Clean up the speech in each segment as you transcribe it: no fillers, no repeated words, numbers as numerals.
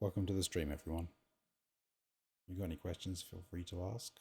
Welcome to the stream, everyone. If you got any questions, feel free to ask.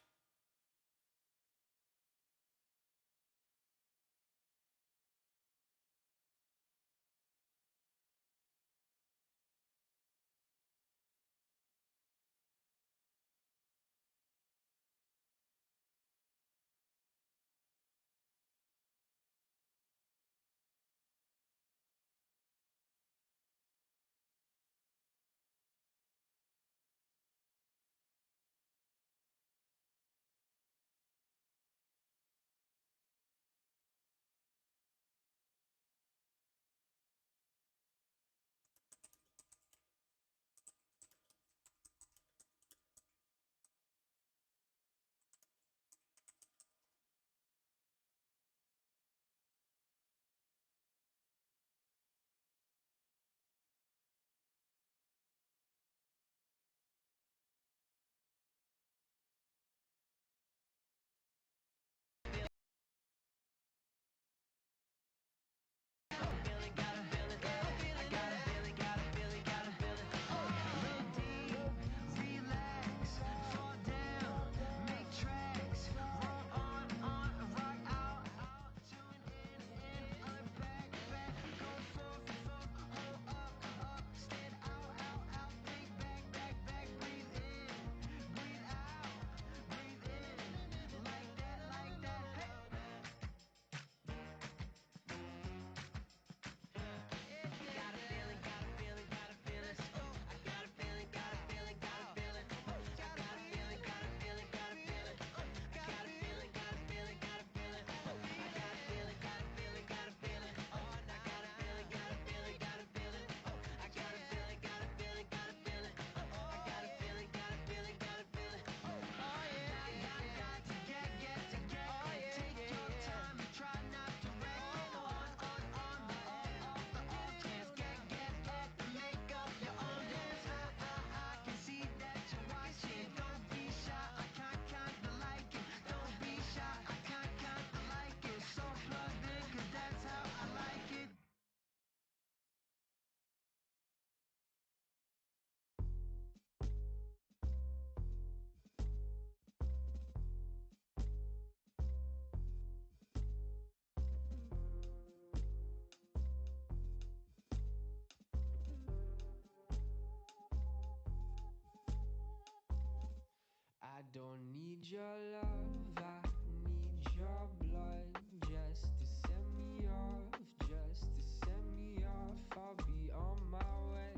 I don't need your love, I need your blood. Just to send me off, just to send me off. I'll be on my way.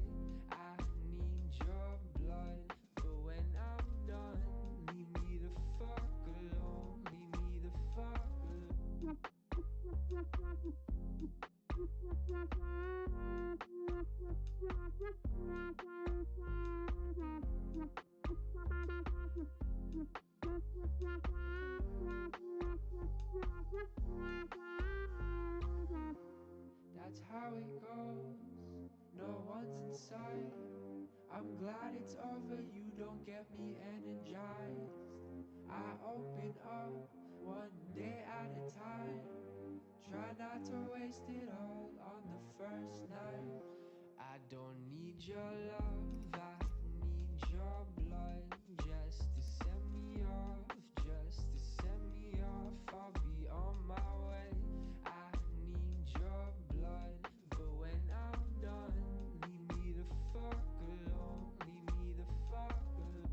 I need your blood, but when I'm done, leave me the fuck alone. Leave me the fuck alone. That's how it goes, no one's inside. I'm glad it's over, you don't get me energized. I open up one day at a time. Try not to waste it all on the first night. I don't need your love, I need your blood. Just to send me off, just to send me off. I'll be on my way. I need your blood, but when I'm done, leave me the fuck alone. Leave me the fuck alone.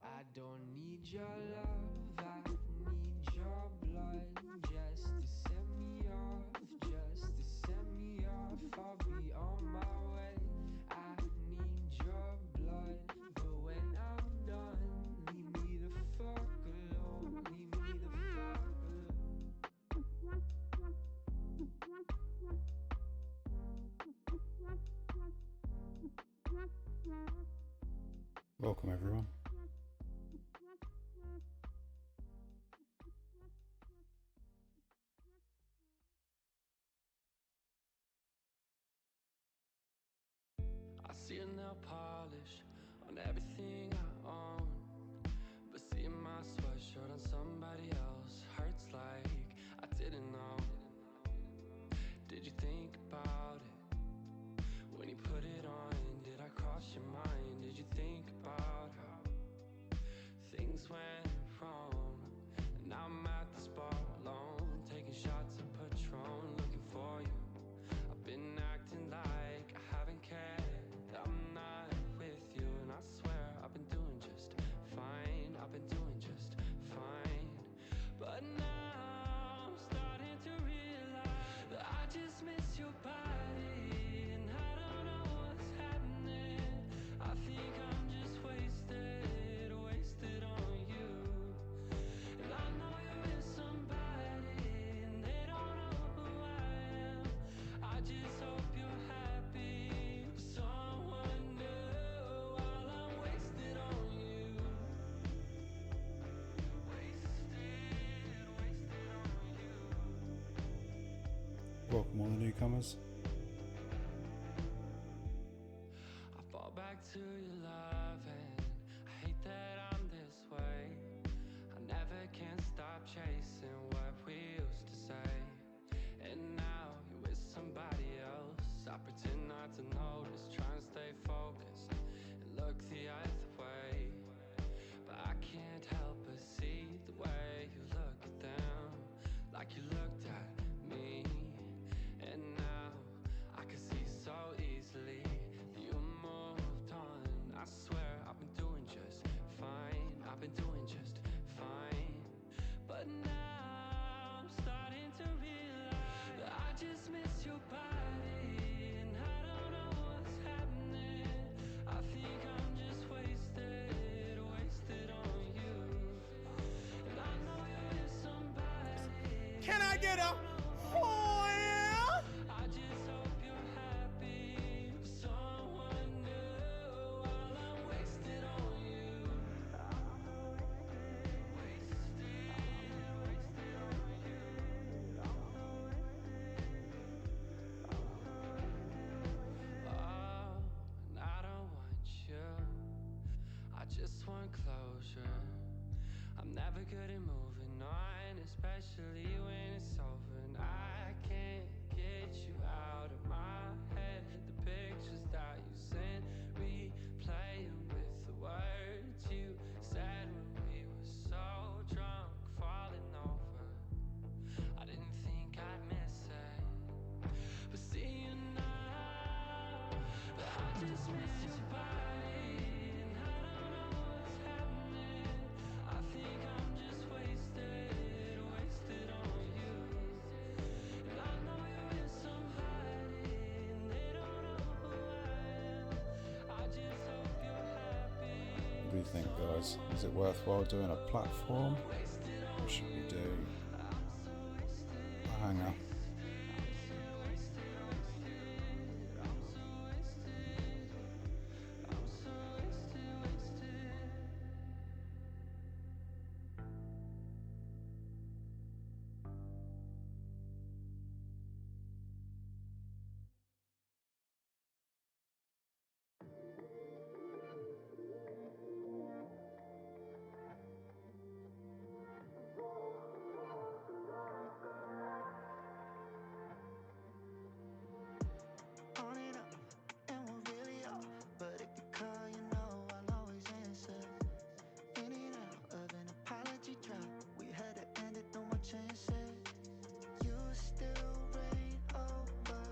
I don't need your love, I need your blood. Just to send me off, just to Welcome everyone. I see a nail polish on everything I own, but seeing my sweatshirt on somebody else hurts like I didn't know. Did you think about it when you put it on? Did I cross your mind? Did you think about how things went wrong? And now I'm at this bar alone, taking shots of Patron, looking for you. I've been acting like I haven't cared, I'm not with you, and I swear I've been doing just fine. I've been doing just fine, but now I'm starting to realize that I just miss your body, and I don't know what's happening. I think I'm just wasted on you. And I know you're with somebody, and they don't know who I am. I just hope you're happy with someone new while I'm wasted on you. Wasted on you. Welcome all the newcomers. I fall back to your love, and I hate that I'm this way. I never can stop chasing what we used to say, and now you're with somebody else. I pretend not to notice, try and stay focused and look the other way, but I can't help but see the way you look at them, like you looked at me. And now I can see so easily that you moved on. I swear I've been doing just fine. I've been doing just fine, but now I'm starting to realize that I just miss your body, and I don't know what's happening. I think I'm just wasted on you. And I know you're with somebody. Can I get a oh yeah? I just hope you're happy with someone new while I'm wasted on you. Oh, and I don't want you, I just want closure. I'm never good at moving on, especially when it's over, and I can't get you out of my head. The pictures that you sent, replaying with the words you said when we were so drunk, falling over. I didn't think I'd miss it, but see you now, but I just miss your body, and I don't know what's happening. I think I'm just wasted on you. And I know you're with somebody, and they don't know who I am. I just hope you're happy. What do you think, guys? Is it worthwhile doing a platform? Or should we do a hanger? On it up, and we're really off. But if you call, you know I'll always answer. In and out of an apology drop, we had to end it, no more chances. You still reign over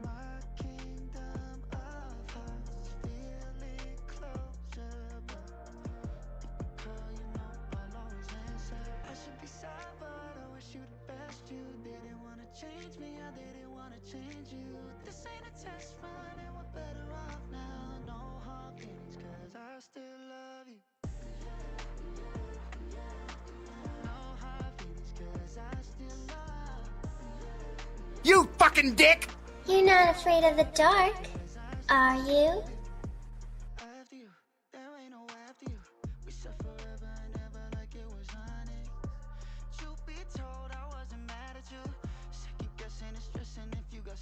my kingdom of hearts. Feel it closer, but if you call, you know I'll always answer. I should be sad, but I wish you the best. You didn't wanna change me, I didn't wanna change you. This ain't a test run, and we're better off now. No hard feelings, cause I still love you. No hard feelings, cause I still love you. You fucking dick! You're not afraid of the dark, are you? After you, there ain't no way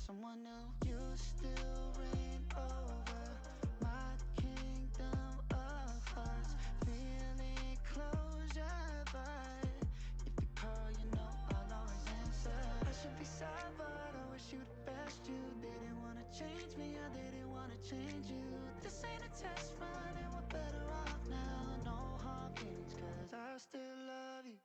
someone new. You still reign over my kingdom of hearts. Feeling closure, but if you call, you know I'll always answer. I should be sad, but I wish you the best. You didn't wanna change me, I didn't wanna change you. This ain't a test run, and we're better off now. No hard feelings, cause I still love you.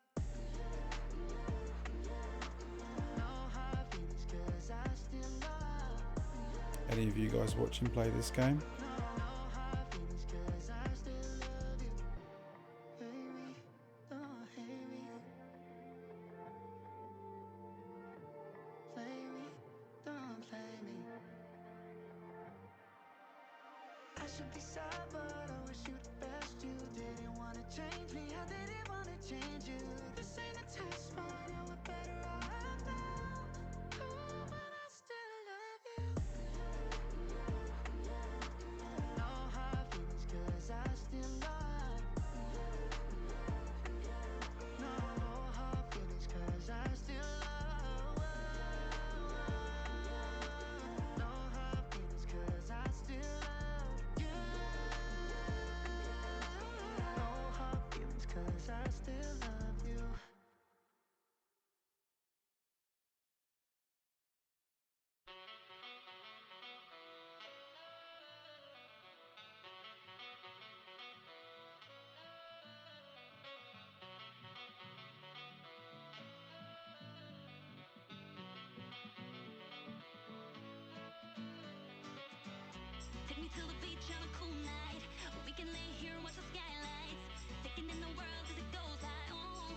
No hard feelings, cause I still love you. Any of you guys watching play this game? No hard feelings, cause I still love you. Hate me, don't hate me. Play me, don't play me. I should be sad, but I wish you the best. You didn't wanna change me, I didn't wanna change you. This ain't a test run, and we're better off now. Oh, but I still love you. No hard feelings, cause I still love you. No hard feelings, cause I still love you. No hard feelings, cause I still love you. No hard feelings, cause I still love you. Take me to the beach on a cool night. We can lay here and watch the skylights. Taking in the world as it goes by. Oh,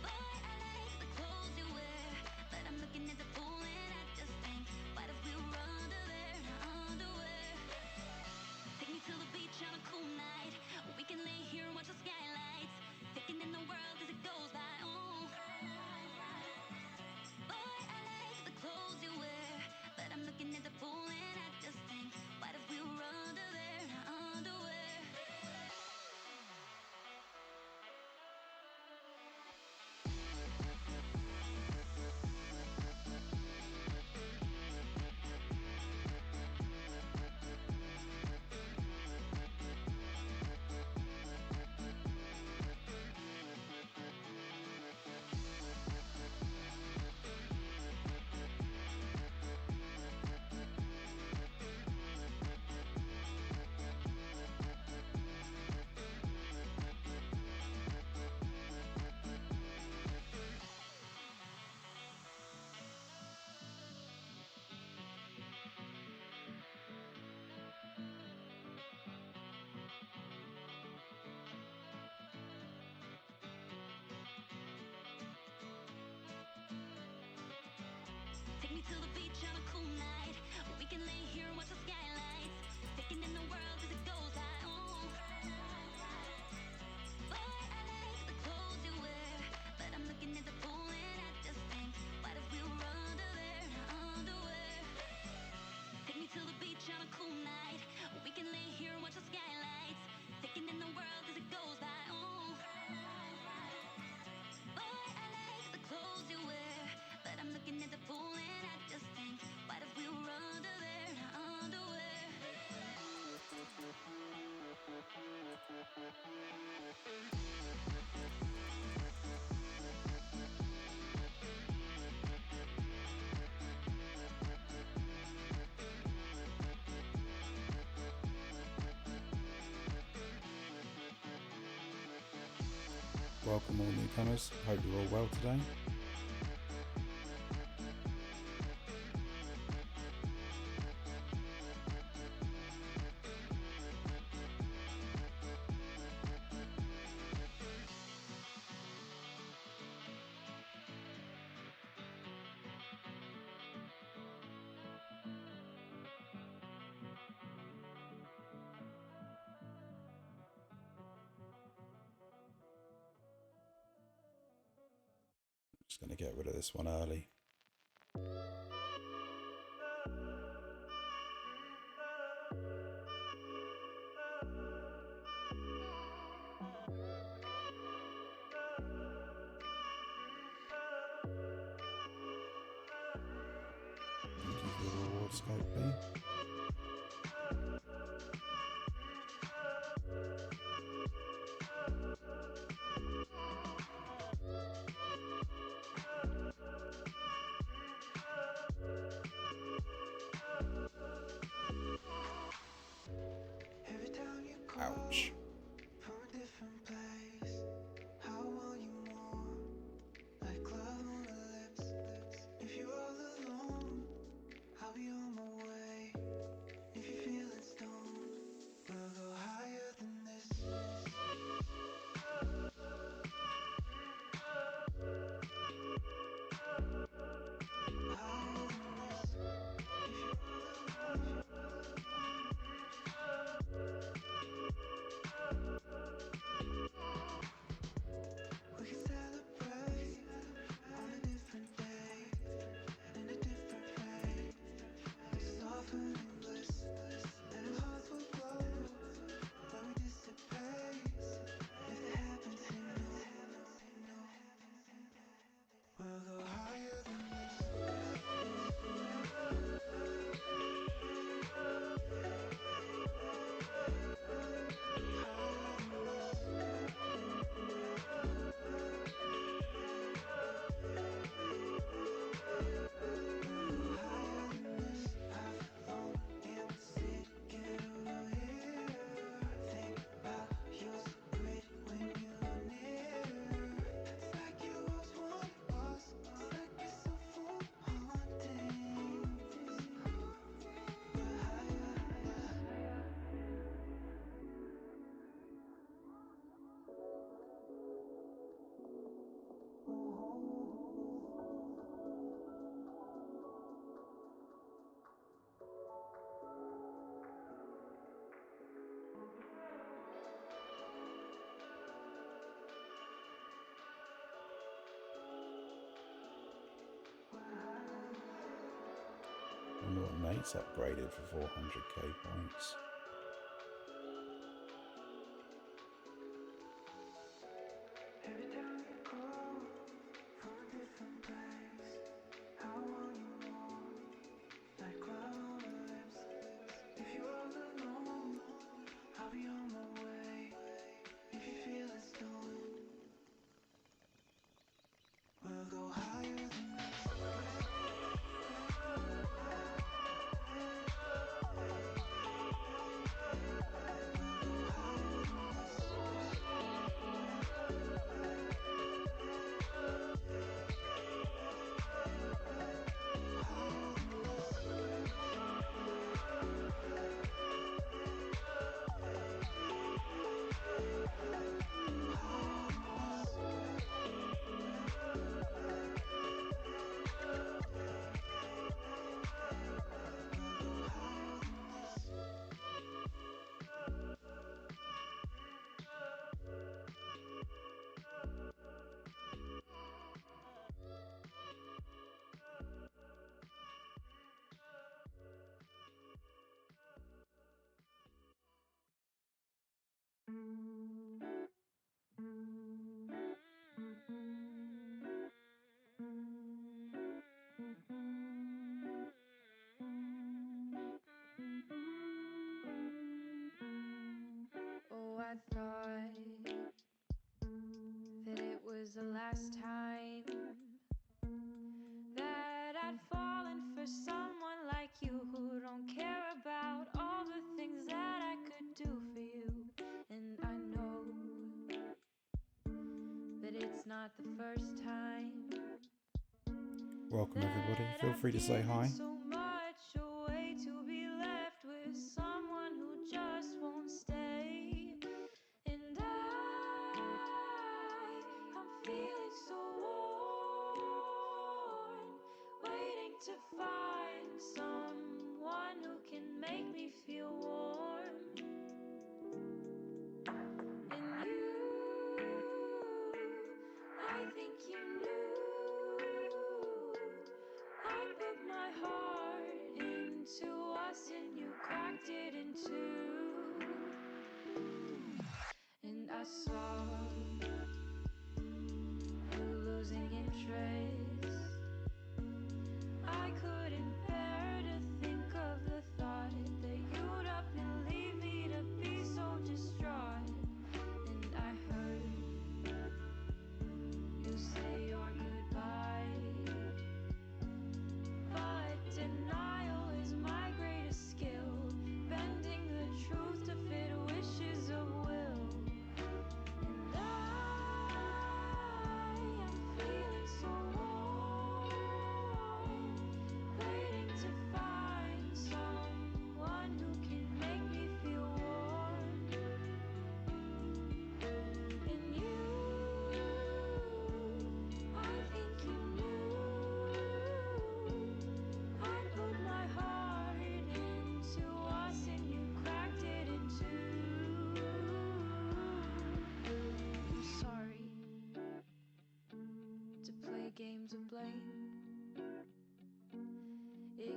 boy, I like the clothes you wear, but I'm looking at the pool and I just think, what if we were under there in our underwear? Take me to the beach on a cool night. We can lay here and watch the skylights. Taking in the world as it goes by. Oh, boy, I like the clothes you wear, but I'm looking at the pool and I just think, what if we were under there in our underwear? Take me to the beach on a cool night. We can lay here and watch the skylights. Taking in the world as it goes by. Oh, boy, I like the clothes you wear, but I'm looking at the pool and I just think, what if we were under there in our underwear? Take me to the beach on a cool night. We can lay here and watch the skylights. Taking in the world as it goes by. Oh, boy, I like the clothes you wear, but I'm looking at the pool and I just think, what if we were under there in our underwear? Welcome all newcomers. Hope you're all well today. Just going to get rid of this one early. short scope be? Every time you call Ouch. from a different place, how want you more? Like love on the lips. If you're all alone, I'll be on my way. If you're feeling stoned, we'll go higher than this. Higher than this. If you're all alone, we can celebrate on a different day, in a different place. Softening bliss, and our hearts will glow when we dissipate. If it happens, you know, we'll go higher than this. Higher than this. We'll go higher than this. How long can we sit? Get over here. Think about your secret when you're near. It's like you always wanted us. It's like it's so full haunting. We're higher. I wonder what Nate's upgraded for 400k points. Every time you call from a different place, how want you more? Like love on the lips. If you're all alone, I'll be on my way. If you're feeling stoned, we'll go higher than this. Oh, I thought that it was the last time that I'd fallen for someone like you who don't care about all the things that I could do for you. And I know that it's not the first time. Welcome everybody, feel free to say hi. So much away to be left with someone who just won't stay. And I'm feeling so worn, waiting to find someone who can make me feel warm. And I think you knew I put my heart into us and you cracked it in two. And I saw you losing interest. I couldn't bear to think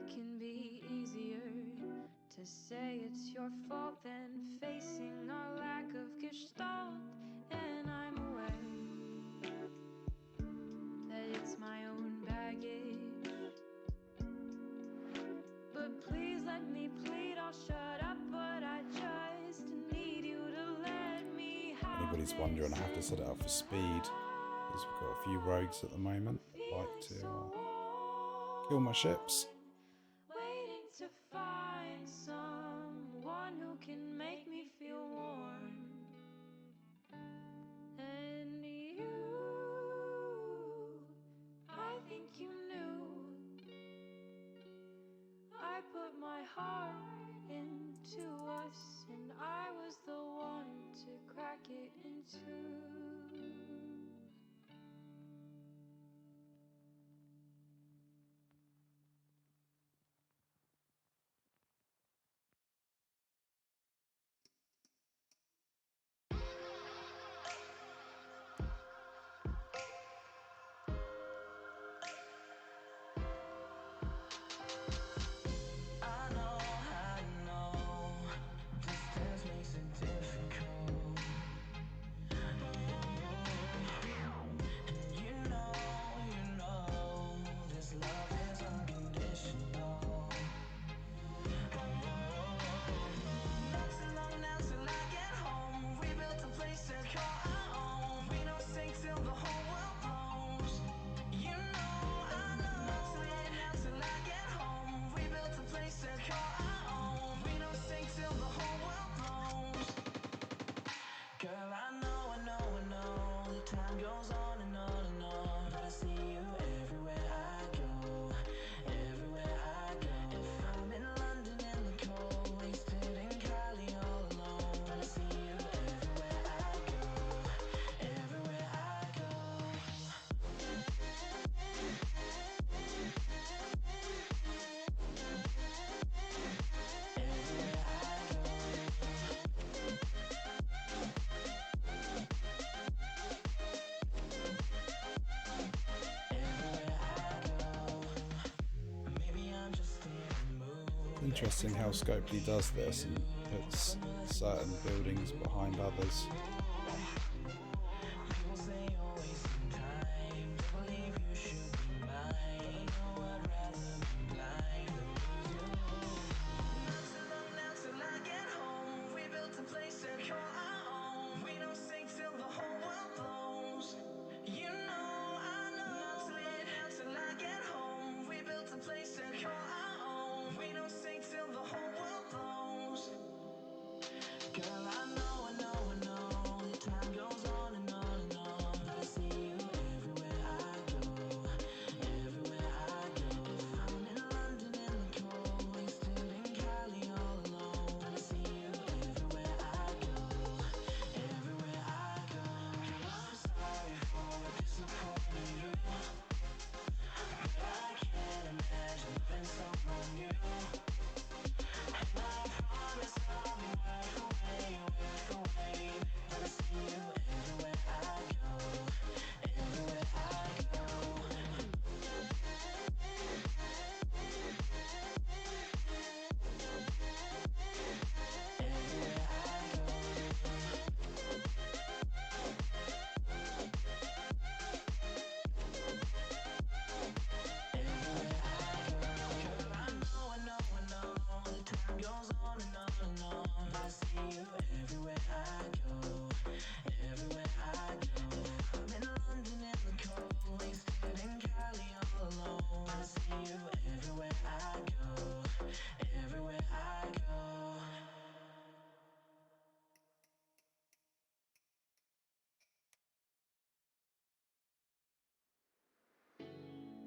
It can be easier to say it's your fault than facing our lack of gestalt. And I'm aware that it's my own baggage. But please let me plead, I'll shut up, but I just need you to let me have Anybody's wondering, I have to set it up for speed because we've got a few rogues at the moment that like to kill my ships. Waiting to find someone who can make me feel warm. And you, I think you knew I put my heart into us, and I was the one to crack it in two. Interesting how Scopely does this and puts certain buildings behind others.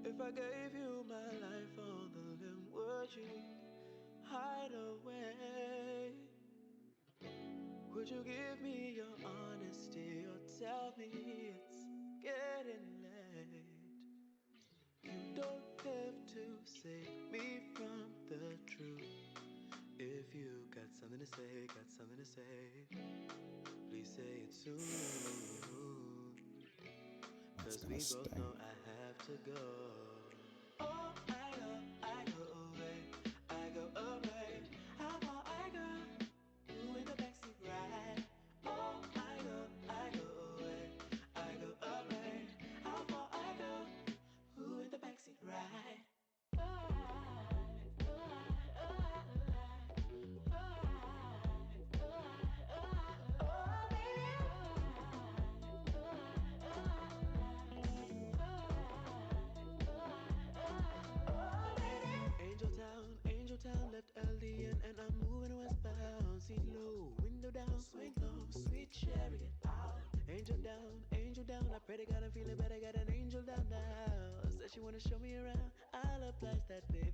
If I gave you my life on the limb, would you hide away? Would you give me your honesty or tell me it's getting late? You don't have to save me from the truth. If you got something to say, please say it soon. That's 'Cause gonna we both sting. know I have to go. Oh, I go away. down, swing low, sweet chariot. Angel down. I pray to God I'm feeling better. Got an angel down now. Said she wanna show me around. I'll oblige that, baby.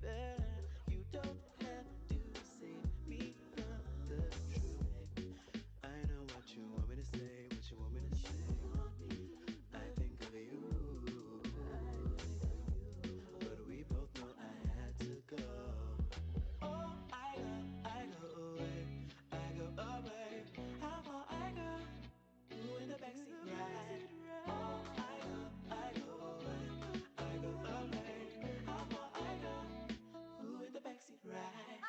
You don't have to save me from the truth. I know what you want me to say, what you want me to say. I think of you, but we both know I had to go. Oh, I go away, I go away. How far I go? Who in the backseat ride? Oh, I go away, I go away. How far I go? Who in the backseat ride?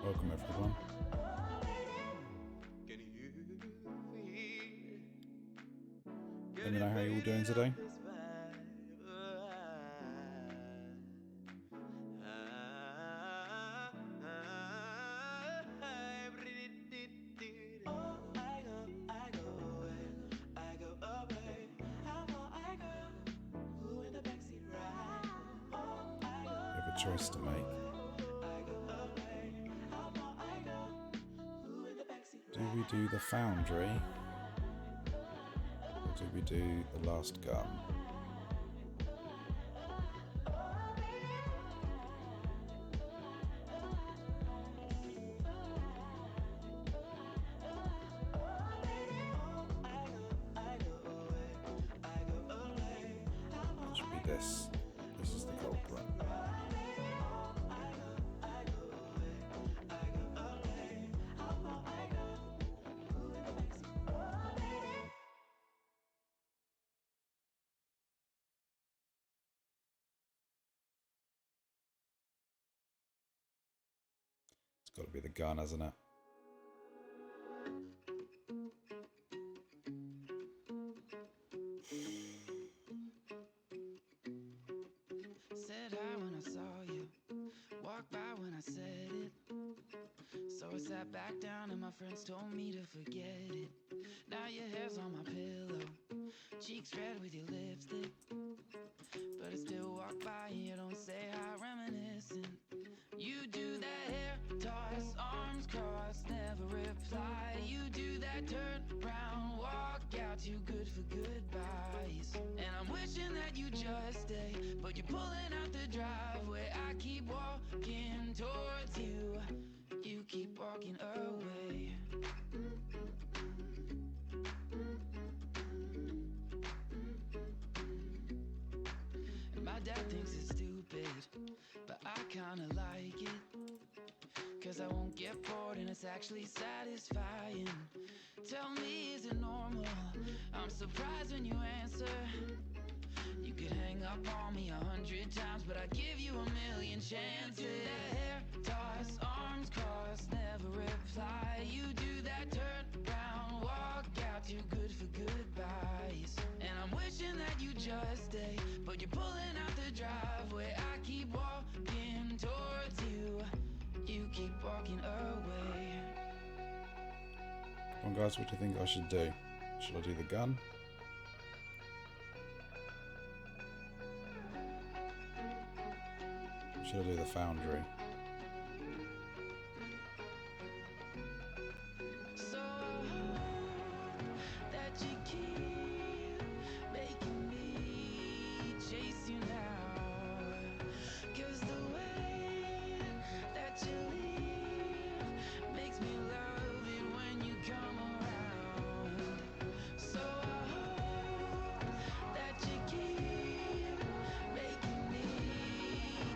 Welcome everyone. Can you feel? Let me know how you're all doing today. You have a choice to make. Do we do the foundry? Or do we do the last gun? It should be this. This is the culprit. It's got to be the gun, hasn't it? Said hi when I saw you, walked by when I said it. So I sat back down and my friends told me to forget it. Now your hair's on my pillow, cheeks red with your lipstick. But I still walk by and you don't say hi, reminiscing. You do that hair toss, arms crossed, never reply. You do that turn round, walk out, too good for goodbyes. And I'm wishing that you just stay, but you're pulling out the driveway. I keep walking towards you, you keep walking away. And my dad thinks it's stupid, but I kinda like it. 'Cause I won't get bored and it's actually satisfying. Tell me, is it normal? I'm surprised when you answer. You could hang up on me 100 times, but I give you a million chances. Hair toss, arms crossed, never reply. You do that turn round, walk out, too good for goodbyes. And I'm wishing that you just stay, but you're pulling out the driveway. I keep walking towards you, you keep walking away. Come on guys, what do you think I should do? Should I do the gun? Or should I do the foundry? So I hope that you keep making me chase you now. 'Cause the way that you leave makes me love it when you come around. So I hope that you keep making me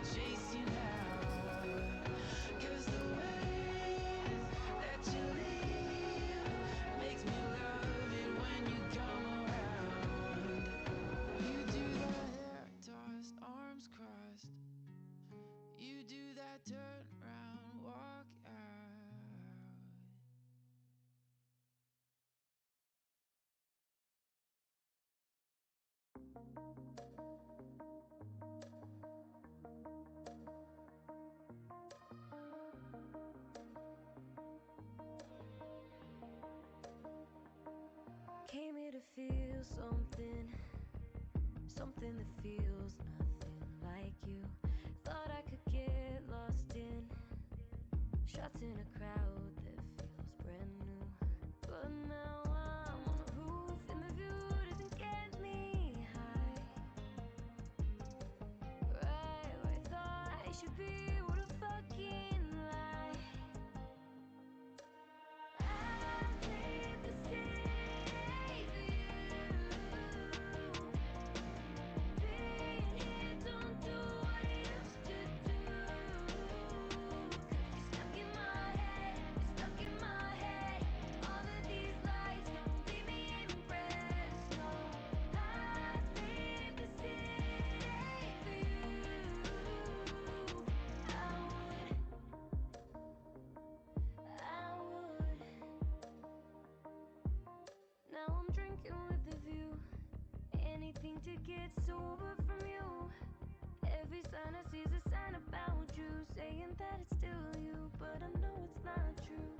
chase you now. could feel something, something that feels nothing like you. Thought I could get lost in shots in a crowd that feels brand new. But now I'm on the roof and the view doesn't get me high. Right where I thought I should be, what a fucking lie. I leave the city for you. Being here don't do what it used to do. You're stuck in my head, you're stuck in my head. All of these lies don't leave me impressed. No, I'd leave the city for you. I would. Now I'm drinking with the view. Anything to get sober from you. Every sign I see is a sign about you, saying that it's still you, but I know it's not true.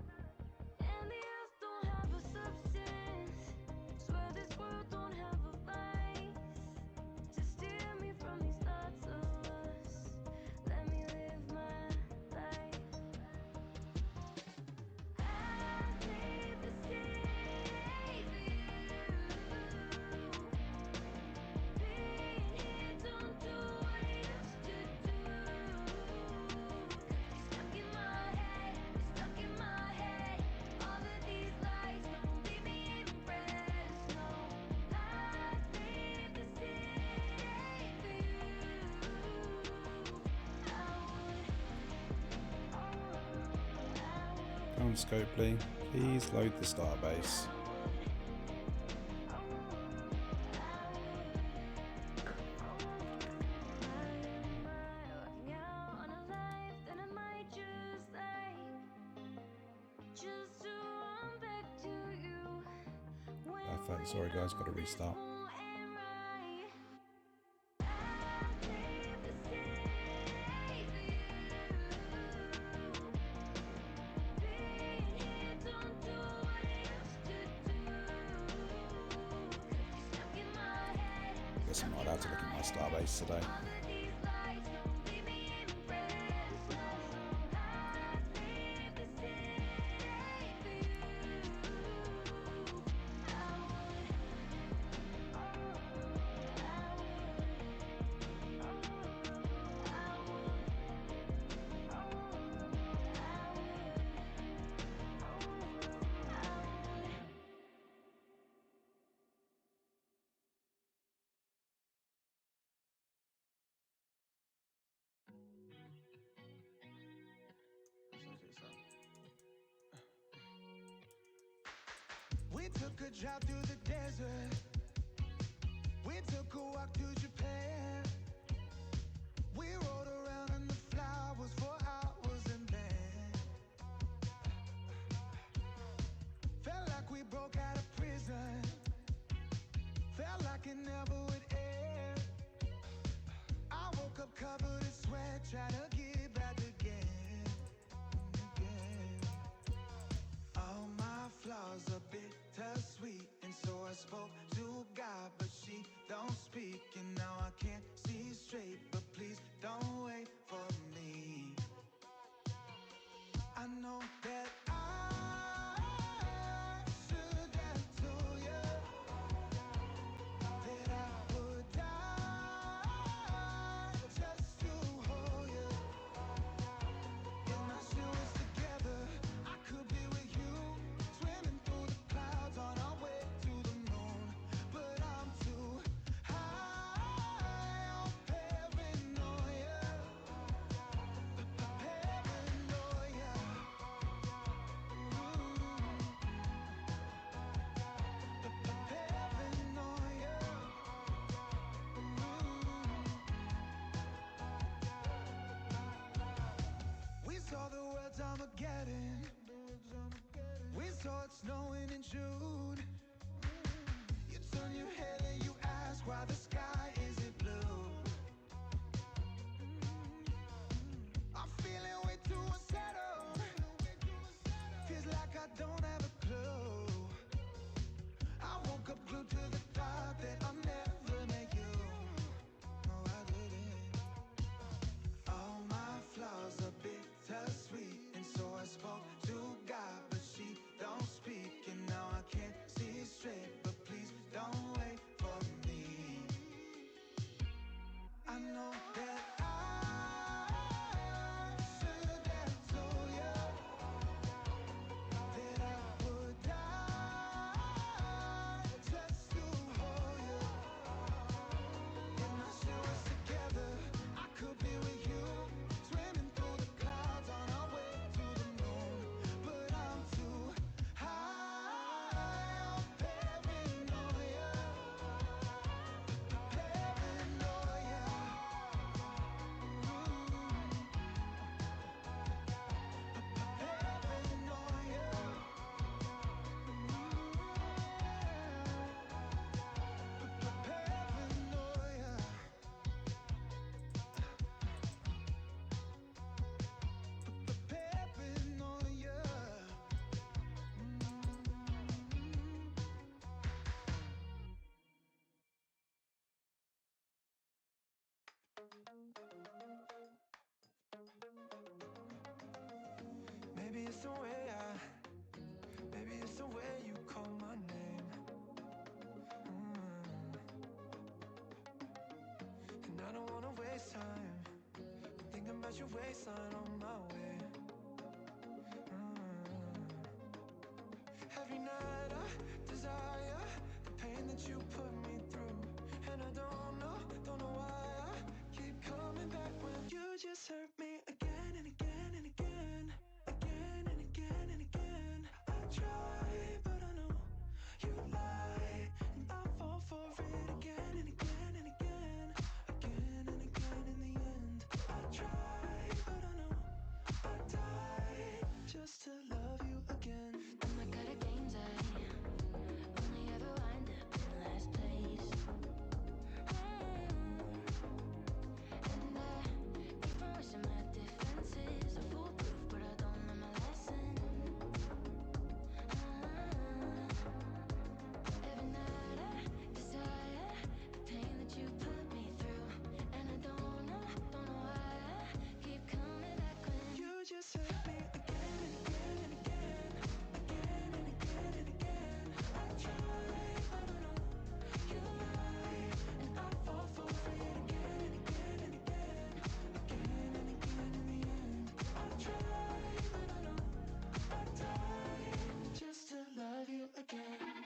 And the earth don't have a substance. Swear this world don't have a vice to steer me from these thoughts of us. Let me live my life. I'd leave the city for you. Being here don't do what it used to do. You're stuck in my head, you're stuck in my head. All of these lies don't leave me impressed. No, I'd leave the city for you. Come on, Scopely. Please load the starbase. Perfect. Sorry guys, got to restart. Guess I'm not allowed to look at my starbase today. We took a drive through the desert. We took a walk to Japan. We rode around in the flowers for hours and then felt like we broke out of prison. Felt like it never would end. I woke up covered in sweat, trying to get it back again. All my flaws are bittersweet, and so I spoke to God, but she don't speak, and now I can't see straight. But please don't wait for me. I know that I should have told you that I would die just to hold you. In our shoes together, I could be with you, swimming through the clouds on our way to the moon. But I'm too high on paranoia. Paranoia. Paranoia. We saw the world's Armageddon. We saw it snowing in June. You turn your head and you ask why the sky isn't blue. I'm feeling way too unsettled. Feels like I don't have a clue. I woke up glued to the way baby, it's the way you call my name. And I don't wanna waste time thinking about your waistline on my way. Every night I desire the pain that you put me through, and I don't know why I keep coming back when you just hurt me again and again and again, again and again and again. I try, but I know you lie, and I fall for it again and again and again, again and again. In the end, I try, but I know I die just to love you again. I'm not good at games, I only ever wind up in last place. And I keep on wishing my defenses are foolproof, but I don't learn my lesson. Every night I desire the pain that you put me through, and I don't know why I keep coming back when You just hurt me again and again and again, again and again and again. I try, but I know you lie, and I fall for it again and again and again, again and again. In the end, I try, but I know I die just to love you again.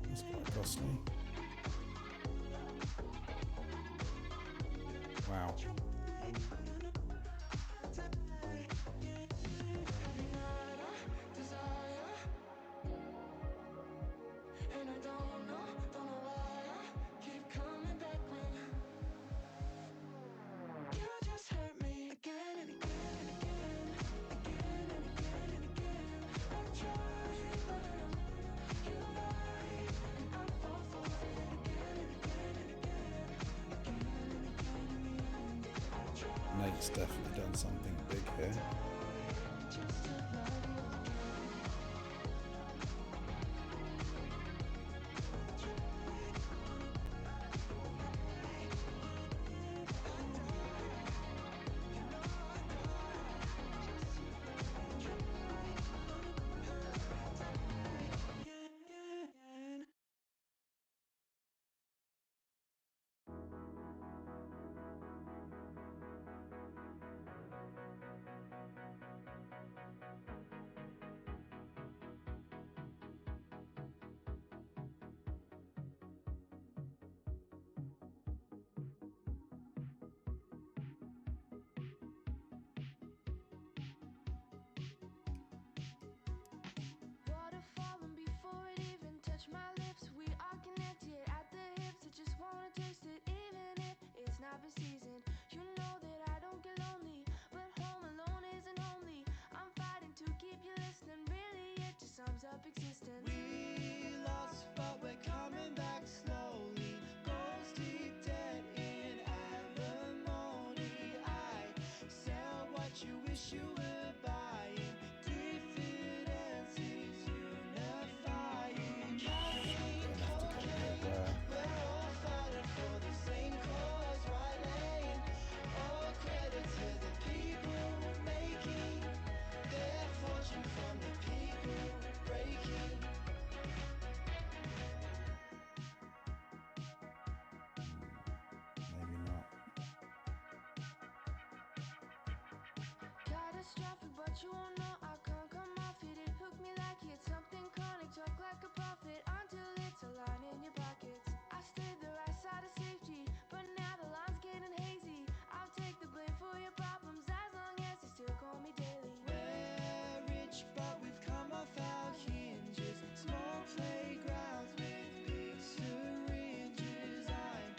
That's quite costly. Wow. And I don't know why I keep coming back when you just hurt me again and again and again, again and again and again. I try, but I know you lie, and I fall for it again and again and again, again and again. In the end, I try Nate's definitely done something big here. just to love you again. Water falling before it even touched my lips. We are connected at the hips. I just wanna taste it, even if it's not the season. You know that I don't get lonely, but home alone isn't homely. I'm fighting to keep you listening. Really, it just sums up existence. We lost, but we're coming back slowly. Goals deep, dead in alimony. I sell what you wish you were buying. Diffidence is unifying. Caffeine, Gonna have to get rid of we're all fighting for the same cause, right lane. All credit to the people making their fortune from the people breaking. maybe not. Catastrophic, but you won't know I can't come off it. It hooked me like it's something chronic. Talk like a prophet until it's a line in your pockets. I stayed the right side of safety, but now the line's getting hazy. I'll take the blame for your problems as long as you still call me daily. We're rich, but we've come off our hinges. Small playgrounds with big syringes. I'm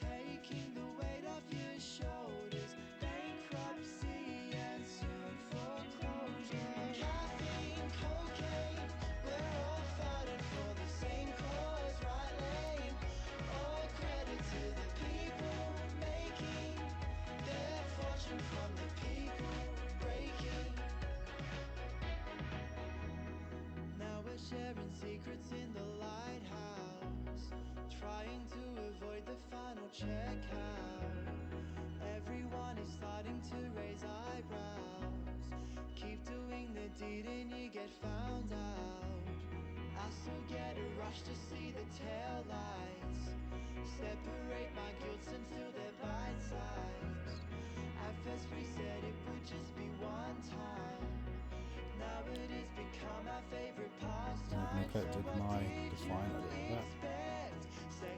taking the weight off your shoulders. Bankruptcy and soon foreclosure. Caffeine, cocaine, we're all fighting for the same cause, right lane. All credit to the people making their fortune from the people breaking. Now we're sharing secrets in the lighthouse, trying to avoid the final check out. Everyone is starting to raise eyebrows. Keep doing the deed and you get found out. I still get a rush to see the tail lights. Separate my guilt until they're bite-sized. At first we said it would just be one time. Now it has become our favorite pastime. I've neglected So what my did define a you little bit. expect?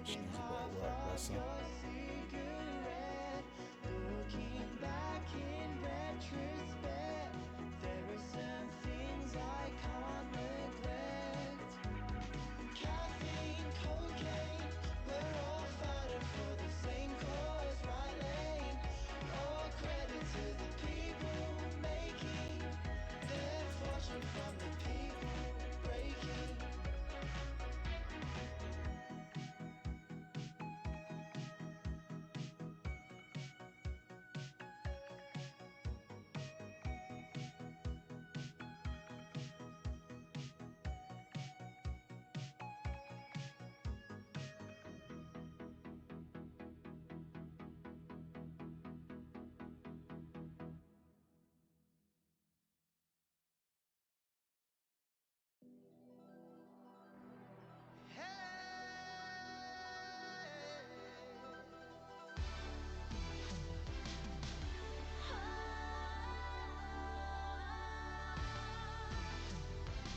Which Second needs a bit of half work, of bless her. your cigarette. Looking back in retrospect, there are some things I can't neglect. Caffeine, cocaine, we're all fighting for the same cause, right lane. All credit to the people making their fortune from the people breaking.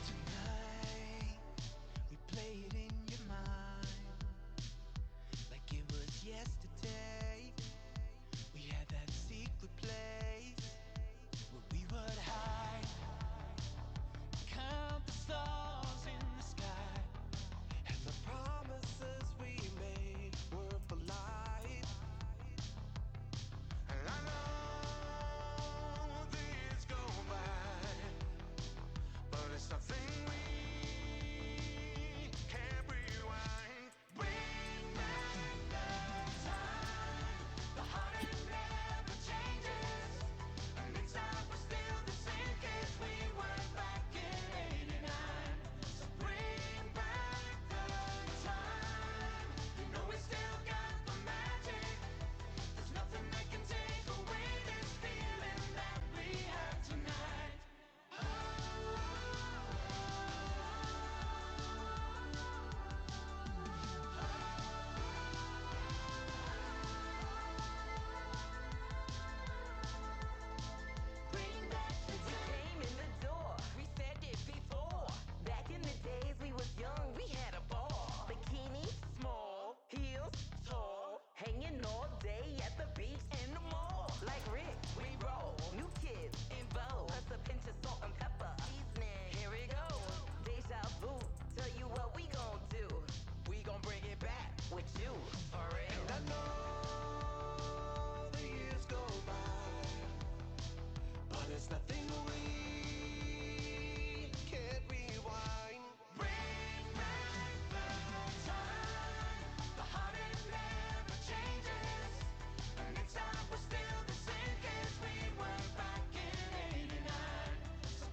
Tonight, we play it in your mind like it was yesterday. We had that secret place where we would hide, count the stars in the sky, and the promises we made were for life. And I know the years go by, but it's nothing we can't rewind. Bring back the time. The heart it never changes, and inside we're still the same kids we were back in '89. So bring back the time. You know we still got the magic. There's nothing that can take away this feeling that we have tonight. Bring back the time. We came in the door, we said it before. Back in the days we was young, we had a ball. Bikini, small, heels, tall, hanging all day at the beach and the mall. Like Rick, we roll, new kids in vogue. Plus a pinch of salt and pepper, seasoning. Here we go, deja vu. Tell you what we gon' do. We gon' bring it back with you, for real. And I know the years go by, but it's nothing we can't rewind. Bring back the time. The heart it never changes, and inside we're still the same kids we were back in '89. So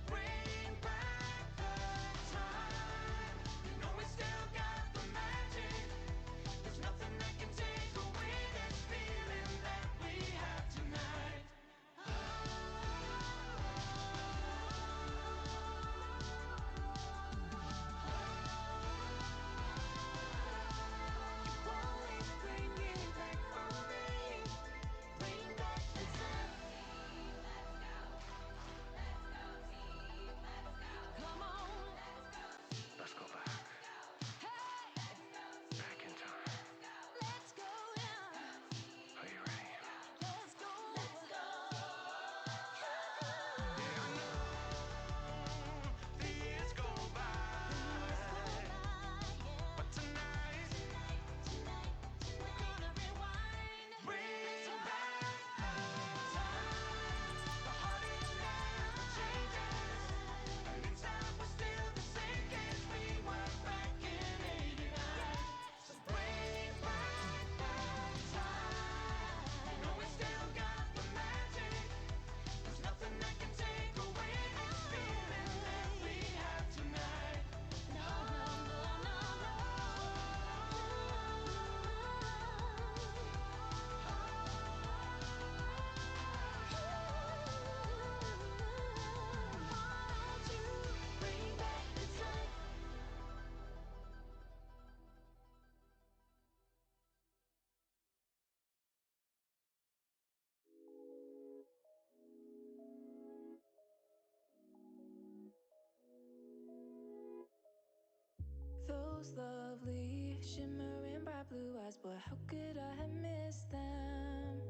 looks lovely, shimmering bright blue eyes, but how could I have missed them?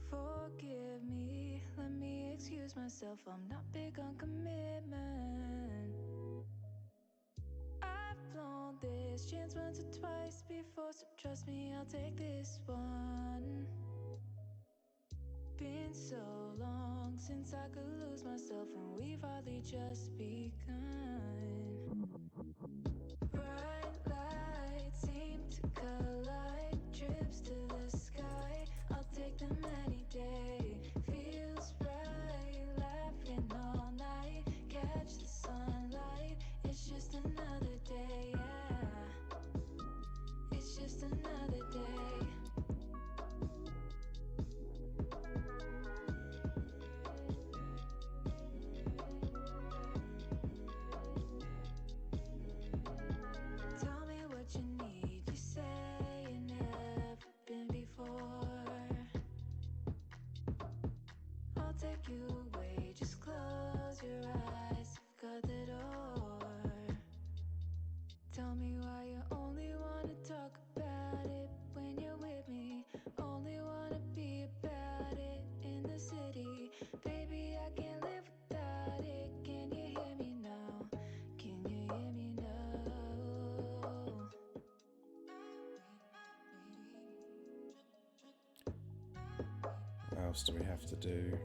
Forgive me, let me excuse myself, I'm not big on commitment. I've blown this chance once or twice before, so trust me, I'll take this one. Been so long since I could lose myself, and we've hardly just begun. Bright lights seem to collide, trips to the sky, I'll take them any day. Feels right, laughing all night, catch the sunlight, it's just another day, yeah. It's just another day. Tell me what you need, you say you've never been before. I'll take you away, just close your eyes, I've got the door. Tell me why you only wanna talk about it when you're with me. Only wanna be about it in the city. Baby, I can't live without it. Can you hear me now? Can you hear me now? What else do we have to do?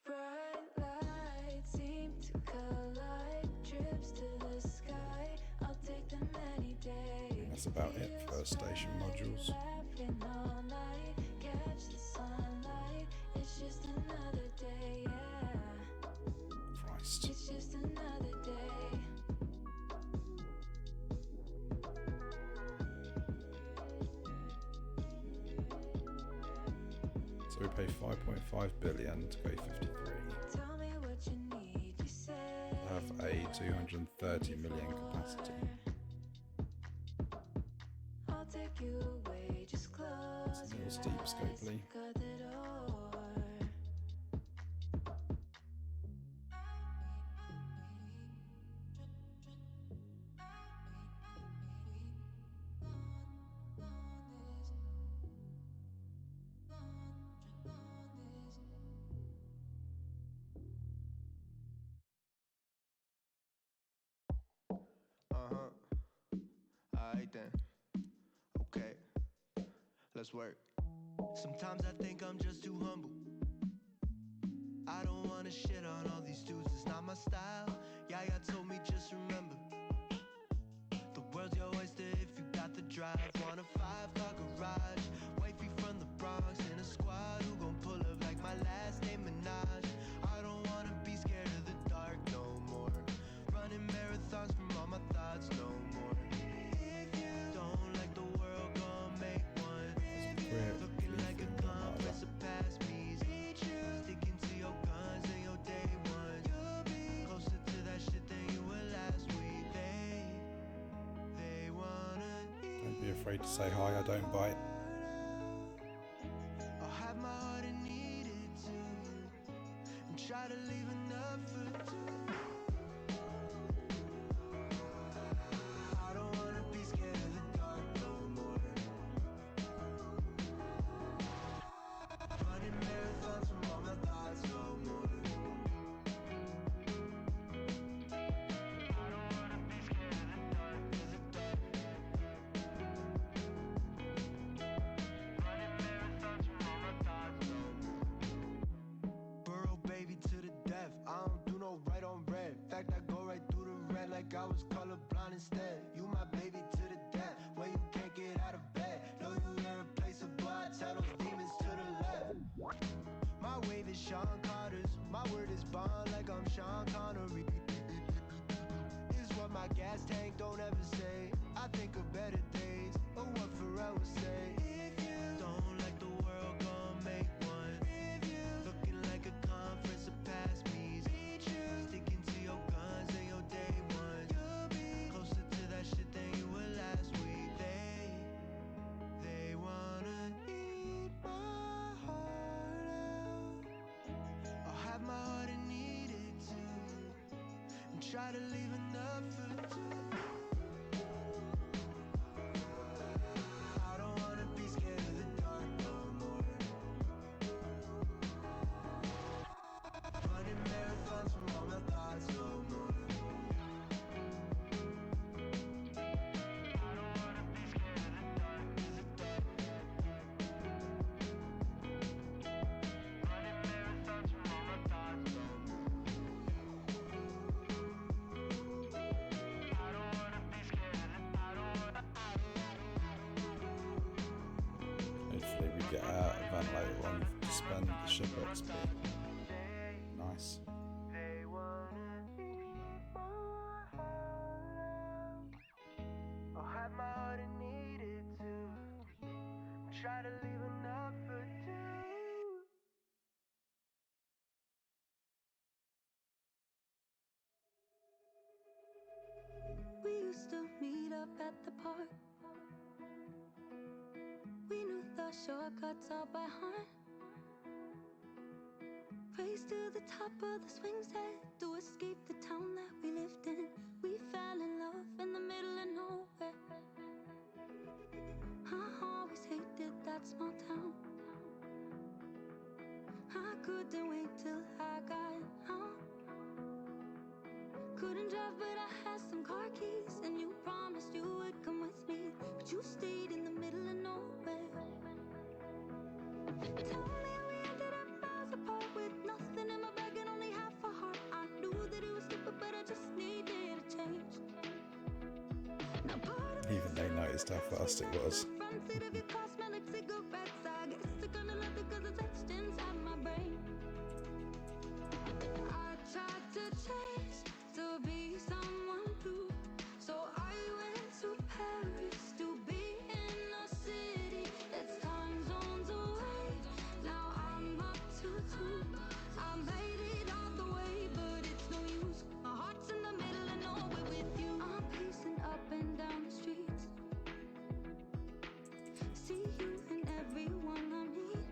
Bright lights seem to collide, trips to the sky, I'll take them any day. That's about it for station modules. Laughing all night, catch the sunlight, it's just another day, yeah. Christ. It's just another day. So we pay 5.5 billion to go 53. Tell me what you need, you say. Have a 230 million capacity. I'll take you away, just close It's a little your steep eyes, scopely. got the door. Alright then. Okay. Let's work. Sometimes I think I'm just too humble. I don't wanna shit on all these dudes, it's not my style. Yaya told me just remember, the world's your oyster if you got the drive. Want a 5-car garage, wifey from the Bronx in a squad who gon' pull up like my last name Minaj. I don't wanna be scared of the dark no more. Running marathons from all my thoughts no more. If you don't like the world, gon' make one. Looking like a conference of past me's. Sticking to your guns and your day one. You'll be closer to that shit than you were last week. They wanna Don't be afraid to say hi, I don't bite. I'll have my heart and need it too, and try to leave enough for two. I don't wanna be scared of the dark no more. Running marathons from all my thoughts no more. I don't wanna be scared of the dark, 'cause the dark. Running marathons from all my thoughts no more. Burrow baby to the death. I don't do no right on red. In fact, I go right through the red like I was colorblind instead. You my baby to the death, where you can't get out of bed. Know you irreplaceable, I tell those demons to the left. My wave is Sean Carter's, my word is bond like I'm Sean Connery. Is what my gas tank don't ever say. I think of better days, or what Pharrell would say. If you don't like the world, gon' make one. Looking like a conference of past me's. Sticking to your guns and your day one. You'll be closer to that shit than you were last week. They wanna eat my try to leave enough for two. I don't wanna be scared of the dark no more. Running marathons from all my thoughts no more. Hopefully we get out of that later on to spend the ship XP. Nice. They wanna be more. I'll have my heart and need it too. Try to leave enough for two. We used to meet up at the park. We knew the shortcuts out by heart. Race to the top of the swing set to escape the town that we lived in. We fell in love in the middle of nowhere. I always hated that small town. I couldn't wait till I got home. Couldn't drive, but I had some car keys, and you promised you would come with me, but you stayed in the middle of nowhere. Tell me how we ended up miles apart with nothing in my bag and only half a heart. I knew that it was stupid, but I just needed a change. Now part of me Even they noticed how fast it was. the front seat of your car smelled like cigarettes. I guess they're gonna love it 'cause it's etched inside my brain. I tried to change to be someone new, so I went to Paris to be in a city that's time zones away. Now I'm up to two. I made it all the way, but it's no use. My heart's in the middle of nowhere with you. I'm pacing up and down the streets. See you in everyone I meet.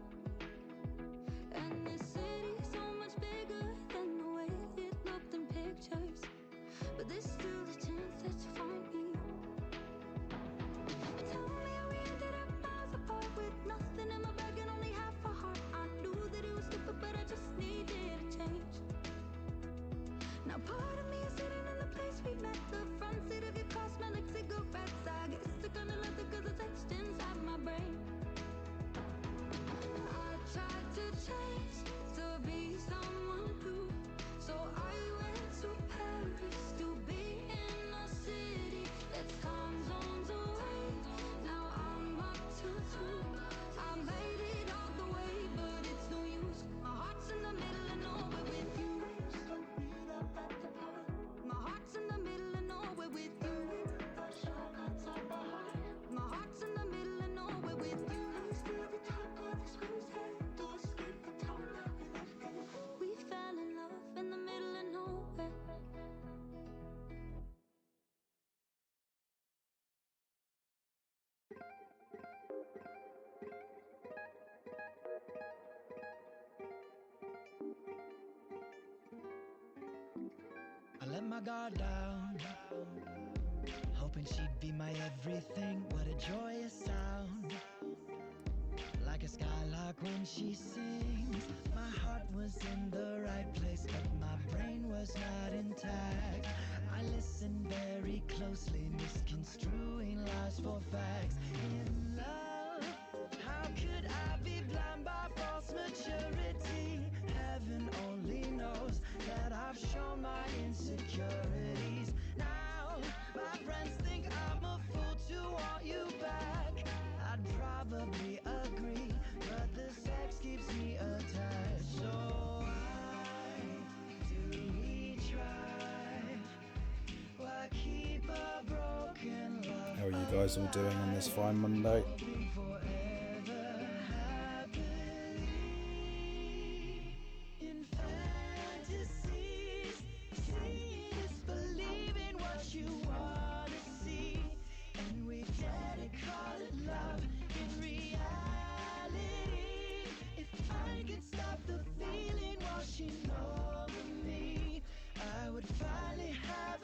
And this city's so much bigger than the way it looked in pictures. But there's still a chance that you find me. Tell me how we ended up miles apart with nothing in my bag and only half a heart. I knew that it was stupid, but I just needed a change. Now part of me is sitting in the place we met. The front seat of your car smell like cigarettes. I guess they're gonna love it 'cause it's etched inside my brain. I tried to change to be someone new, so I went to Paris to be in a city that's time zones away. Now I'm up to two. I made it all the way, but it's no use. My heart's in the middle of nowhere with you. Meet up at the park. My heart's in the middle of nowhere with you. My heart's in the middle of nowhere with you. Race to the top of the swing set to escape the town that we lived in. We fell in love in the middle of nowhere. I let my guard down, hoping she'd be my everything. What a joyous sound, like a skylark when she sings. My heart was in the right place, but my brain was not intact. I listened very closely, misconstruing lies for facts. In love, how could I be blind by false maturity? Heaven only knows that I've shown my insecurities. Now, my friends think I'm a fool to want you back. I'd probably agree, but the sex keeps me attached. So why do we try? Why keep a broken love? How are you guys all doing on this fine Monday? Forever happily in fantasies. Seeing is believing what you wanna see, and we dare to call it love. In reality, if I could stop the feeling washing over me, I would finally have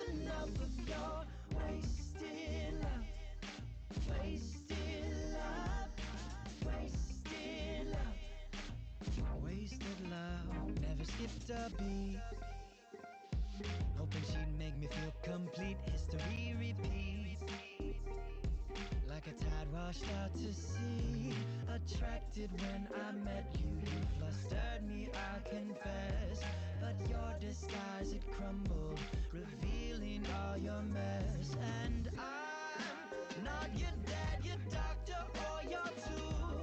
skipped a beat, hoping she'd make me feel complete. History repeats, like a tide washed out to sea. Attracted when I met you, you flustered me, I confess. But your disguise, it crumbled, revealing all your mess. And I'm not your dad, your doctor, or your tool,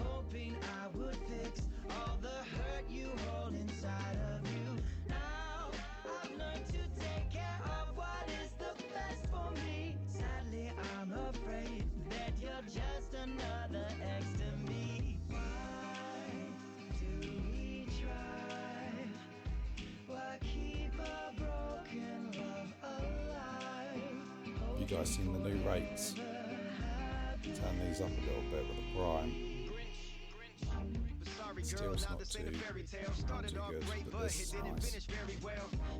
hoping I would fix all the hurt you hold inside of you. Now I've learned to take care of what is the best for me. Sadly, I'm afraid that you're just another ex to me. Why do we try? Why keep a broken love alive? You guys seen the new rates? Turn these up a little bit with the prime. Steel's not too good, but this is nice.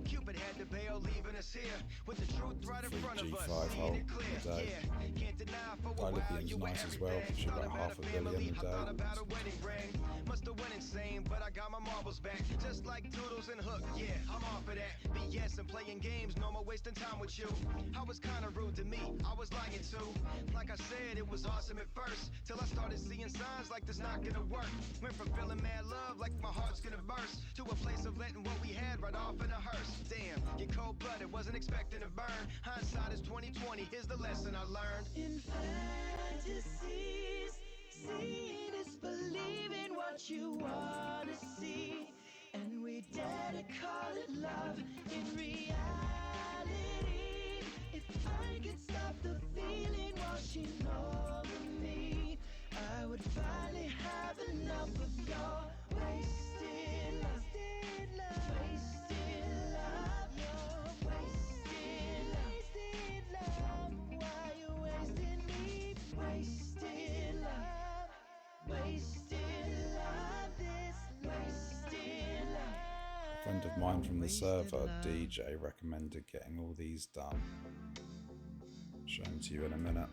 Cupid had to bail, leaving us here with the truth right in front of us. G5 hole Clear. a day. Yeah, can't deny for a while Bolivian's you were nice as well, everything. gives you Thought about about $500 million a thought about a day. wedding ring. Must have went insane, but I got my marbles back. Just like Toodles and Hook, yeah, I'm off of that. BS and playing games, no more wasting time with you. I was kinda rude to me, I was lying too. Like I said, it was awesome at first, till I started seeing signs like this not gonna work. Went from feeling mad love like my heart's gonna burst, to a place of letting what we had right off in a hearse. Damn, get cold-blooded, wasn't expecting to burn. Hindsight is 20/20, here's the lesson I learned. In fantasies, seeing is believing what you wanna see, and we dare to call it love. In reality, if I could stop the feeling washing over me, I would finally have enough of your wasted love. Wasted love, your wasted love. Why you wasting me? Wasted love, wasted love, this wasted love. A friend of mine from the server, DJ, recommended getting all these done. Show them to you in a minute.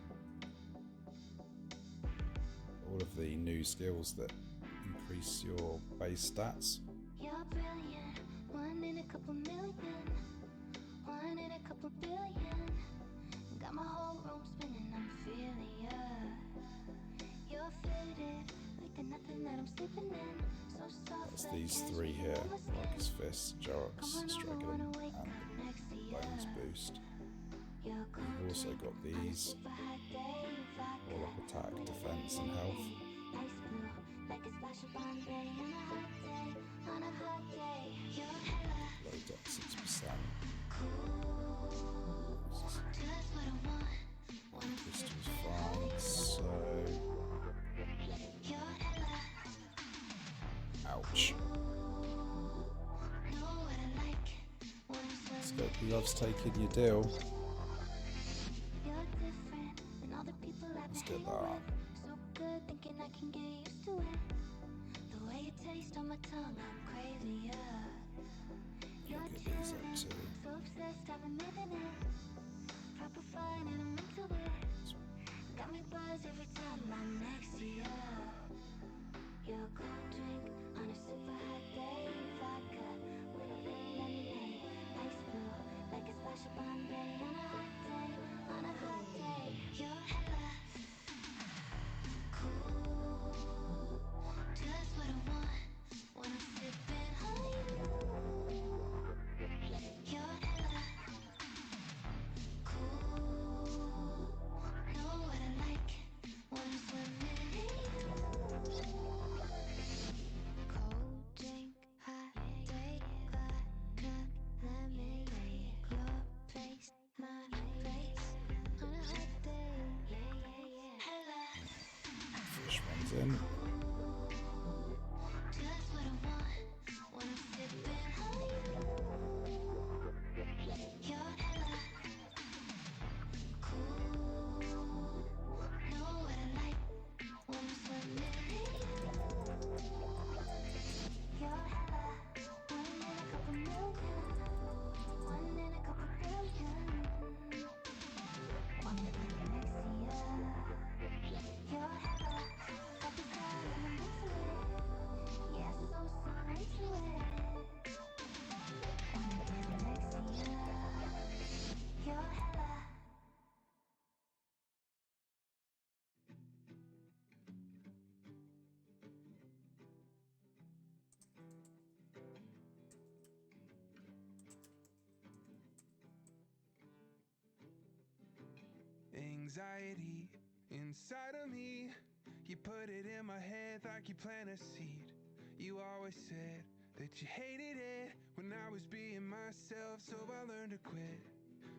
All of the new skills that increase your base stats. You're brilliant, one in a couple million, one in a couple billion. Got my whole room spinning, I'm feeling ya. You're fitted, like the nothing that I'm sleeping in. So soft. There's these three here: Marcus Fist, Jorix, Stragon, and Bones Boost. We've also got these: all up attack, defense, and health. Load at 6%. Crystal's fine, so... Ouch. Scopey loves taking your deal. Let's get that. So good, thinking I can get used to it. The way it tastes on my tongue, I'm crazy, yeah. You're Get these up too. so obsessed, I've been living it. Proper fine and I'm into it. Got me buzzed every time I'm next to you. You're a cold drink on a super hot day. Vodka with a little lemonade. Ice blue, like a splash of Bombay on a hot day. On a hot day, you're hella cool. Just what I want when I'm sipping on you. You're hella cool. Know what I like when I'm swimming in you. Cold drink, hot day, vodka, lemonade. Your place, my place, on a hot day. Hella Fish one's in. just what I want when I'm sipping on you. You're hella cool. Know what I like when I'm swimming in you. You're hella one in a couple million, one in a couple billion. Want me right next to ya. You're hella anxiety inside of me. You put it in my head like you plant a seed. You always said that you hated it when I was being myself, so I learned to quit.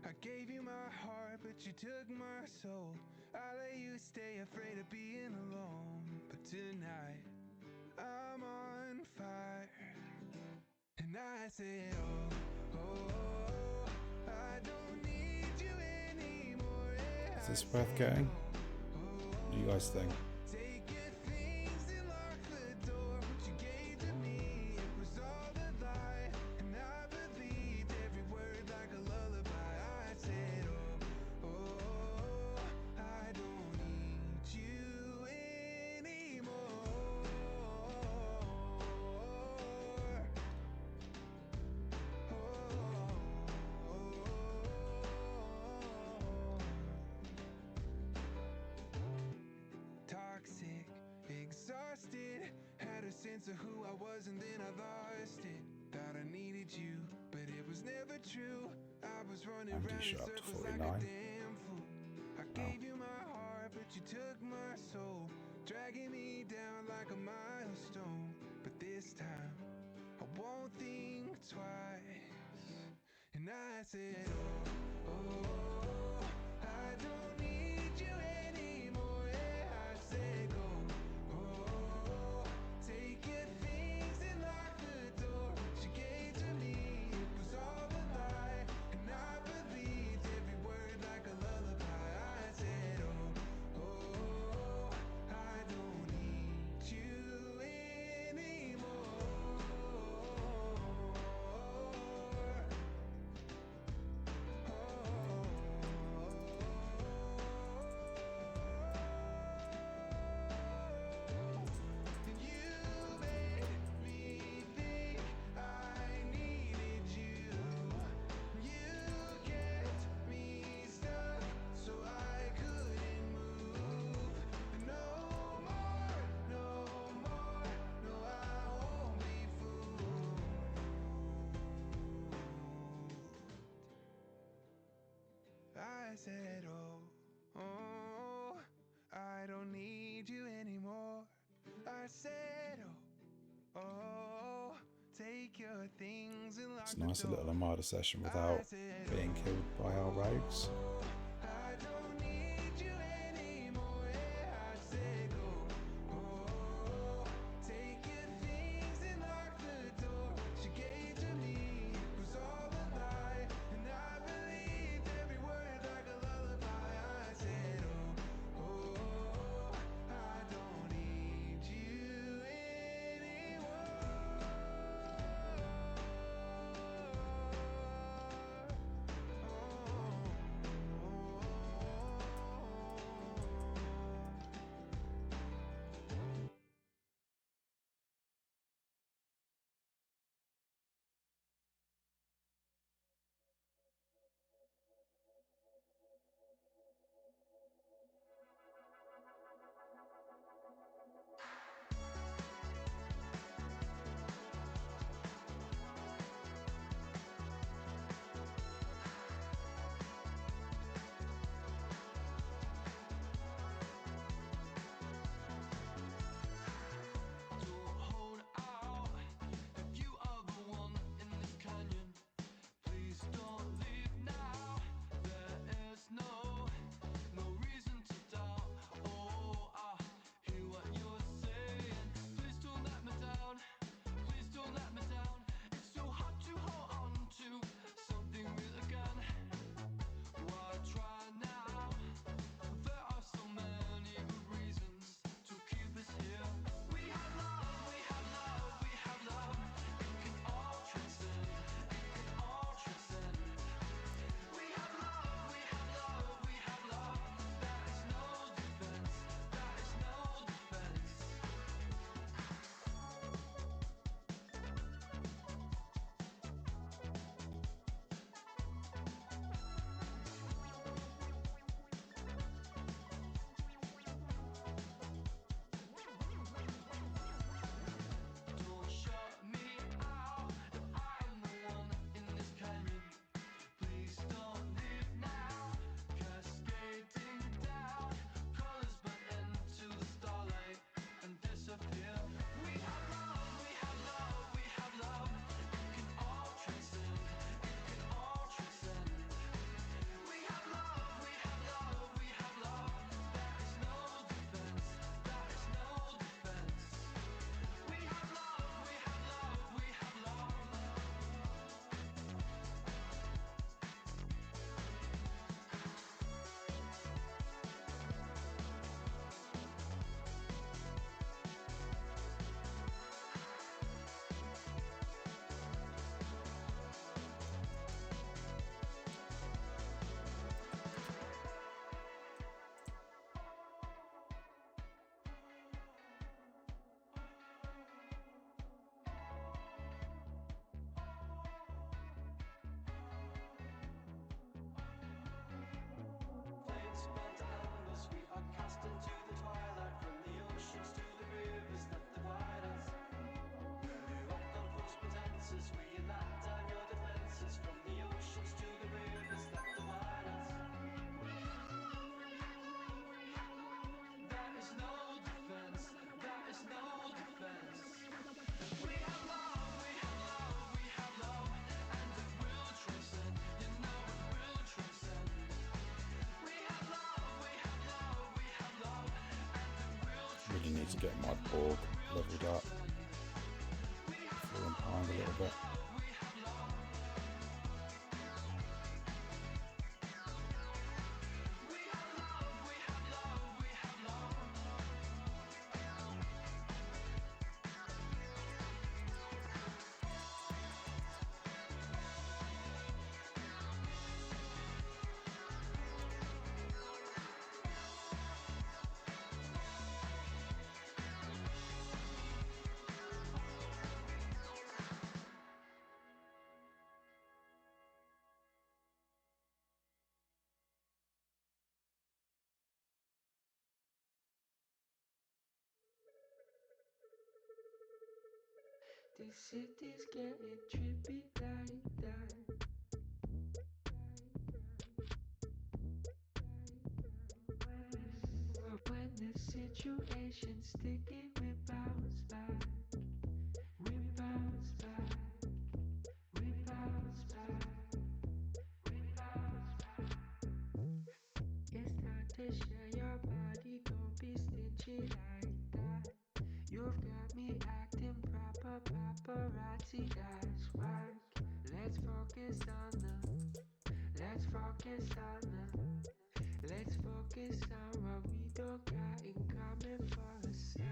I gave you my heart, but you took my soul. I let you stay afraid of being alone. But tonight, I'm on fire. And I said, oh, oh, I don't need you anymore. Yeah, Is this worth getting? What do you guys think? take your things and lock the door. What you gave to me, it was all a lie. And I believed every word like a lullaby. I said, oh, oh, I don't need you anymore. Toxic, exhausted, had a sense of who I was and then I lost it. Thought I needed you, but it was never true. I was running Andy round in shot up to circles like 49. a damn fool. I gave you my heart, but you took my soul, dragging me down like a milestone. But this time, I won't think twice. And I said, oh, oh, I don't need you anymore. Yeah, I said, go, oh, take your things and lock the door. What you gave to me, it was all a lie. And I believed every word like a lullaby. I said, oh, oh, I don't need you anymore. You made me think I needed you. You kept me stuck so I couldn't move. No more, no more, no, I won't be fooled. I said, oh, oh, I don't need you anymore. I said, oh, oh, take your things and lock It's the nice, a door. little Armada session I without said, being killed by our rogues. I don't need you anymore. Yeah, I said, go, oh, take your things and lock the door. What you gave to me, it was all a lie. And I believed every word like a lullaby. I said, oh, oh, I don't need you anymore. Oh, really need to get my borg leveled up. Falling behind a little bit. This city's getting trippy like that. When the situation's sticky, we bounce back. We bounce back. We bounce back. We bounce back. It's time to share your body, don't be stingy like that. You've got me acting proper, paparazzi, that's whack. Let's focus on let's focus on let's focus on what we don't got in common for a sec.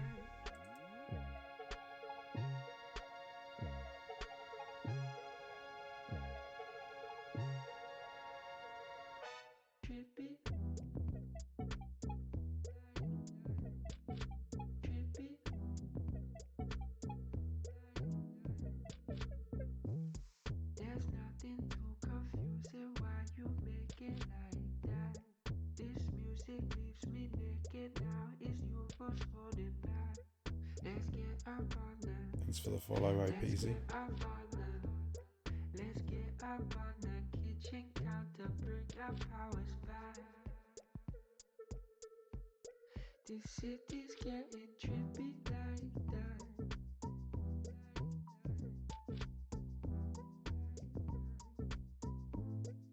Trippy. Trippy. There's nothing too confusing why you make it like that. This music leaves me naked now. Is you who's holding back? Let's get up on that. Thanks for the follow, APZ. Let's get up on the kitchen counter, bring our powers back. This city's getting trippy like that.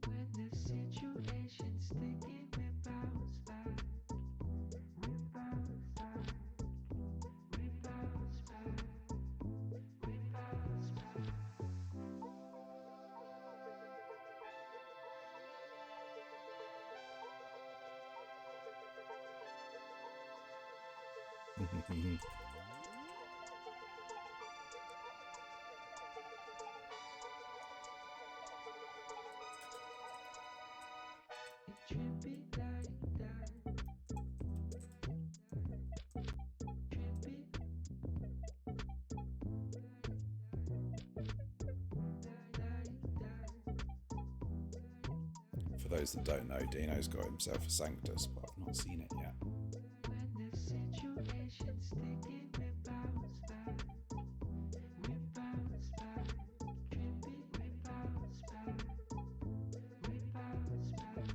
When the situation's sticky, we bounce back. We bounce back. We bounce back. We bounce back. Trippy like that. Trippy. For those that don't know, Dino's got himself a Sanctus, but I've not seen it yet. When the situation's sticky, we bounce back. We bounce back. Trippy, we bounce back. We bounce back.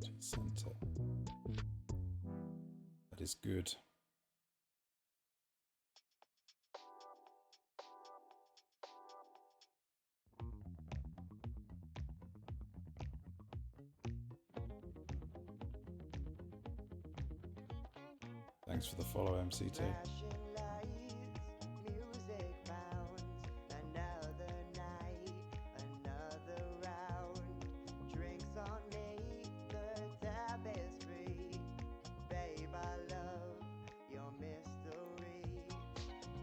Good centre. That is good. Thanks for the follow, MCT. Flashing lights, music bounds. Another night, another round. Drinks on me, the tapestry. Babe, I love your mystery.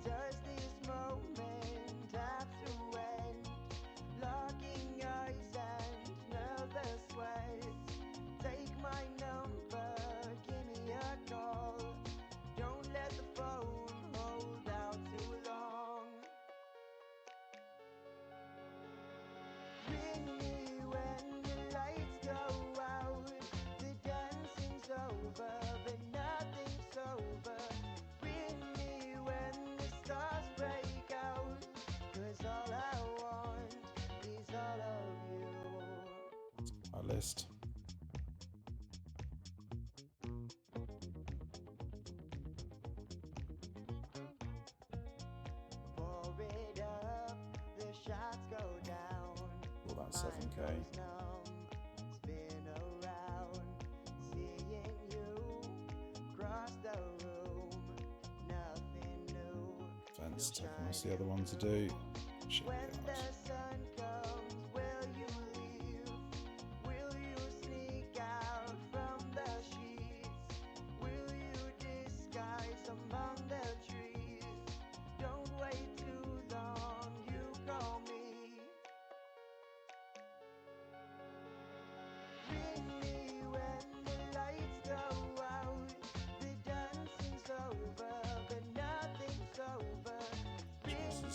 Does this moment have to end? Locking eyes and nervous sweat. Take my number, give me a call. Don't let the phone hold out too long. Ring me when the lights go out. The dancing's over, but nothing's over. Ring me when the stars break out. 'Cause all I want is all of you. My list. Pour it up, the shots go down. Well, about 7k. Fence taking what's the other one to do? Should be out.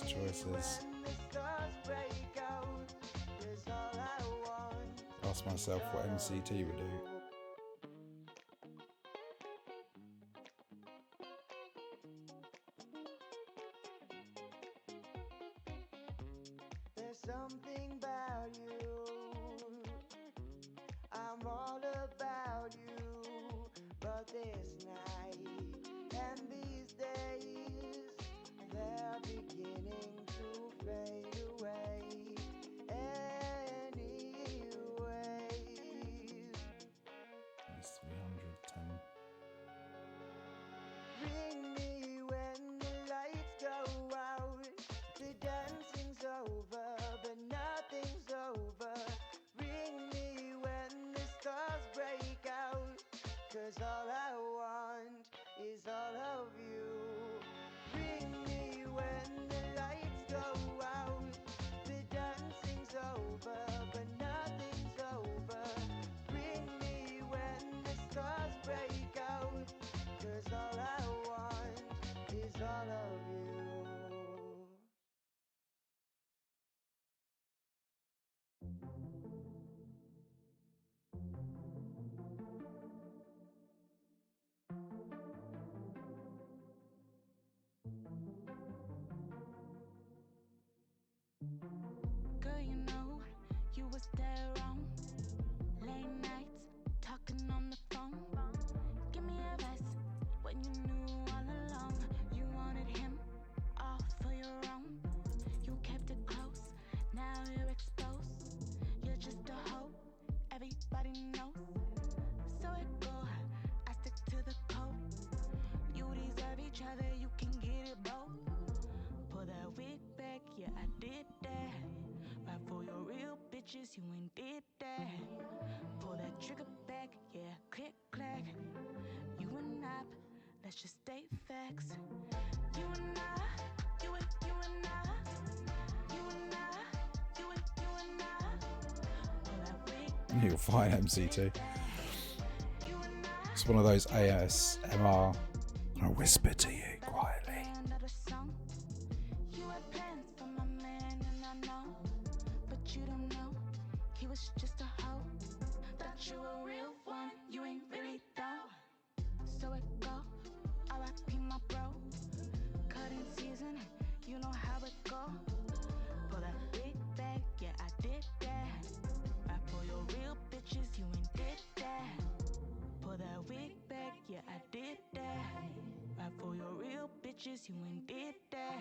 Choices. Ask myself what MCT would do. There's something about you. I'm all about you. But this night and these days, they're beginning to fade away. Anyway, It's 310. ring me when the lights go out. The dancing's over, but nothing's over. Ring me when the stars break out. 'Cause all I want is all of you. Ring me when the lights go out. The dancing's over, but nothing's over. Ring me when the stars break out. 'Cause all I want is all of you. Girl, you know you was there wrong. Late nights talking on the phone. Give me advice when you knew all along you wanted him all for your own. You kept it close, now you're exposed. You're just a hoe, everybody knows. So it go, I stick to the code. You deserve each other, you can get it both. Pull that wig back, yeah, I did that. Right for your real bitches, you ain't did that. Pull that trigger back, yeah, click, clack. You and I, let's just state facts. You and I, you and I, you and I, you and I. Pull that wig You'll find MCT. It's one of those ASMR. I'm gonna whisper to you quietly. another song. You had plans for my man, and I know, but you don't know. He was just a hoe. Thought you a real one, you ain't really though. So it go, R.I.P. my bro. Cutting season, you know how it go. Pull that big bag, yeah, I did that. Right for your real bitches, you ain't did that. Pull that wig back, yeah, I did that. Right for your real bitches, you ain't did that.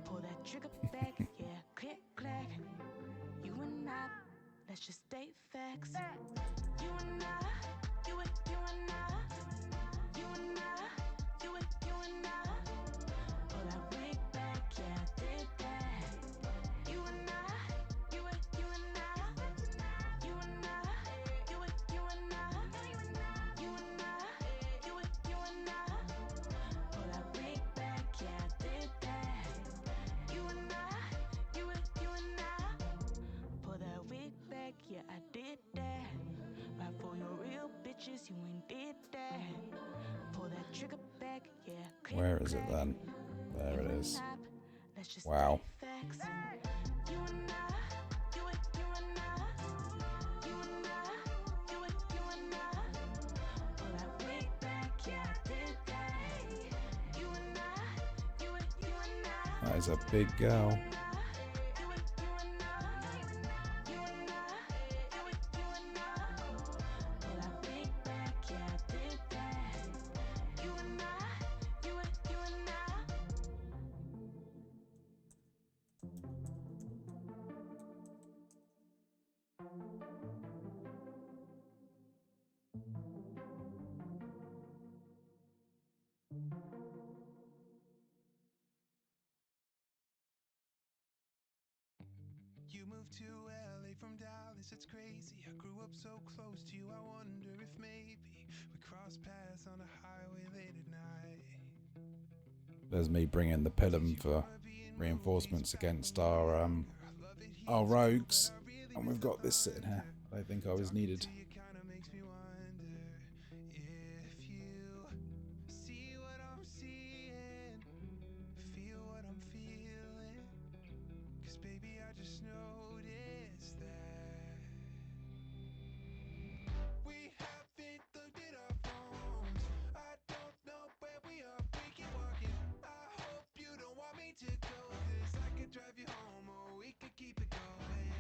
Pull that trigger back, yeah, click, clack. You and I, let's just state facts. You and I, you and I, you and I, you and I. Pull that wig back, yeah, I did that. You and I, you and I, you and I, you and I, you and I, you and I. Pull that wig back, yeah, I did that. You and I, you and I. Pull that wig back, yeah, I did that. Right for your real bitches, you ain't did that. Pull that trigger back, yeah. Click, Where is it clack. then? There You it and is. I, let's just Wow. state facts. You and I, you and I, you and I, you and I. Pull that wig back, yeah, I did that. You and I, you and I. That is a big girl. You moved to LA from Dallas, it's crazy. I grew up so close to you, I wonder if maybe we crossed paths on a highway late at night. There's me bringing the pilum for reinforcements against our rogues, and we've got this sitting here. I don't think I was needed. See what I'm seeing, feel what I'm feeling. 'Cause baby, I just noticed that we haven't looked at our phones. I don't know where we are, we keep walking. I hope you don't want me to go, 'cause I could drive you home or we could keep it going.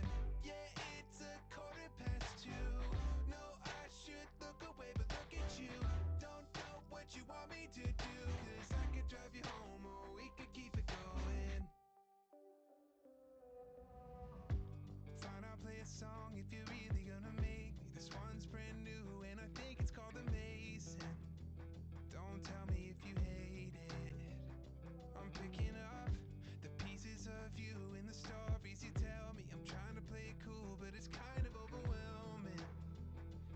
Yeah, it's a 2:15. No, I should look away, but look at you. Don't know what you want me to do, 'cause I could drive you home or we could keep it going. Fine, I'll play a song if you're really gonna make me. This one's brand new and I think it's called Amazing. Don't tell me if you hate it. I'm picking up the pieces of you in the stories you tell me. I'm trying to play it cool, but it's kind of overwhelming.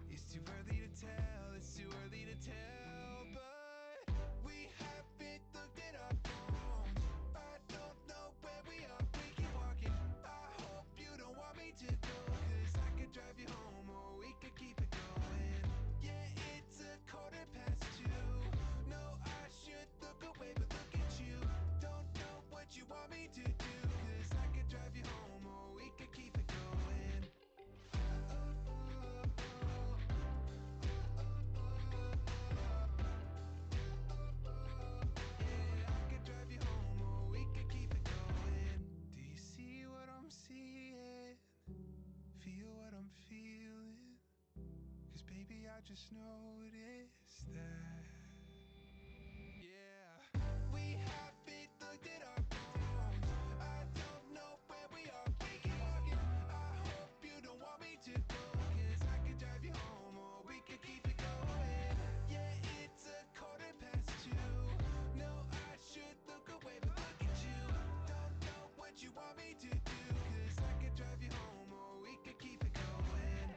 It's too early to tell, it's too early to tell. But we haven't looked at our phones. I don't know where we are, we keep walking. I hope you don't want me to go, 'cause I could drive you home or we could keep it going. Yeah, it's a 2:15. No, I should look away, but look at you. Don't know what you want me to do, 'cause I could drive you home or we could keep it going. Yeah, I could drive you home or we could keep it going. Do you see what I'm seeing? Feel what I'm feeling? 'Cause baby, I just noticed that. Yeah, we haven't looked at our phones. I don't know where we are, we keep walking. I hope you don't want me to go, 'cause I could drive you home or we could keep it going. Yeah, it's a 2:15. No, I should look away, but look at you. Don't know what you want me to do, 'cause I could drive you home or we could keep it going.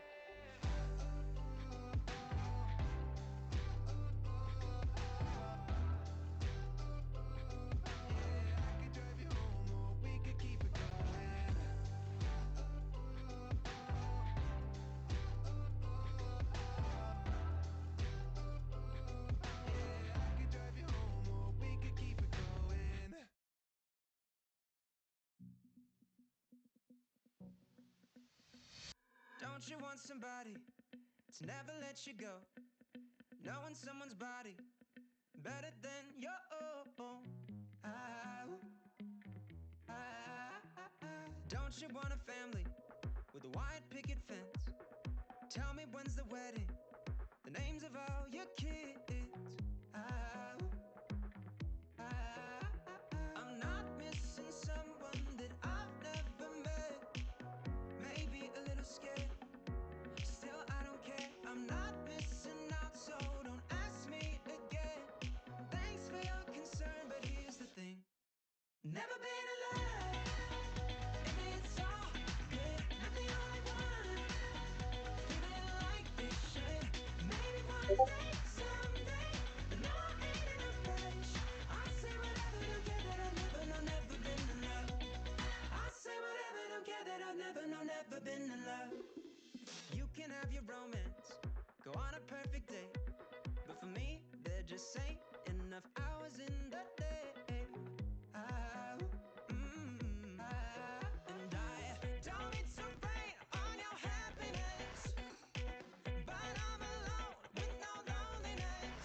Yeah, I could drive you home or we could keep it going. Yeah, I could drive you home or we could keep it going. Don't you want somebody to never let you go? Knowing someone's body better than your own. Don't you want a family with a white picket fence? Tell me when's the wedding, the names of all your kids. I'm not missing someone that I've never met. Maybe a little scared, still I don't care. I'm not missing out, so don't ask me again. Thanks for your concern, but here's the thing. Never been alive, and it's all good. Not the only one feeling like this shit. Maybe one day, someday, but no, I ain't in a rush. I say whatever, don't care that I've never, no, never been in love. I say whatever, don't care that I've never, no, never been in love. You can have your romance, go on a perfect date, but for me, there just ain't enough hours in the day. And I don't need to rain on your happiness, but I'm alone with no loneliness.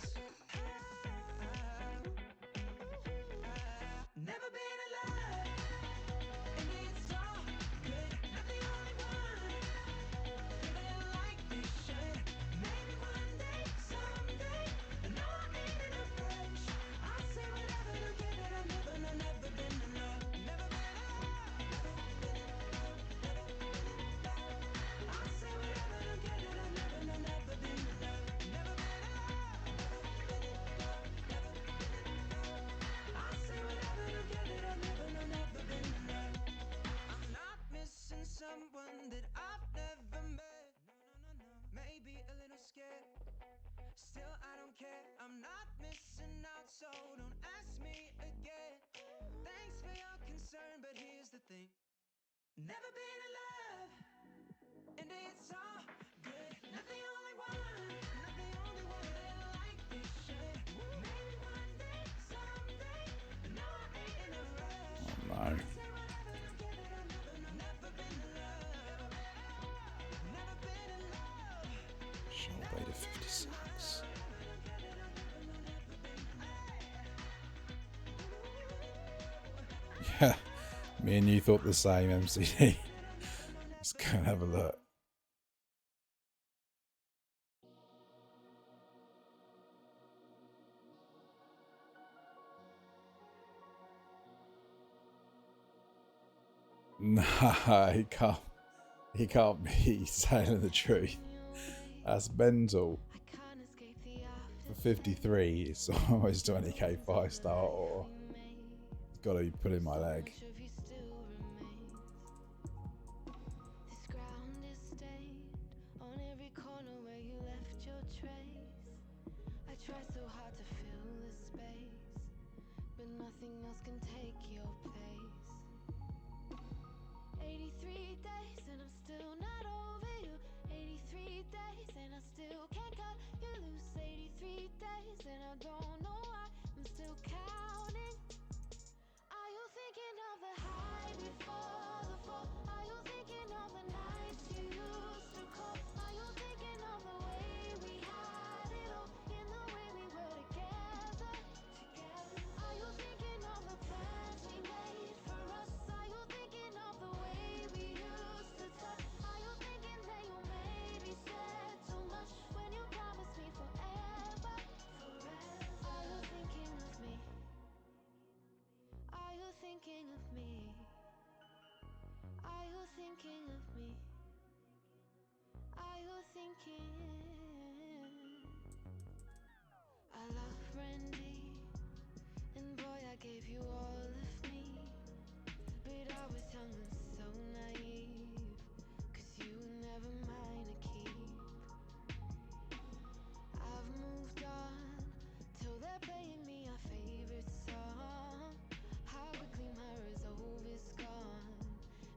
Never been alive, and it's all good. Not the only one feeling like this shit. Maybe one day, someday, but no, I ain't in a nothing. Never been in love, and it's all good. Not the only one, not the only one like this shit. Maybe one day, someday, but no, I ain't in a rush. Oh no. Say whatever, don't give it another. No, never been in love, never been in love. Shell Beta 56. Yeah, me and you thought the same, MCD. Let's go and have a look. Nah, he can't. He can't be telling the truth. That's mental. For 53, it's almost 20k 5-star, or it's got to be pulling my leg. This ground is stained on every corner where you left your trace. I try so hard to fill the space, but nothing else can take your place. 83 days and I'm still not over you. 83 days and I still can't cut you loose. 83 days and I don't know why I'm still counting. Are you thinking of the high before the fall? Are you thinking of the nights you used to call? Are you thinking of the way we had it all, in the way we were together? Are you thinking of the plans we made for us? Are you thinking of the way we used to touch? Are you thinking that you maybe said too much when you promised me forever? Are you thinking of me? Are you thinking of me? Are you thinking of me? Are you thinking? I love Randy, and boy, I gave you all of me. But I was young and so naive, 'cause you were never mine to keep. I've moved on, till they're playing me our favorite song. How quickly my resolve is gone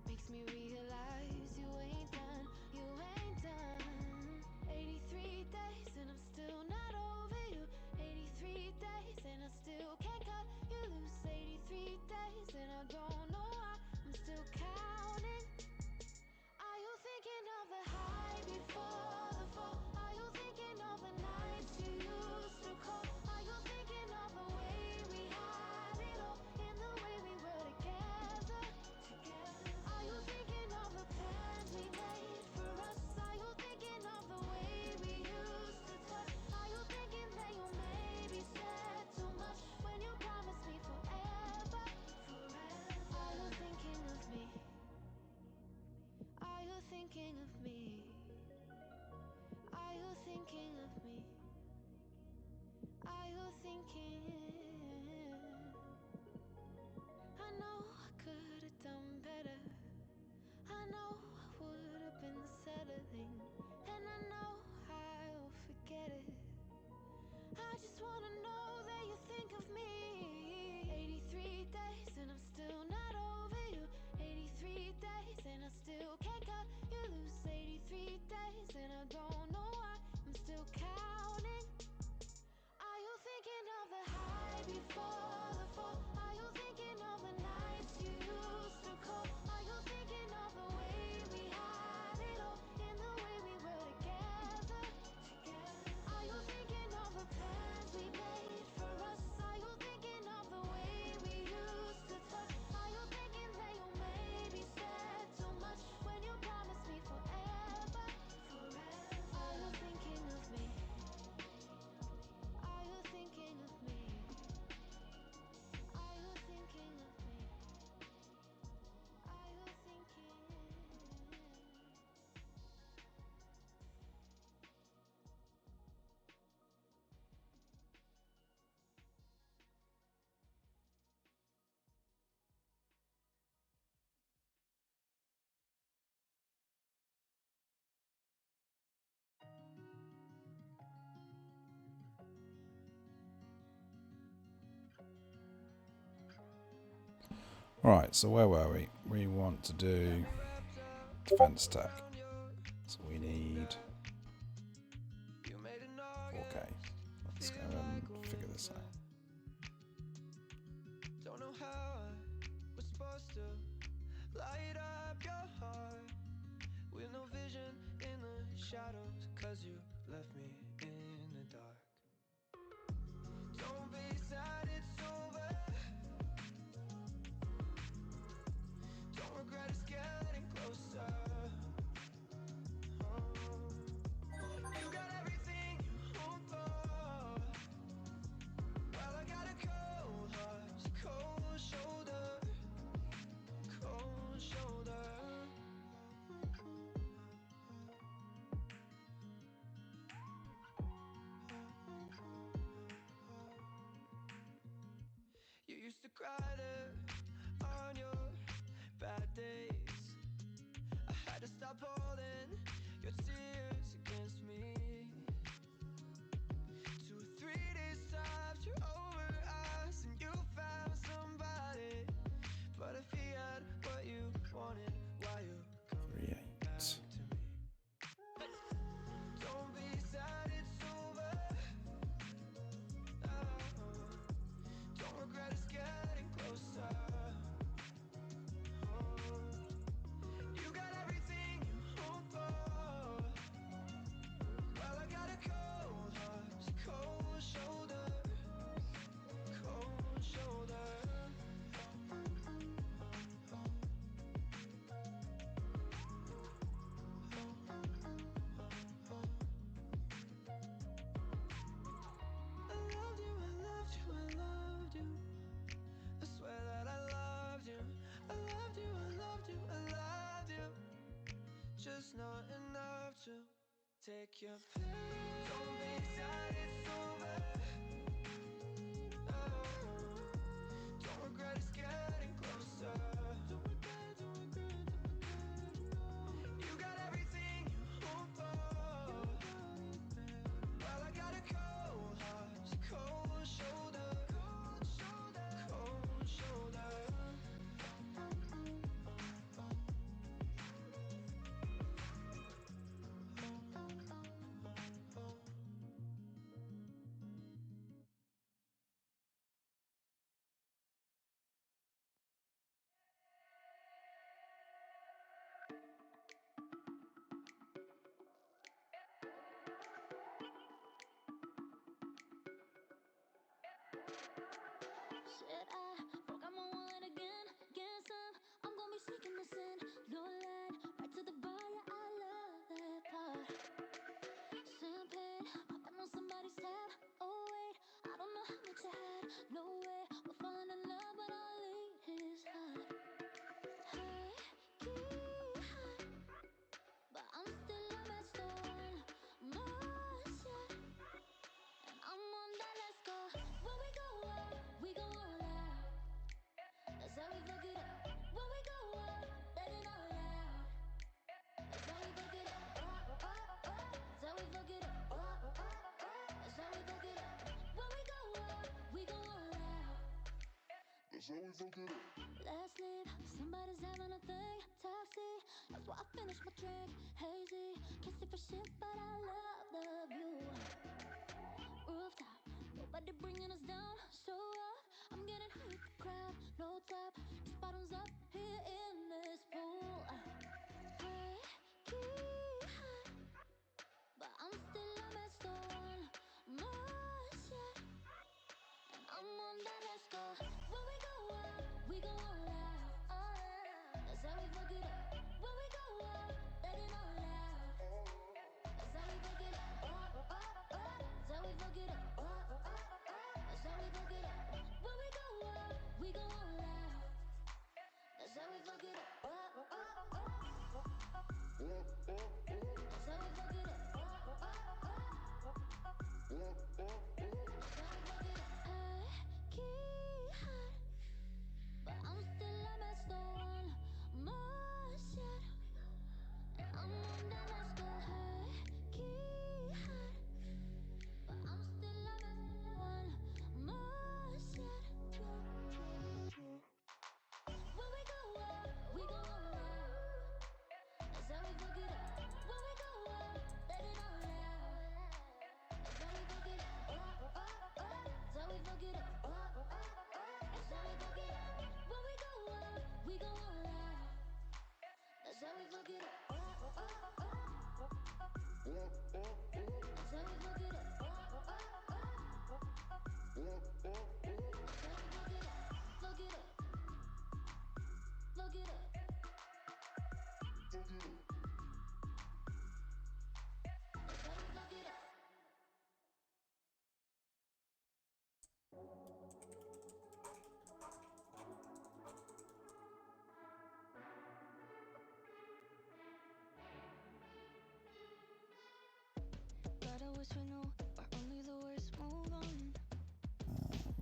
makes me realize you ain't done, you ain't done. 83 days and I'm still not over you. 83 days and I still can't cut you loose. 83 days and I don't know why I'm still counting. Are you thinking of the high before the fall? Are you thinking of the nights you used to call? Are you thinking of the way we had it all, in the way we were together? Are you thinking of the plans we made for us? Are you thinking of the way we used to touch? Are you thinking that you maybe said too much when you promised me forever? Are you thinking of me? Are you thinking of me? Are you thinking of me? Are you thinking? I know I could have done better. I know I would have been settling, and I know I'll forget it. I just wanna know that you think of me. 83 days and I'm still not over you. 83 days and I still can't cut you loose. 83 days and I don't know why I'm still counting. Are you thinking of the high before the fall? Are you thinking of the nights you used to call? Are you thinking of the way we had it all, in the way we were together? Are you thinking of the plans we made for us? Are you thinking of the way we used to touch? Are you thinking that you maybe said too much when you promised me forever? Are you thinking of me? Right, so where were we? We want to do defense tech. So we need 4K. Let's go and figure this out. Don't know how I was supposed to light up your heart with no vision in the shadows, 'cause you left me in the dark. Don't be sad, it's over. Don't regret, it's getting closer. You got everything you hope for. Well, I got a cold heart, cold shoulder, cold shoulder. You used to cry there on your bad days. I had to stop holding your tears against me. 2 or 3 days after you're over us and you found somebody. But if he had what you wanted, why you coming back to me? Don't be sad, it's over. Don't regret, it's getting closer. You got everything you hope for. Well, I got a cold heart, cold shoulder, cold shoulder. I loved you, I loved you, I loved you. I swear that I loved you. I loved you, I loved you, I loved you. Just not enough to take your place. Don't be sad, it's over. Don't regret, it's getting closer. Don't regret, don't regret, don't regret. You got everything you hope for. Well, I got a cold heart, cold shoulder, cold shoulder, cold shoulder. Shit, I forgot my wallet again. Guess I'm gonna be sneaking this in. No line, right to the bar. Yeah, I love that part. Champagne, popping on somebody's tab. Oh wait, I don't know how much I had. No way, we're falling in love, but I'll leave his heart. High key high, but I'm still a mess on. More shit, and I'm on that. Let's go. When we go out, we go all out. That's how we fuck it up. When we go out, let it all out. That's how we fuck it up. That's how we fuck it up. That's how we fuck it up. When we go out, we go all out. That's how we fuck it up. Last night, somebody's having a thing. Taxi, that's why I finished my drink. Hazy, can't see for shit, but I love the view. Rooftop, nobody bringing us down. So up, I'm getting hit the crowd. No top, it's bottoms up here in this pool. High key high, but I'm still a mess on. More shit, and I'm on that. Let's go. When we go out, we go all out. That's how we fuck it up. When we go out, let it all out. That's how we fuck it up. That's how we fuck it up. That's how we fuck it up. When we go out, we go all out. That's how we fuck it up. That's how we fuck it up. High key high, but I'm still a mess on. More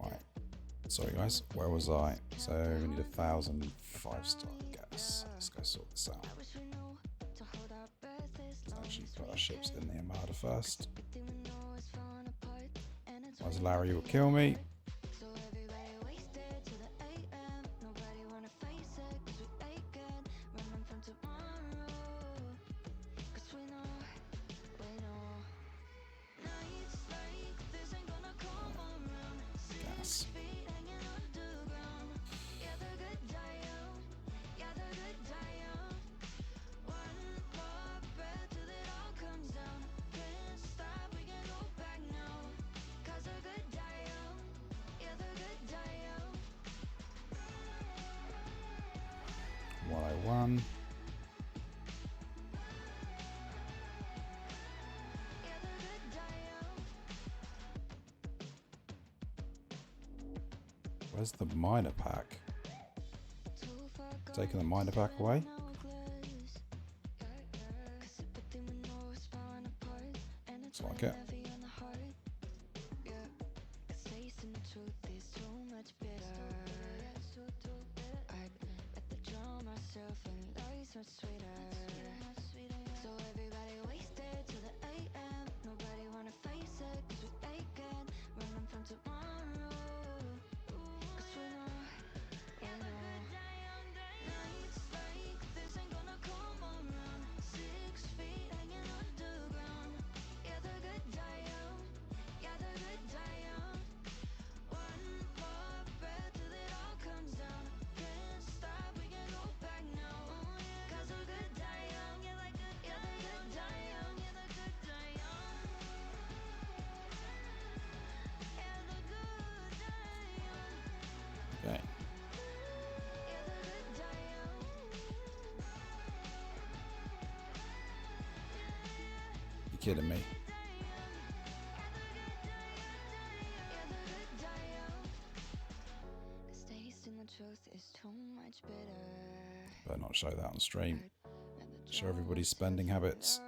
Right. Sorry guys, where was I? So we need 1,000 5-star gas. Let's go sort this out. Let's actually put our ships in the Armada first. Otherwise Larry will kill me. Gas. What I won. Where's the miner pack? Taking the miner pack away? Looks like it. Okay. You're kidding me. Better not show that on stream. Show everybody's spending habits.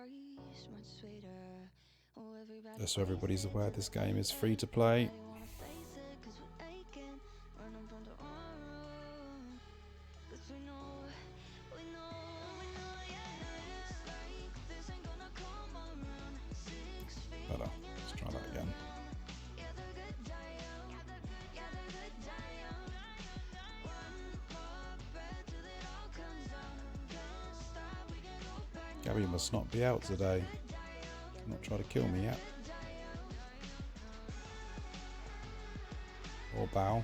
Just so everybody's aware this game is free to play. Better. Let's try that again. Gabby must not be out today. Not try to kill me yet. Or bow.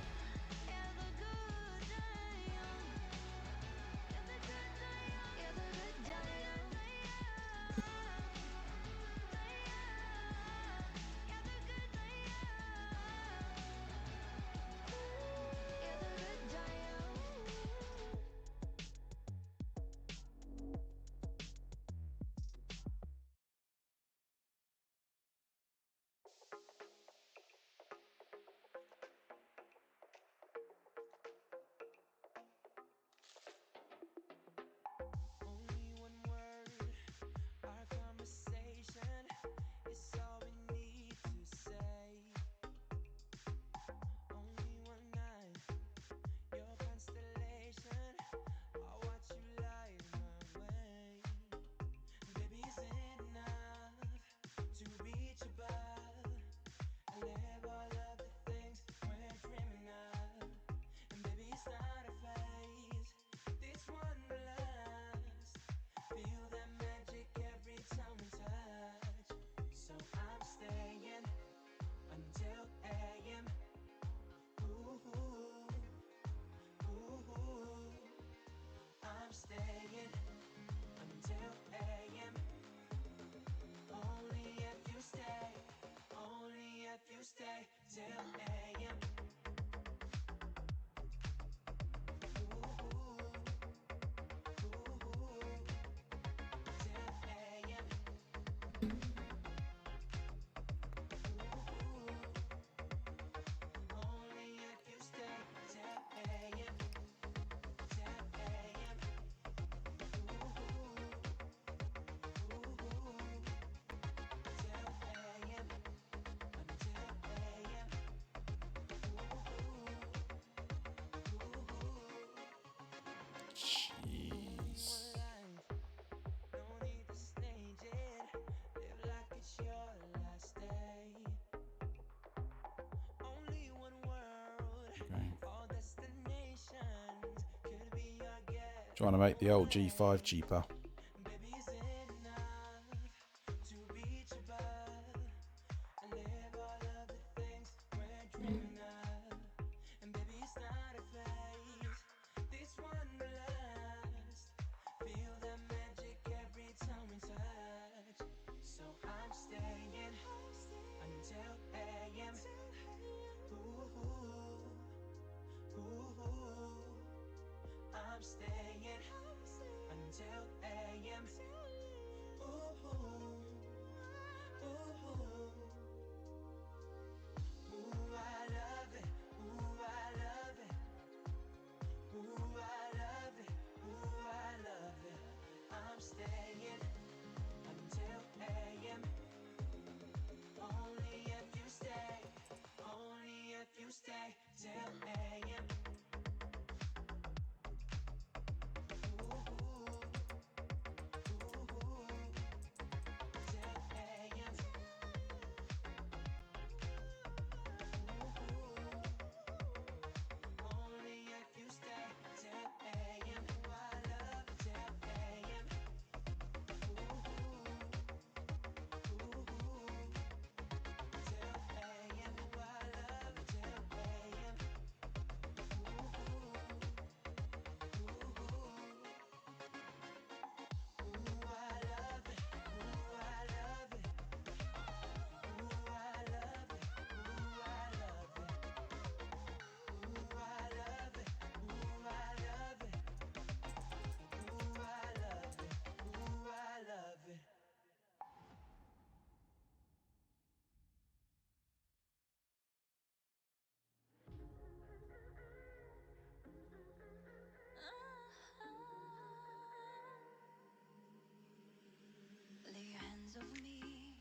Trying to make the old G5 cheaper. I'm staying until AM. Ooh, ooh, ooh, I love it. Ooh, I love it. Ooh, I love it. Ooh, I love it. I'm staying until AM. Only if you stay. Only if you stay till AM. Lay your hands over me.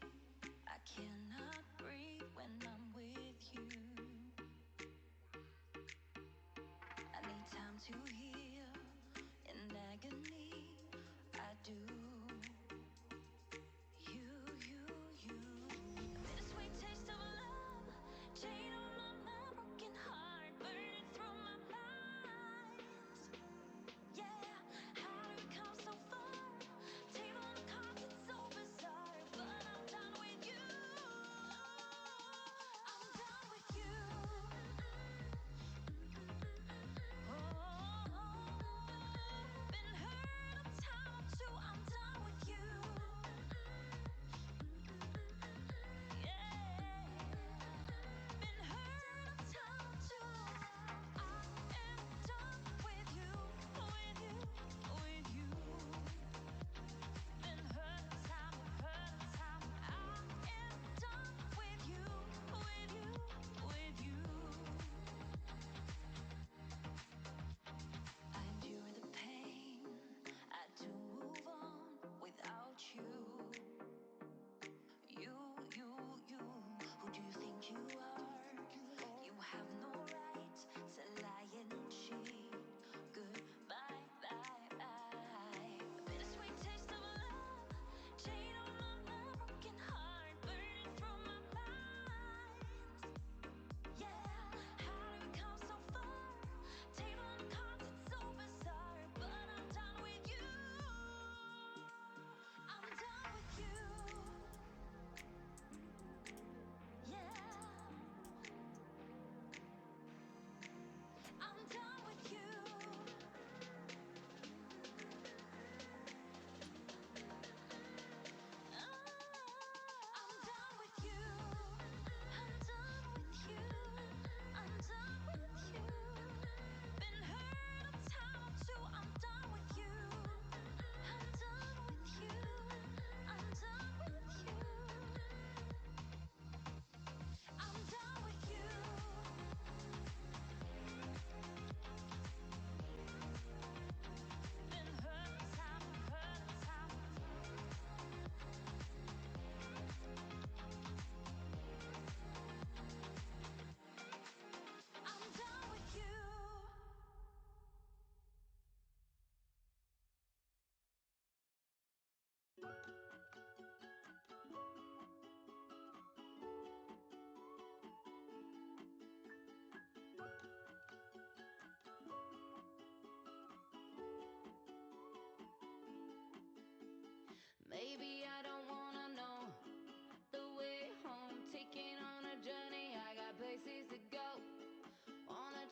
I cannot breathe when I'm with you. I need time to heal in agony. I do. You. Bittersweet taste of love, chain on my broken heart, burning through my mind. Yeah, how did we come so far? Table of cards, it's so bizarre, but I'm done with you. I'm done with you. Oh, been hurt a time or two. I'm done.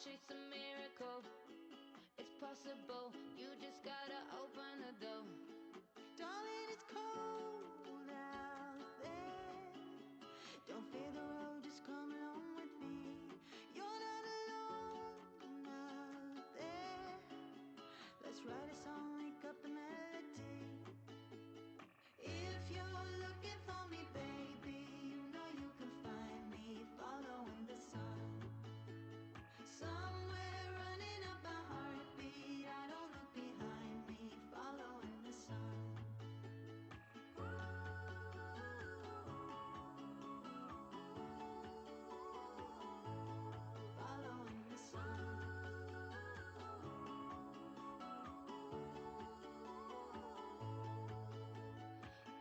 chase a miracle. It's possible, you just gotta open the door. Darling, it's cold out there. Don't fear the road, just come along with me. You're not alone out there. Let's write a song, make up the melody. If you're looking for me, baby, you know you can find me following the sun. Somewhere running up my heartbeat, I don't look behind me, following the sun. Following the sun.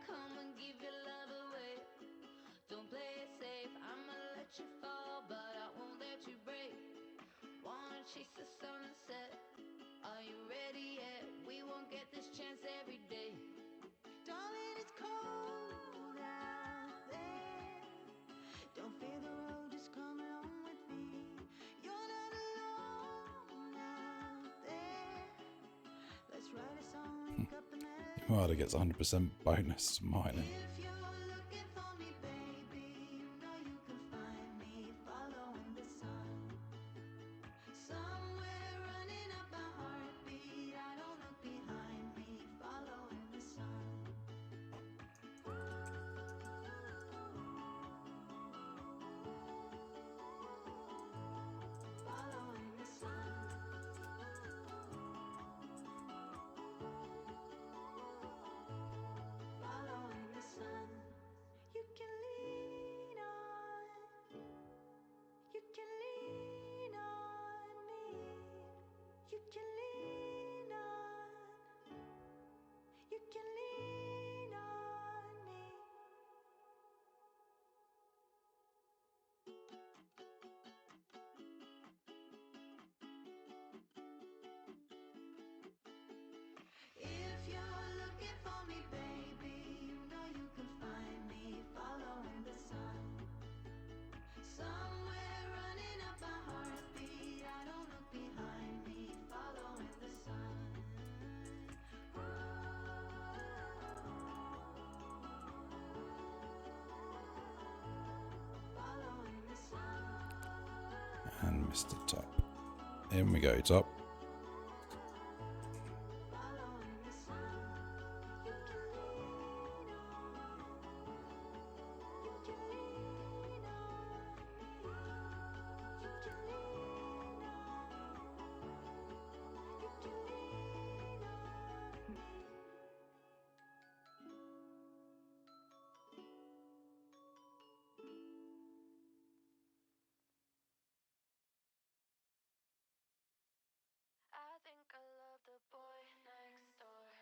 Come and give your love away. Don't play it safe. I'ma let you fall, but I won't let you break. Wanna chase the sunset? Are you ready yet? We won't get this chance every day. Darling, it's cold out there. Don't fear the road, just come along with me. You're not alone out there. Let's write a song, make up the melody. Vorta gets 100% bonus mining. If you're looking for me, baby, you know you can find me following the sun. Somewhere running up my heartbeat, I don't look behind me, following the sun. Following the sun. Following the sun. You can lean on. You can lean on me. You can lean on. You can lean on me. If you're looking for me, baby, you know you can find me following the sun. Somewhere running up my heartbeat, I don't look behind me, following the sun. Following the sun. And Mr. Top. In we go, Top. Following the sun. You can lean on. You can lean on me. You can lean on. You can lean on me. I think I love the boy next door.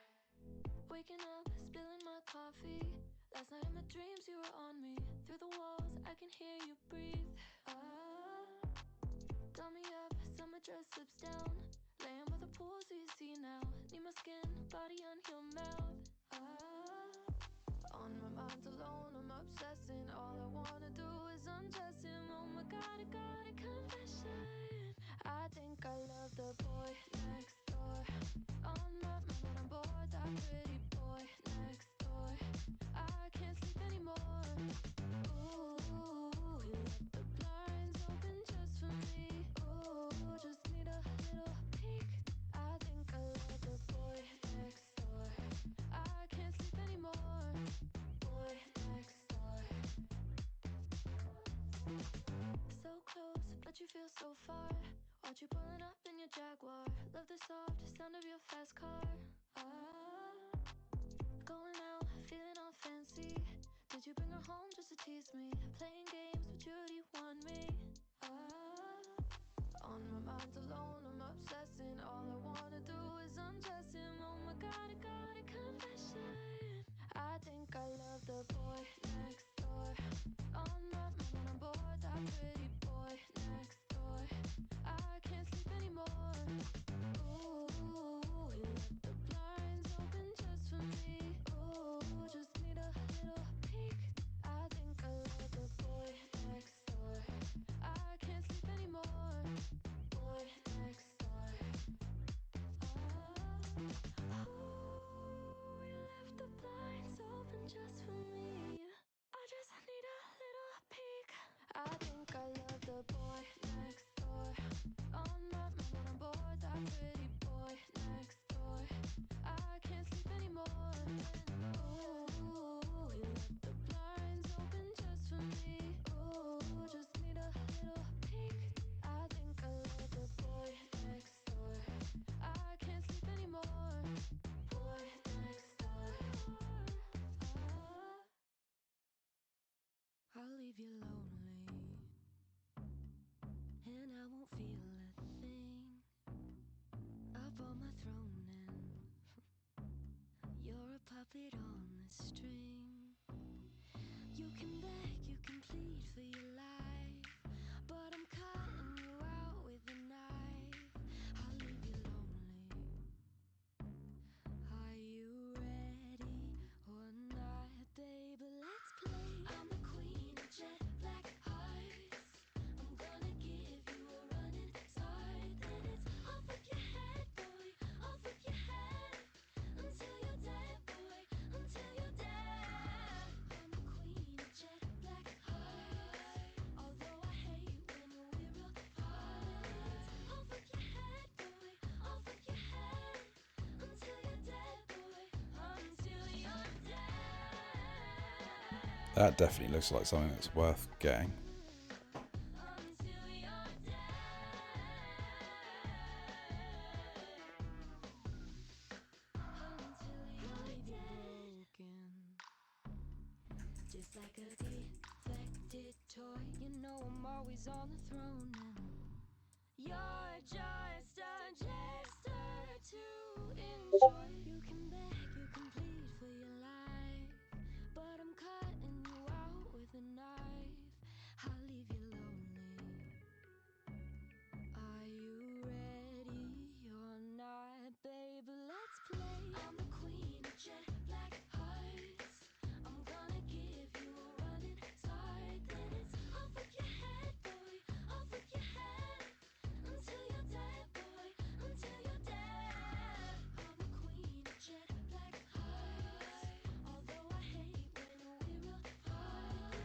Waking up, spilling my coffee. Last night in my dreams you were on me. Through the walls, I can hear you breathe. Doll me up, summer dress slips down. Laying by the pool so you see now. Need my skin, body unhealed mouth. On my mind alone, I'm obsessing. All I wanna do is undress him. Oh my god, I got a confession. I think I love the boy next door. On my mind when I'm bored, that pretty boy next door. I can't sleep anymore. Ooh, he left the blinds open just for me. Ooh, just need a little peek. I think I love the boy next door. I can't sleep anymore. Boy next door. So close, but you feel so far. Watch you pulling up in your Jaguar. Love the soft sound of your fast car. Going out, feeling all fancy. Did you bring her home just to tease me? Playing games, but you already won me. On my mind alone, I'm obsessing. All I wanna do is undress him. Oh my god, I got a confession. I think I love the boy next door. On my mind when I'm bored, that pretty boy next door. I can't sleep anymore. Ooh, he left the blinds open just for me. Ooh, just need a little peek. I think I love the boy next door. I can't sleep anymore. Boy you lonely, and I won't feel a thing up on my throne, and you're a puppet on the string. You can beg, you can plead for your life, but I'm cutting you out with a knife. I'll leave you lonely. Are you ready or not, baby? Let's play. I'm the queen of jet black hearts. I'm gonna give you a running start. Then it's off with your head, boy, off with your head, until you're dead, boy, until you're dead. I'm the queen of jet black hearts. Although I hate when we're apart. Off with your head, boy, off with your head, until you're dead, boy, until you're dead. That definitely looks like something that's worth getting. Until you're dead. Until you're broken. Just like a defected toy, you know I'm always on the throne, and you're just a jester to enjoy. You can beg, you can plead for your life, but I'm cutting you out with a knife. I'll leave you lonely. Are you ready or not, baby? Let's play. I'm the queen of jet black hearts. I'm gonna give you a running start. Then it's off with your head, boy, off with your head, until you're dead, boy, until you're dead. I'm the queen of jet black hearts. Although I hate when we're apart.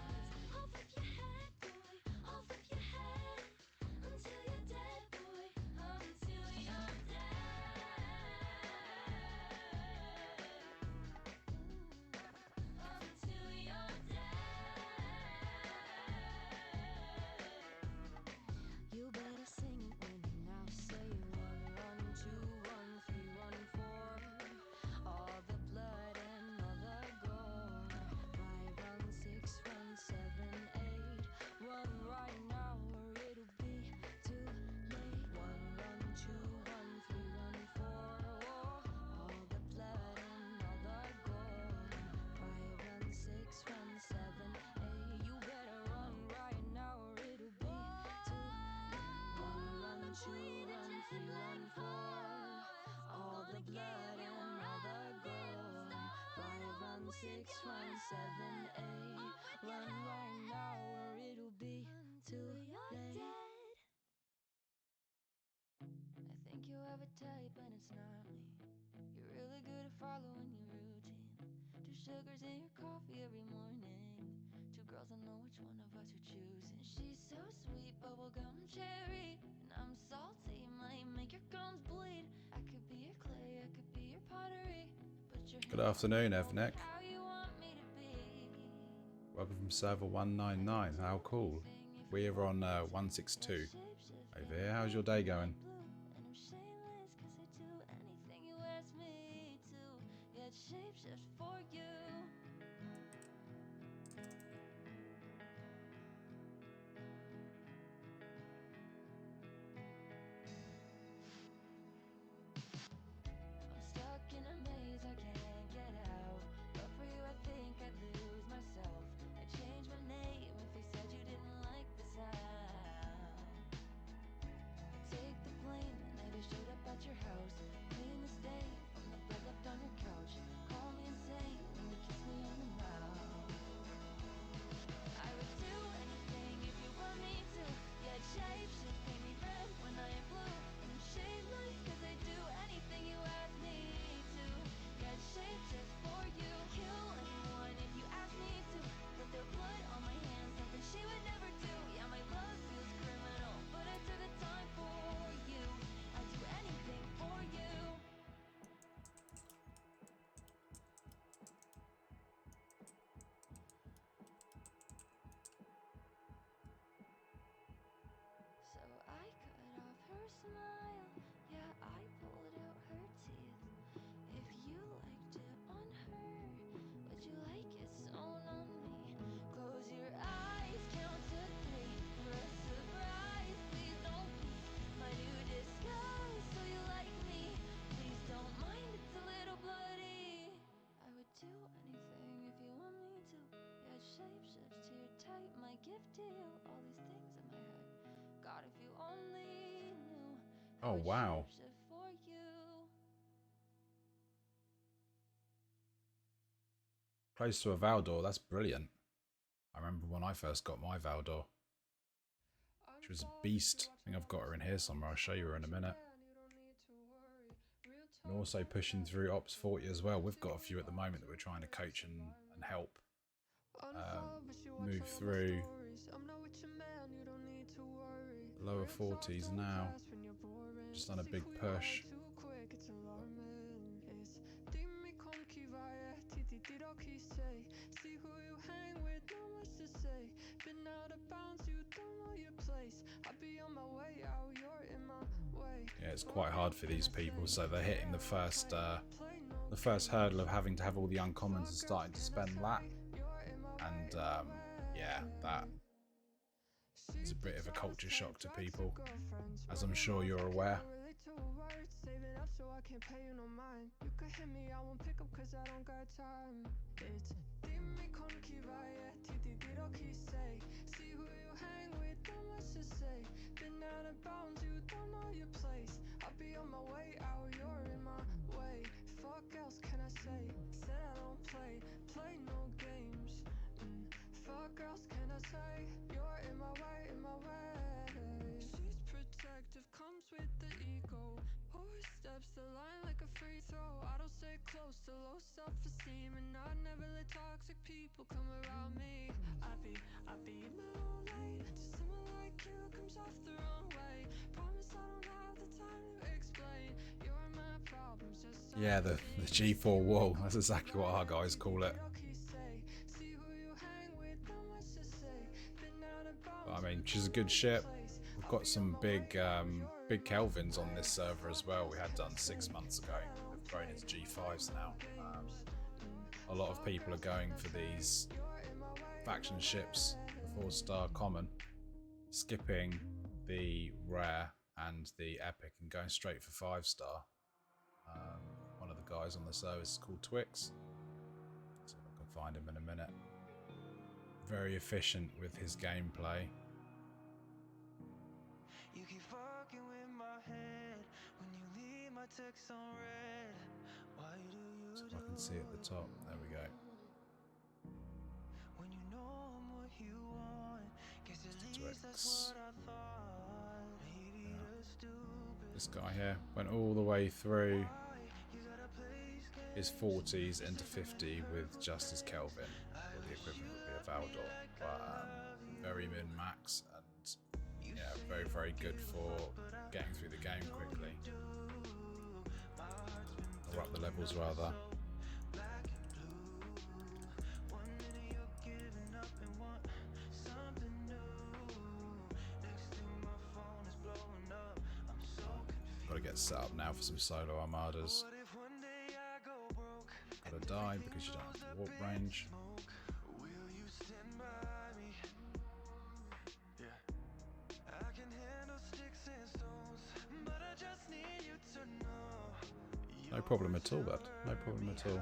Off with your head, boy, off with your head, until you're dead, boy, until you're dead. Until you're dead. You better sing it with me now. Say 1, 1, 2, 1, 3, 1, 4. All the blood and all the gore. 5, run 6, run 7, 8. Run right now or it'll be too late. 1, run 2, run 3, run 4. All the blood and all the gore. 5, run 6, run 7, 8. You better run right now or it'll be too late. 1, run 2, run 3, run 4. All the blood and all the gore. 5, run 6, run 7, 8. Run right now or it'll be too late. I think you have a type and it's not me. You're really good at following your routine. 2 sugars in your coffee every morning. 2 girls, I know which one of us you're choosing. She's so sweet, bubblegum cherry, and I'm salty, might make your gums bleed. I could be your clay, I could be your pottery. Put your Good afternoon, Evnek. how you want me to be. Welcome from server 199. How cool. We're on 162 over here. How's your day going? And I'm shameless 'cause I do anything you ask me to. Get shapeshift for you. I'm stuck in a maze I can't get out. But for you I think I'd lose myself. I'd change my name if you said you didn't like the sound. Take the blame, the night I showed up at your house. Clean the stain from the blood left on your couch. Call me insane when you kiss me on the mouth. I would do anything if you want me to. Get shapeshift, paint me red when I am blue. And I'm shameless 'cause I do anything you ask me to. Get shapeshift for you. Kill anyone if you ask me to. Put their blood on my hands, something she would never do. Yeah, my love feels criminal, but I took the time for you. I'd do anything for you. Oh, wow. Close to a Valdor, that's brilliant. I remember when I first got my Valdor. She was a beast. I think I've got her in here somewhere. I'll show you her in a minute. And also pushing through Ops40 as well. We've got a few at the moment that we're trying to coach and help move through the lower 40s now. Just done a big push. Yeah, it's quite hard for these people, so they're hitting the first hurdle of having to have all the uncommons and starting to spend lap. And yeah, that is a bit of a culture shock to people, as I'm sure you're aware. Yeah, the G4 wall, that's exactly what our guys call it. But, I mean, she's a good ship. We've got some big Kelvins on this server as well. We had done 6 months ago. They've grown into G5s now. A lot of people are going for these faction ships, the 4-star common, skipping the rare and the epic and going straight for 5-star. One of the guys on the service is called Twix. See if I can find him in a minute. Very efficient with his gameplay. You keep fucking with my head when you leave my text on red. Why do you so if I can see at the top, there we go. When you know I'm what you want, guess at least that's what I thought. Maybe this guy here went all the way through his 40s into 50 with just his Kelvin, or the equivalent would be a Valdor, but very min-max and yeah, very, very good for getting through the game quickly. Or up the levels rather. Got to get set up now for some solo armadas. Gotta die because you don't have the warp range. No problem at all, bud. No problem at all.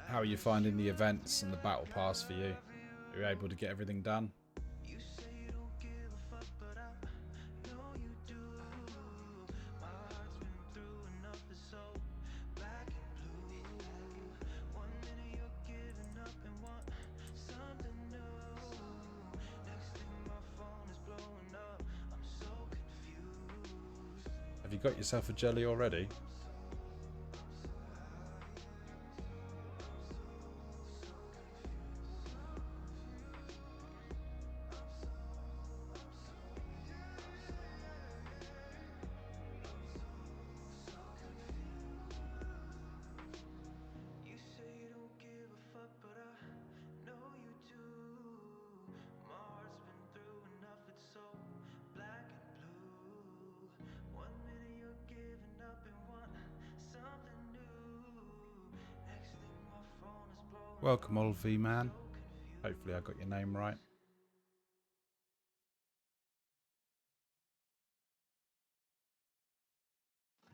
How are you finding the events and the battle pass for you? Are you able to get everything done? Have you got yourself a jelly already? Welcome, old V-Man. Hopefully I got your name right.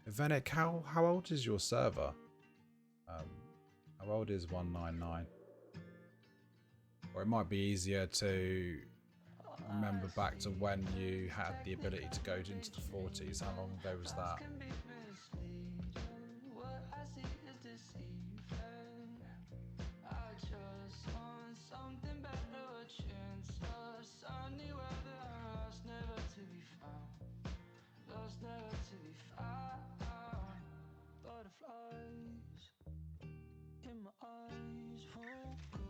Venek, how old is your server? How old is 199? Or it might be easier to remember back to when you had the ability to go into the 40s. How long ago was that? Butterflies in my eyes won't go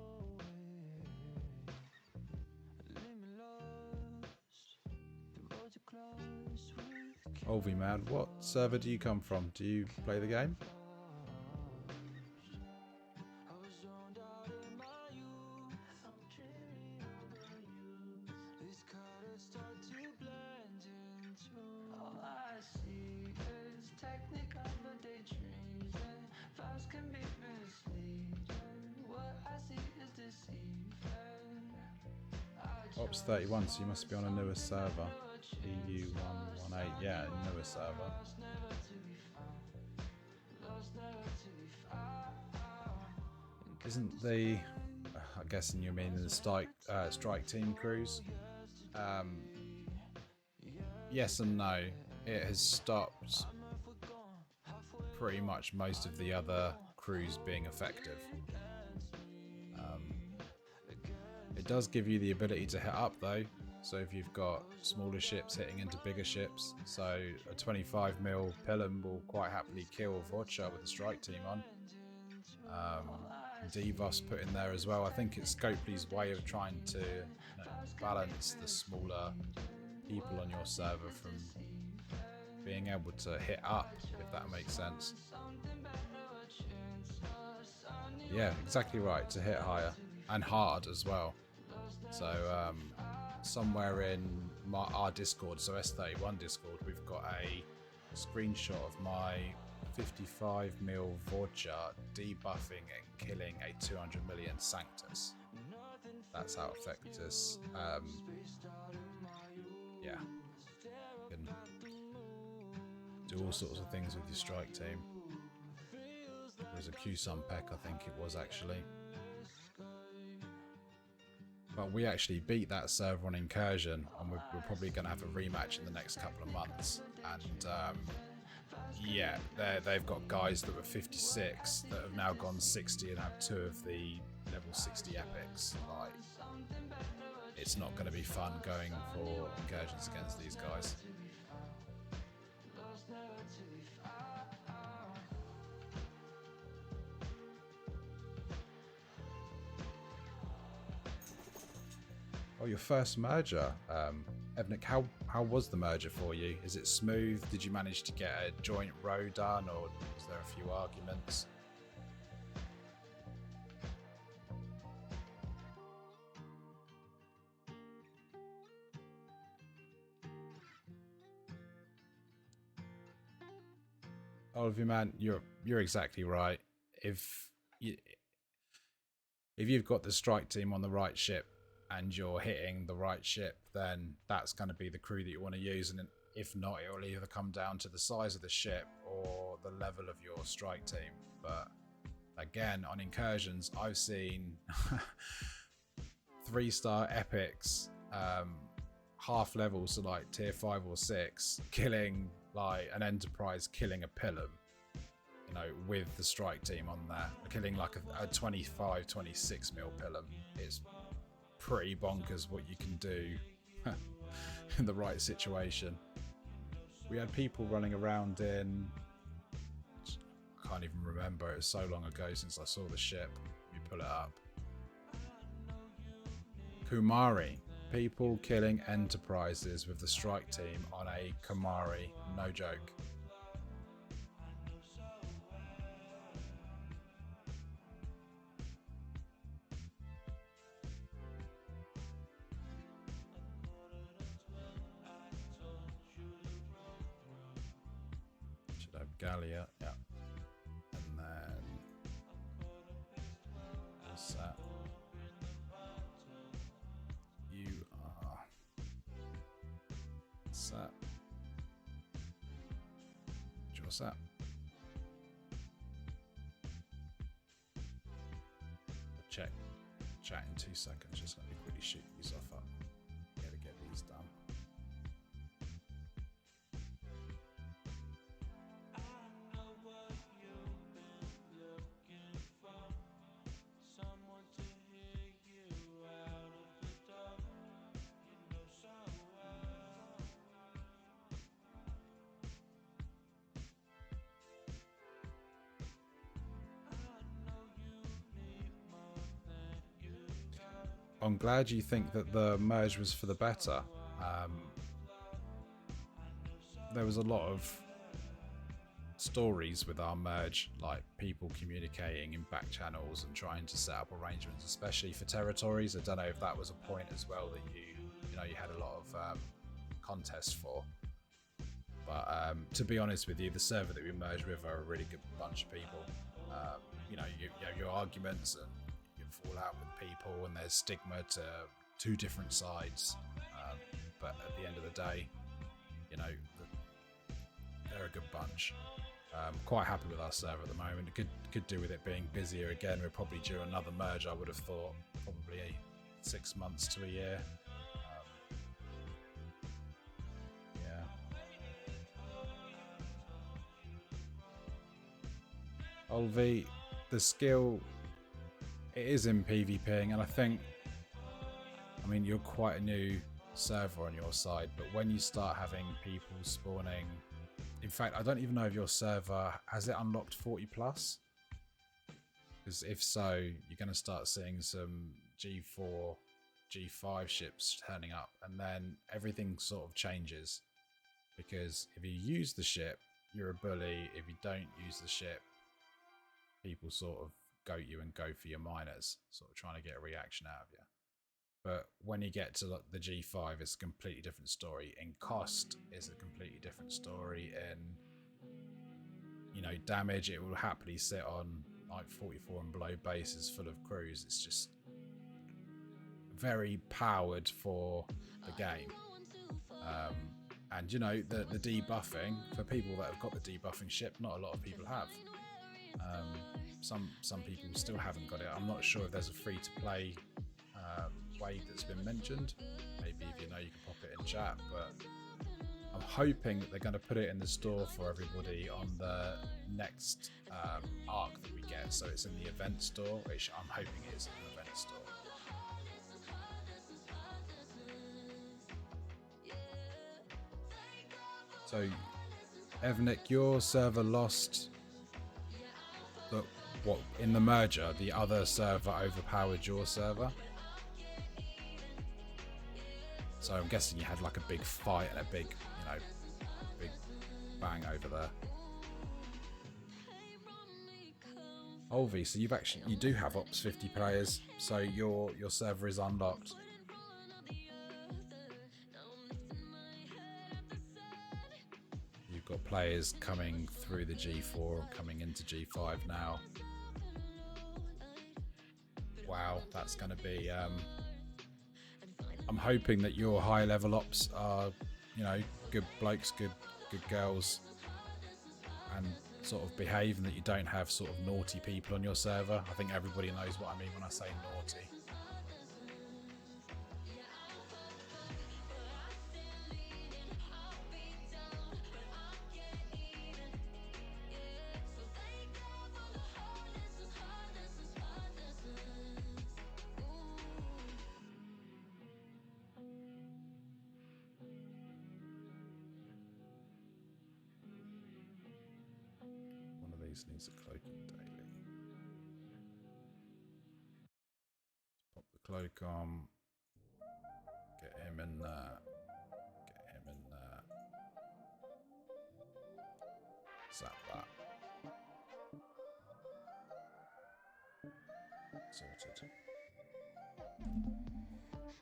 away. Leave me lost. The roads are closed with Olvie man, what server do you come from? Do you play the game? I was zoned out in my youth. I'm dreaming over you. These colors start to blend into all I see is technicolor daydreams, and fast can be misleading. What I see is deceiving. Ops54, so you must be on a newer server. EU118, yeah, newer server. Isn't the, I'm guessing you mean the strike team cruise? Yes and no. It has stopped pretty much most of the other crews being effective. It does give you the ability to hit up though, so if you've got smaller ships hitting into bigger ships, so a 25mm Pilum will quite happily kill Vorta with the strike team on. Devos put in there as well. I think it's Scopely's way of trying to balance the smaller people on your server from being able to hit up, if that makes sense. Yeah, exactly right, to hit higher and hard as well. So somewhere in our Discord, so S31 Discord, we've got a screenshot of my 55mm Vorta debuffing and killing a 200 million Sanctus. That's how Effectus, yeah, you can do all sorts of things with your strike team. It was a Q-Sun Peck, I think it was actually. But we actually beat that server on Incursion, and we're probably going to have a rematch in the next couple of months. And yeah, they've got guys that were 56 that have now gone 60 and have 2 of the level 60 epics. Like, it's not going to be fun going for Incursions against these guys. Oh, your first merger, Evnik, how was the merger for you? Is it smooth? Did you manage to get a joint row done, or was there a few arguments? Oliver, man, you're exactly right. If you've got the strike team on the right ship and you're hitting the right ship, then that's going to be the crew that you want to use. And if not, it will either come down to the size of the ship or the level of your strike team. But again, on Incursions, I've seen 3-star epics, half levels, so like tier 5 or 6, killing like an Enterprise, killing a Pilum, you know, with the strike team on there, killing like a 25, 26mm Pilum. It's pretty bonkers what you can do in the right situation. We had people running around in, I can't even remember, it was so long ago since I saw the ship. Let me pull it up. Kumari. People killing Enterprises with the strike team on a Kumari. No joke. Should have Gallia, yeah. And then what's that? You are set. What's that? check chat in 2 seconds. Just let me quickly shoot these off up. Gotta get these done. I'm glad you think that the merge was for the better. There was a lot of stories with our merge, like people communicating in back channels and trying to set up arrangements, especially for territories. I don't know if that was a point as well that you had a lot of contests for. But to be honest with you, the server that we merged with are a really good bunch of people. You have your arguments and you fall out with people, and there's stigma to two different sides. But at the end of the day, they're a good bunch. Quite happy with our server at the moment. It could do with it being busier again. We're probably due another merge, I would have thought, probably 6 months to a year. Yeah. Olvi, the skill, it is in PvPing, and I mean, you're quite a new server on your side, but when you start having people spawning, in fact, I don't even know if your server has it unlocked 40 plus, because if so, you're going to start seeing some G4, G5 ships turning up, and then everything sort of changes, because if you use the ship, you're a bully. If you don't use the ship, people sort of goat you and go for your miners, sort of trying to get a reaction out of you. But when you get to the G5, it's a completely different story. In cost, it's a completely different story. In damage, it will happily sit on like 44 and below bases full of crews. It's just very powered for the game. And the debuffing, for people that have got the debuffing ship, not a lot of people have. Some people still haven't got it. I'm not sure if there's a free-to-play way that's been mentioned. Maybe if you can pop it in chat, but I'm hoping that they're going to put it in the store for everybody on the next arc that we get. So it's in the event store, which I'm hoping it is in the event store. So, Evnik, your server lost in the merger, the other server overpowered your server. So I'm guessing you had like a big fight and a big bang over there. Olvi, so you do have Ops50 players, so your server is unlocked. You've got players coming through the G4, coming into G5 now. Wow, that's going to be... I'm hoping that your high level ops are, good blokes, good girls, and sort of behave, and that you don't have sort of naughty people on your server. I think everybody knows what I mean when I say naughty. Needs a cloaking daily. Pop the cloak on. Get him in there. Zap that. Sorted.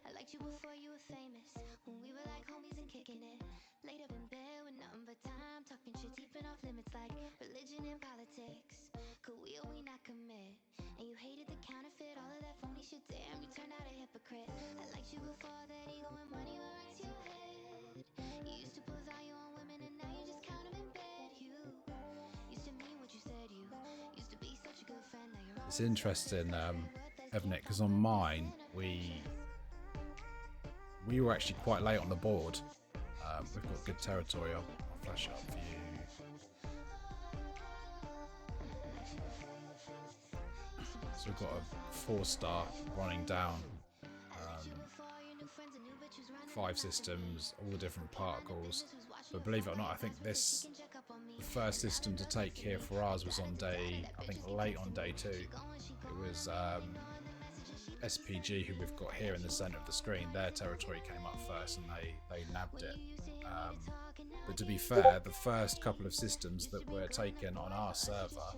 I liked you before you were famous, when we were like homies and kicking it. Laid up in bed with nothing but time, talking shit deep and off limits like religion and politics. Could we or we not commit? And you hated the counterfeit, all of that phony shit. Damn, you turned out a hypocrite. I liked you before that ego and money were right to your head. You used to put value on women and now you just count them in bed. You used to mean what you said. You used to be such a good friend. Now you're It's interesting. Evan, because on mine we were actually quite late on the board. We've got good territory. I'll flash it up for you. So we've got a 4-star running down, 5 systems, all the different particles. But believe it or not, I think the first system to take here for ours was on day, I think late on day 2. It was SPG, who we've got here in the center of the screen. Their territory came up first and they nabbed it. But to be fair, the first couple of systems that were taken on our server,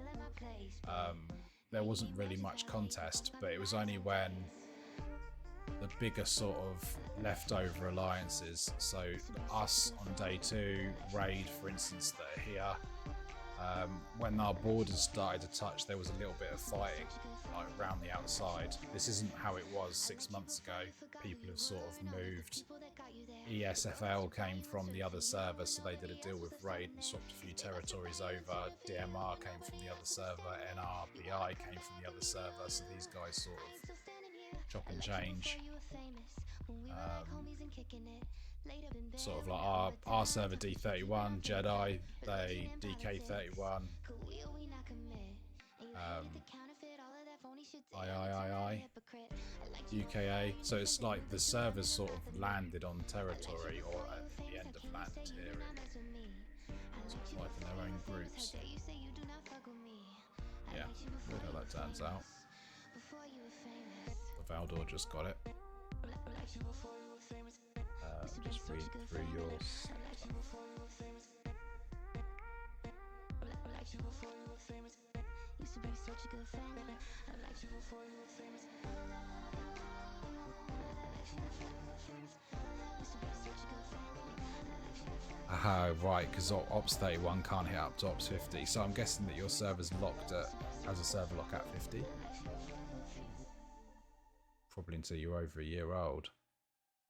there wasn't really much contest, but it was only when the bigger sort of leftover alliances, so us on day 2, Raid for instance, that are here, when our borders started to touch, there was a little bit of fighting like around the outside. This isn't how it was 6 months ago. People have sort of moved. ESFL came from the other server, so they did a deal with Raid and swapped a few territories over. DMR came from the other server, NRBI came from the other server, so these guys sort of chop and change. Sort of like our server D31, Jedi, they DK31, III, UKA. So it's like the servers sort of landed on territory, or at the end of landed here, sort of like in their own groups. Yeah, weird how that turns out. The Valdor just got it. Just read through your stuff. Right, because Ops31 can't hit up to Ops50, so I'm guessing that your server's locked as a server lock at 50. Probably until you're over a year old.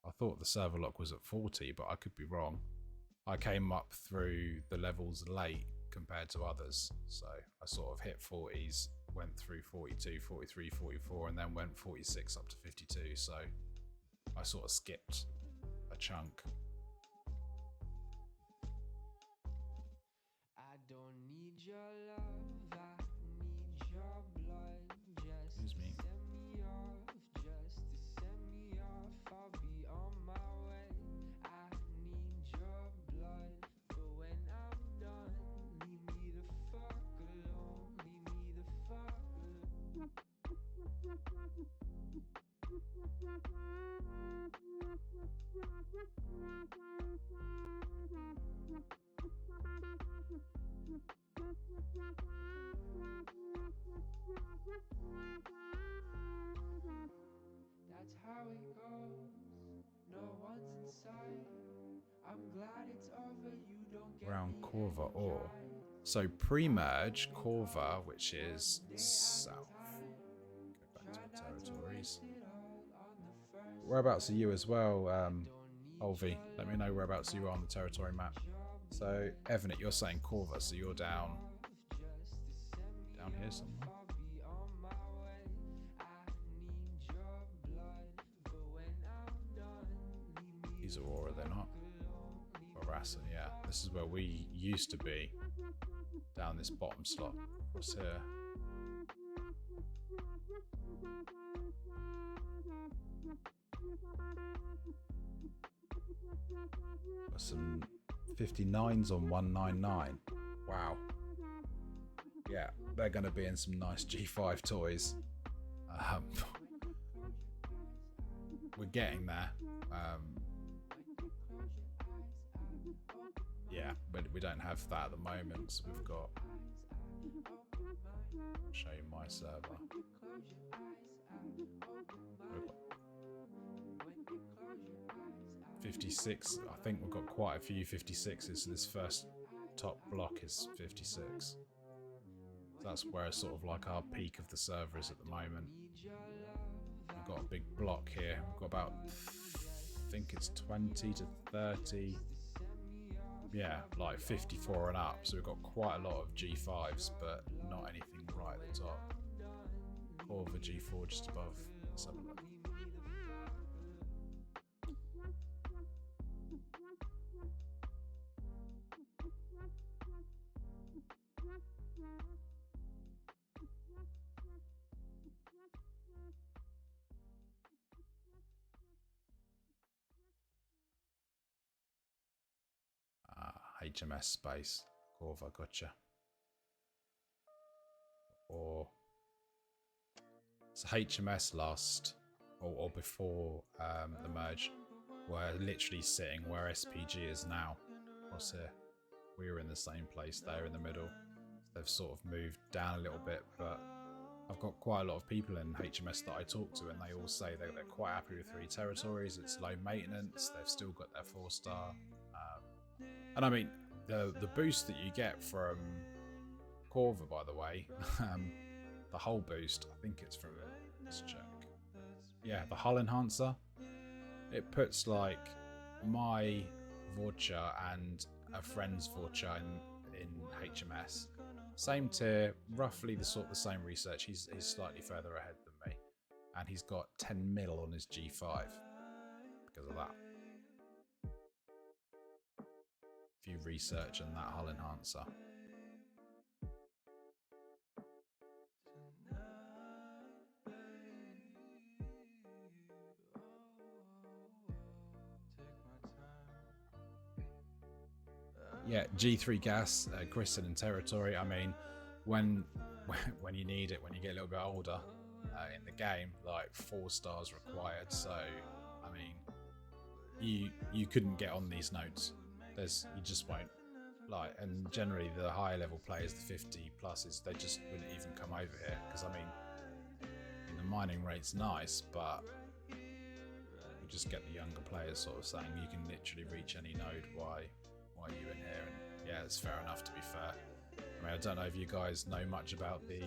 I thought the server lock was at 40, but I could be wrong. I came up through the levels late compared to others, so I sort of hit 40s, went through 42, 43, 44, and then went 46 up to 52, so I sort of skipped a chunk. I don't need your love, I need your blood. Just Excuse me. send me off, just to send me off. I'll be on my way. I need your blood, but when I'm done, leave me the fuck alone. Leave me the fuck alone. That's how it goes. No one's inside. I'm glad it's over. You don't get Around me Corva or energized. so pre-merge Corva, which is south. Go back to the territories. Whereabouts are you as well, Olvi? Let me know whereabouts you are on the territory map. So Evan, you're saying Corva, so you're down here somewhere. These are Aurora, they're not. Barassa, yeah. This is where we used to be. Down this bottom slot. What's here? Got some 59s on 199. Wow. Yeah, they're going to be in some nice G5 toys. We're getting there. Yeah, but we don't have that at the moment. So we've got. I'll show you my server. 56. I think we've got quite a few 56s. So this first top block is 56. So that's where sort of like our peak of the server is at the moment. We've got a big block here. We've got about, I think it's 20 to 30. Yeah, like 54 and up. So we've got quite a lot of G5s, but not anything right at the top. Corva G4 just above. Let's have a look. HMS space Corva, gotcha. Or so HMS last or before the merge were literally sitting where SPG is now. Across here, we were in the same place there in the middle. They've sort of moved down a little bit, but I've got quite a lot of people in HMS that I talk to, and they all say they're quite happy with 3 territories. It's low maintenance. They've still got their 4-star. And I mean, the boost that you get from Corva, by the way, the hull boost, I think it's from, let's check. Yeah, the hull enhancer. It puts like my Vorta and a friend's Vorta in HMS. Same tier, roughly the same research. He's slightly further ahead than me. And he's got 10 mil on his G5 because of that. If you research and that hull enhancer. Yeah, G3 gas, Christen and territory. I mean, when you need it, when you get a little bit older in the game, like 4 stars required. So, I mean, you couldn't get on these nodes. You just won't. Like, and generally the higher level players, the 50 pluses, they just wouldn't even come over here because I mean, the mining rate's nice, but you just get the younger players sort of saying you can literally reach any node. Why are you in here? And yeah, it's fair enough, to be fair. I mean, I don't know if you guys know much about the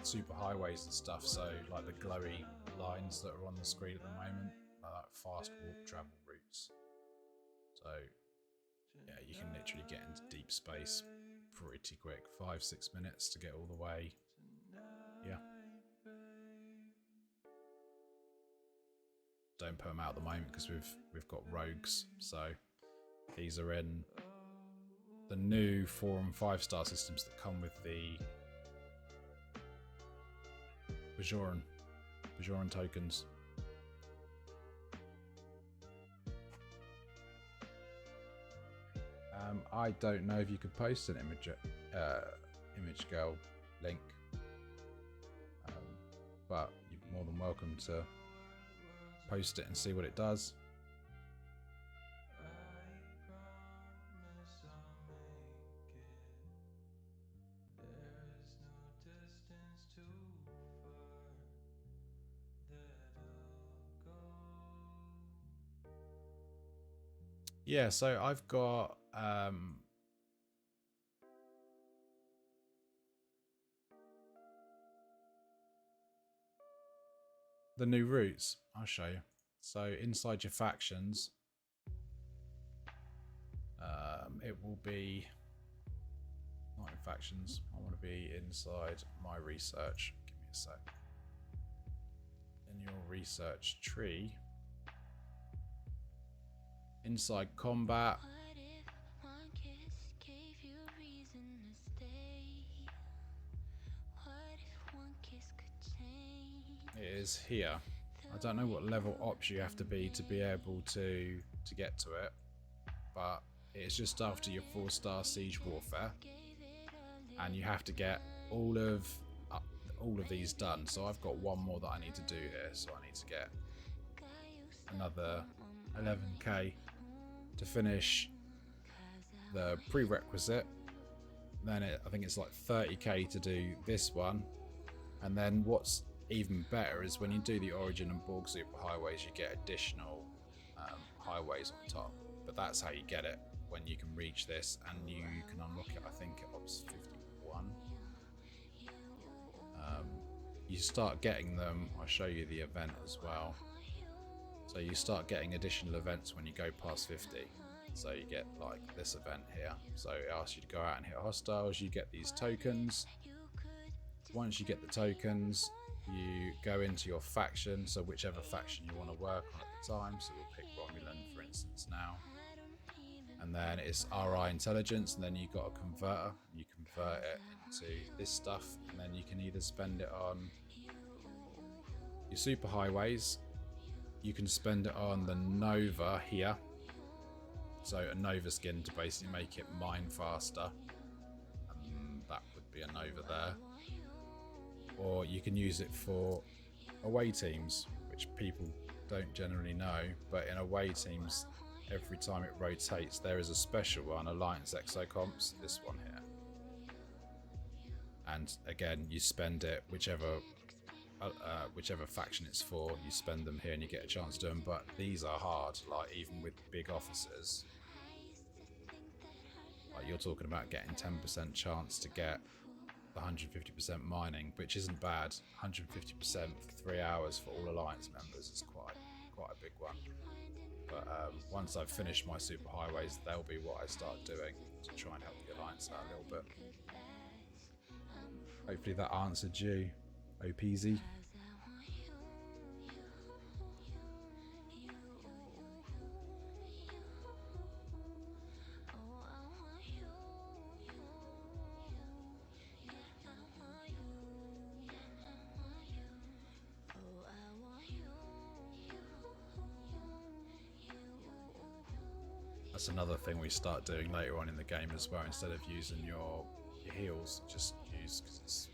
super highways and stuff, so like the glowy lines that are on the screen at the moment, like fast warp travel routes. So yeah, you can literally get into deep space pretty quick, 5-6 minutes to get all the way. Yeah. Don't put them out at the moment because we've got rogues, so these are in the new 4 and 5-star systems that come with the Bajoran tokens. I don't know if you could post an image girl link, but you're more than welcome to post it and see what it does. Yeah, so I've got the new routes. I'll show you. So inside your factions, it will be not in factions. I want to be inside my research. Give me a sec. In your research tree, inside combat. It is here. I don't know what level ops you have to be able to get to it, but it's just after your 4-star siege warfare, and you have to get all of these done. So I've got one more that I need to do here, so I need to get another 11k to finish the prerequisite. Then I think it's like 30k to do this one, and then what's even better is when you do the Origin and Borg super highways, you get additional highways on top. But that's how you get it, when you can reach this, and you can unlock it, I think, at Op's54. You start getting them. I'll show you the event as well. So you start getting additional events when you go past 50. So you get like this event here. So it asks you to go out and hit hostiles. You get these tokens. Once you get the tokens, you go into your faction, so whichever faction you want to work on at the time. So we'll pick Romulan, for instance, now. And then it's RI intelligence, and then you've got a converter. You convert it into this stuff, and then you can either spend it on your super highways. You can spend it on the Nova here. So a Nova skin to basically make it mine faster. And that would be a Nova there. Or you can use it for away teams, which people don't generally know, but in away teams, every time it rotates, there is a special one, Alliance Exocomps, this one here. And again, you spend it, whichever faction it's for, you spend them here and you get a chance to do them. But these are hard, like even with big officers. Like you're talking about getting 10% chance to get the 150% mining, which isn't bad. 150% for 3 hours for all Alliance members is quite a big one. But once I've finished my superhighways, they'll be what I start doing to try and help the Alliance out a little bit. Hopefully that answered you, OPZ. That's another thing we start doing later on in the game as well. Instead of using your heals, just use, because it's,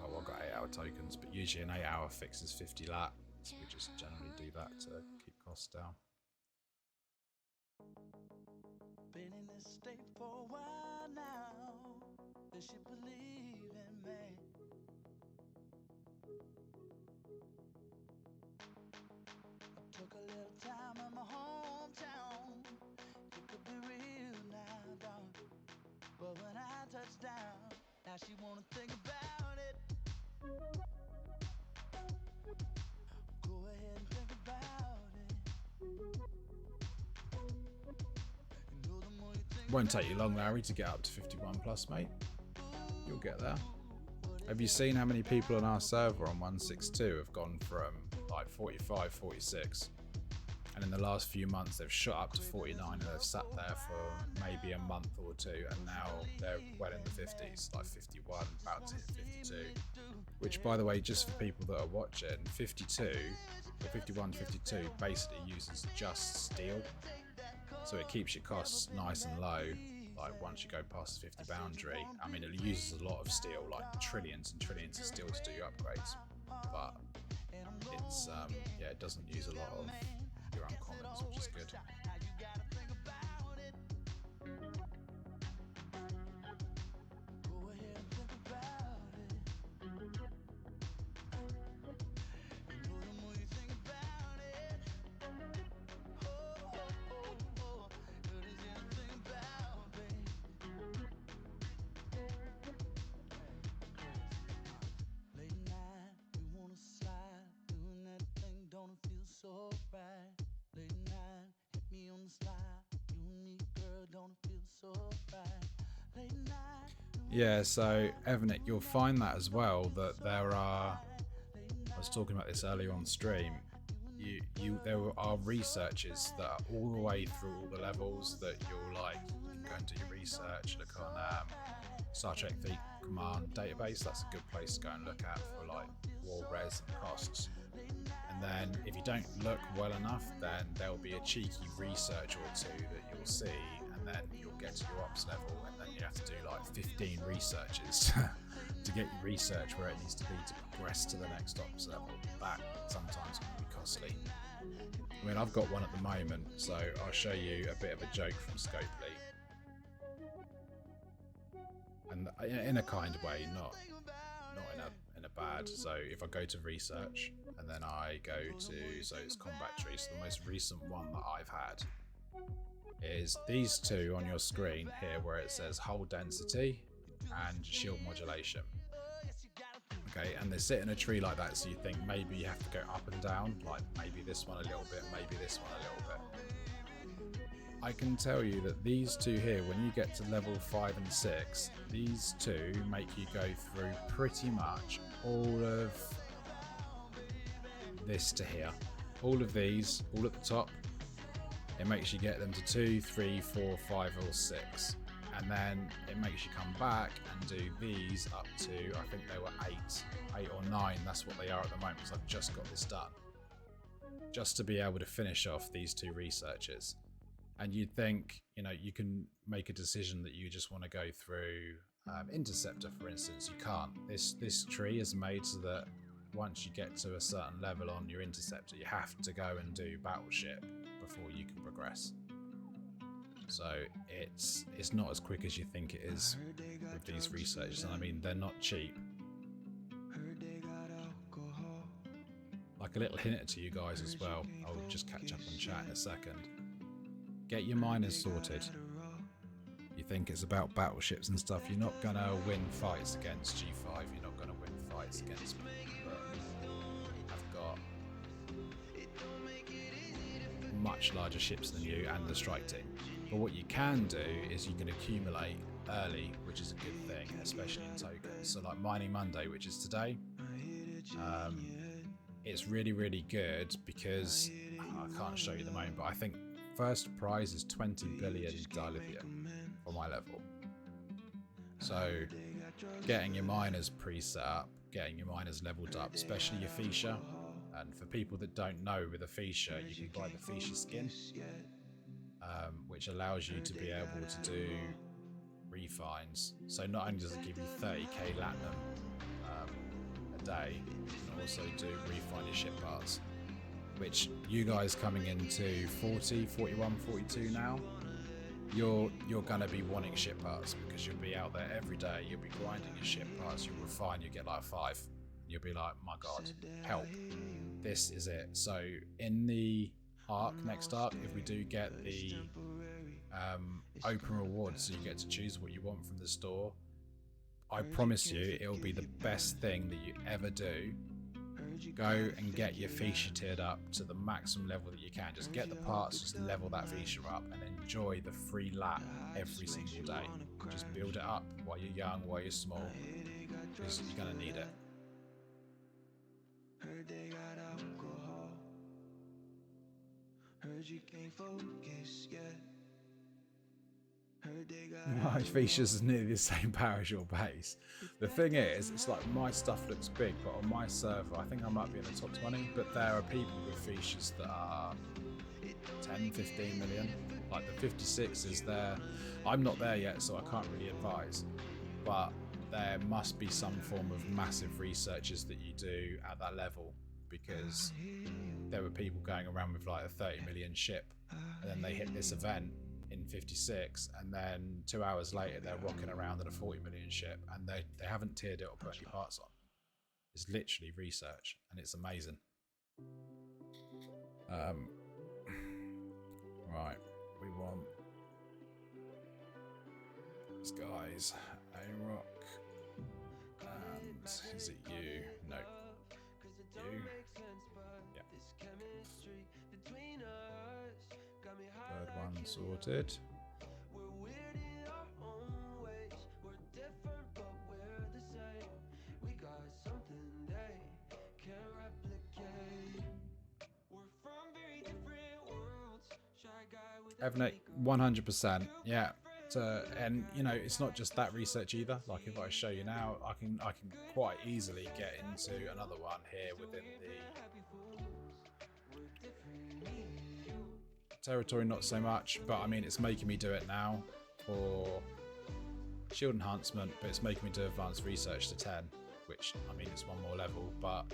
well, I've got 8 hour tokens, but usually an 8 hour fix is 50 lat, so we just generally do that to keep costs down. Been in this state for a while now. Does she believe in me? I took a little time in my hometown. It could be real now, dog. But when I touch down, now she wanna think about it. Go ahead and think about it. You know the more you think. Won't take you long, Larry, to get up to 51 plus, mate. You'll get there. Have you seen how many people on our server on 162 have gone from like 45, 46? And in the last few months, they've shot up to 49 and they've sat there for maybe a month or two. And now they're well in the 50s, like 51, about to hit 52. Which, by the way, just for people that are watching, 52 or 51, 52 basically uses just steel. So it keeps your costs nice and low. Like once you go past the 50 boundary, I mean, it uses a lot of steel, like trillions and trillions of steel to do your upgrades. But it's, yeah, it doesn't use a lot of your uncommons, which is good. Yeah, so Evanic, you'll find that as well, that there are, I was talking about this earlier on stream, there are researches that are all the way through all the levels that you'll like, you can go and do your research, look on Star Trek Fleet Command database, that's a good place to go and look at for like war res and costs. And then if you don't look well enough, then there'll be a cheeky research or two that you'll see, and then you'll get to your ops level, and then you have to do like 15 researches to get your research where it needs to be to progress to the next ops level. That sometimes can be costly. I mean, I've got one at the moment, so I'll show you a bit of a joke from Scopely. And in a kind of way, not in a bad. So if I go to research and then I go to, so it's combat tree. So the most recent one that I've had is these two on your screen here, where it says hull density and shield modulation. Okay, and they sit in a tree like that, so you think maybe you have to go up and down, like maybe this one a little bit, maybe this one a little bit. I can tell you that these two here, when you get to level 5 and 6, these two make you go through pretty much all of this to here. All of these, all at the top, it makes you get them to 2, 3, 4, 5 or 6. And then it makes you come back and do these up to, I think they were 8 or 9. That's what they are at the moment, because I've just got this done. Just to be able to finish off these 2 researches. And you'd think, you know, you can make a decision that you just want to go through Interceptor, for instance. You can't. This tree is made so that once you get to a certain level on your Interceptor, you have to go and do Battleship before you can progress. So it's not as quick as you think it is with these researches, and I mean, they're not cheap. Like a little hint to you guys as well, I'll just catch up on chat in a second. Get your miners sorted. You think it's about battleships and stuff, you're not gonna win fights against G5, you're not gonna win fights against people that have got much larger ships than you and the strike team. But what you can do is you can accumulate early, which is a good thing, especially in tokens. So like Mining Monday, which is today, it's really, really good because I can't show you the moment, but I think first prize is 20 billion dilithium for my level. So getting your miners pre-set up, getting your miners leveled up, especially your Fisha. And for people that don't know, with a Fisha, you can buy the Fisha skin, which allows you to be able to do refines. So not only does it give you 30k platinum a day, you can also do refine your ship parts, which you guys coming into 40, 41, 42 now, you're going to be wanting ship parts because you'll be out there every day, you'll be grinding your ship parts, you'll refine, you get like 5. You'll be like, my god, help, this is it. So in the arc, next arc, if we do get the open rewards, so you get to choose what you want from the store, I promise you it'll be the best thing that you ever do. Go and get your Fisha tiered up to the maximum level that you can. Just get the parts, just level that Fisha up and enjoy the free lap every single day. Just build it up while you're young, while you're small, because you're going to need it. Heard they got alcohol. Heard you can't focus yet. Heard they got My Fisha's is nearly the same power as your base. The thing is, it's like my stuff looks big, but on my server, I think I might be in the top 20, but there are people with Fishas that are 10, 15 million. Like the 56 is there. I'm not there yet, so I can't really advise. But there must be some form of massive researches that you do at that level, because there were people going around with like a 30 million ship, and then they hit this event in 56, and then 2 hours later they're rocking around in a 40 million ship, and they haven't tiered it or put any parts on. It's literally research, and it's amazing. Right, we want these guys. A-Rock. And is it you? No. You? Yeah. Third one sorted. Evnick, 100%. Yeah. And you know, it's not just that research either. Like if I show you now, I can quite easily get into another one here within the territory, not so much, but I mean it's making me do it now for shield enhancement, but it's making me do advanced research to 10, which I mean it's one more level, but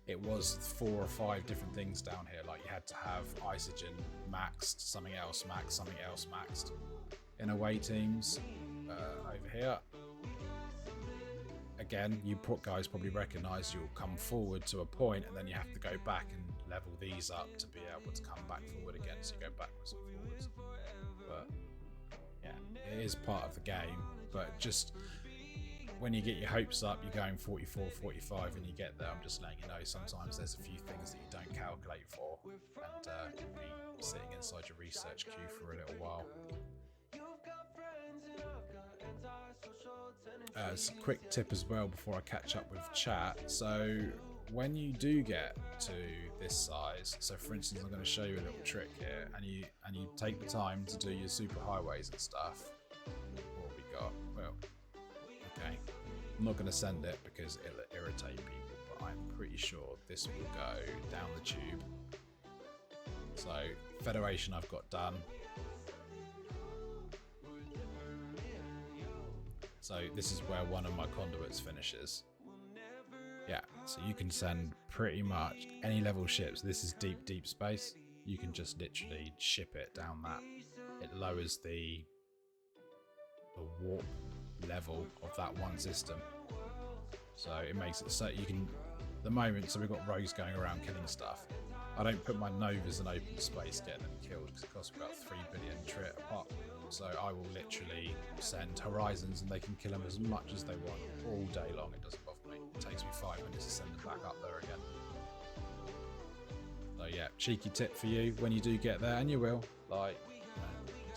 it was 4 or 5 different things down here. Like you had to have Isogen maxed, something else maxed, something else maxed. In away teams, over here. Again, you guys probably recognise you'll come forward to a point and then you have to go back and level these up to be able to come back forward again, so you go backwards and forwards. But yeah, it is part of the game, but just when you get your hopes up, you're going 44, 45 and you get there, I'm just letting you know sometimes there's a few things that you don't calculate for, and you'll be sitting inside your research queue for a little while. As a quick tip as well before I catch up with chat, so when you do get to this size, so for instance, I'm going to show you a little trick here, and you take the time to do your super highways and stuff. What we got? Well, okay, I'm not going to send it because it'll irritate people, but I'm pretty sure this will go down the tube. So Federation I've got done. So this is where one of my conduits finishes. Yeah, so you can send pretty much any level ships. This is deep space. You can just literally ship it down that. It lowers the warp level of that one system. So it makes it so you can, at the moment, so we've got rogues going around killing stuff. I don't put my Novas in open space getting them killed because it costs about 3 billion trit apart. So I will literally send Horizons and they can kill them as much as they want all day long. It doesn't bother me. It takes me 5 minutes to send them back up there again. So yeah, cheeky tip for you when you do get there, and you will, like,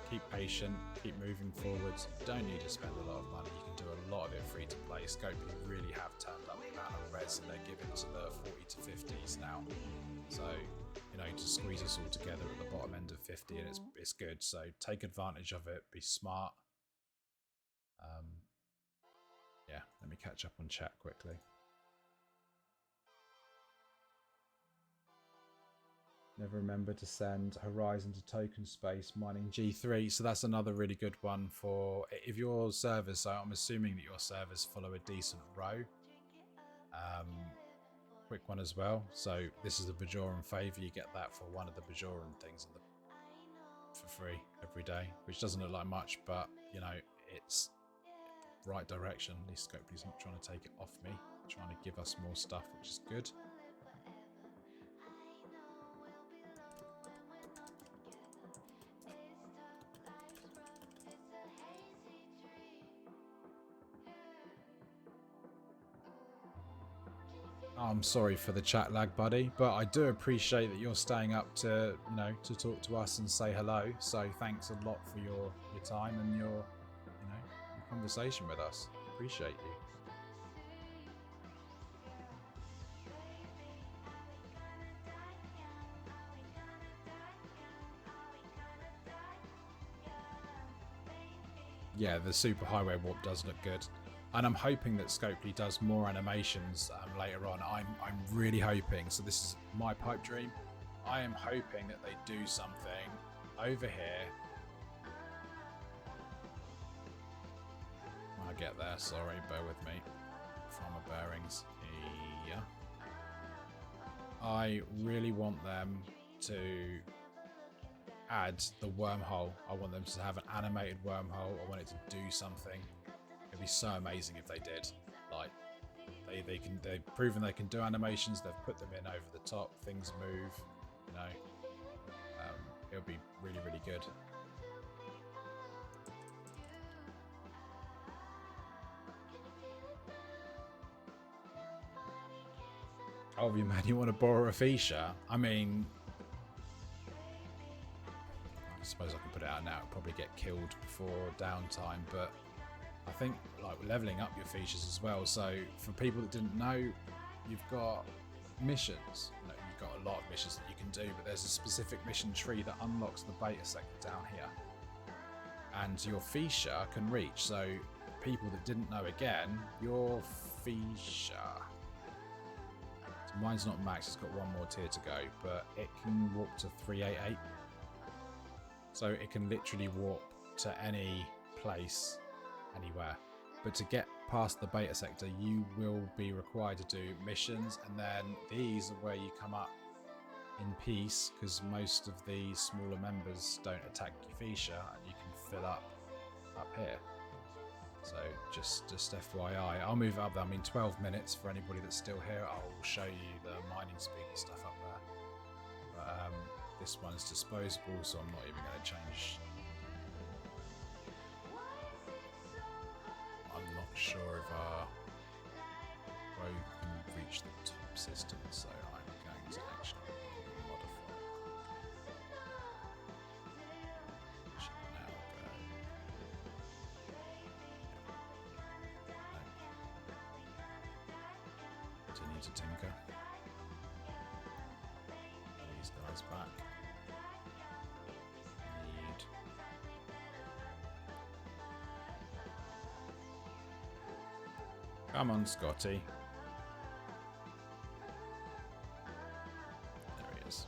keep patient, keep moving forwards. You don't need to spend a lot of money. You can do a lot of it free to play. Scopely really have turned up the amount of res that they're giving to the 40 to 50s now. So, you know, to squeeze us all together at the bottom end of 50, and it's good. So take advantage of it, be smart. Yeah, let me catch up on chat quickly. Never remember to send Horizon to token space mining G3. So that's another really good one for if your servers, so I'm assuming that your servers follow a decent row. Quick one as well. So this is a Bajoran favor. You get that for one of the Bajoran things for free every day, which doesn't look like much, but you know, it's right direction. At least Scopely's not trying to take it off me, trying to give us more stuff, which is good. I'm sorry for the chat lag, buddy, but I do appreciate that you're staying up to, you know, to talk to us and say hello. So thanks a lot for your time and your conversation with us. Appreciate you. Yeah, the super highway warp does look good. And I'm hoping that Scopely does more animations later on. I'm really hoping. So this is my pipe dream. I am hoping that they do something over here. When I get there, sorry, bear with me. Farmer bearings. Yeah. I really want them to add the wormhole. I want them to have an animated wormhole. I want it to do something. It'd be so amazing if they did. Like they've proven they can do animations. They've put them in over the top. Things move. You know, it'll be really good. Oh, you man, you want to borrow a feature? I mean, I suppose I can put it out now. It'll probably get killed before downtime, but I think like leveling up your features as well. So for people that didn't know, you've got missions. You know, you've got a lot of missions that you can do, but there's a specific mission tree that unlocks the beta sector down here, and your feature can reach. So people that didn't know, again, your feature. So mine's not max. It's got one more tier to go, but it can warp to 388. So it can literally warp to any place, anywhere. But to get past the beta sector, you will be required to do missions, and then these are where you come up in peace, because most of the smaller members don't attack your feature, and you can fill up here. So just FYI, I'll move up there. I mean, 12 minutes for anybody that's still here. I'll show you the mining speed and stuff up there. But this one's disposable, so I'm not even going to change. I'm not sure if our rogue can reach the top system, so I'm going to actually modify. Should now go. Continue to tinker. Come on, Scotty. There he is.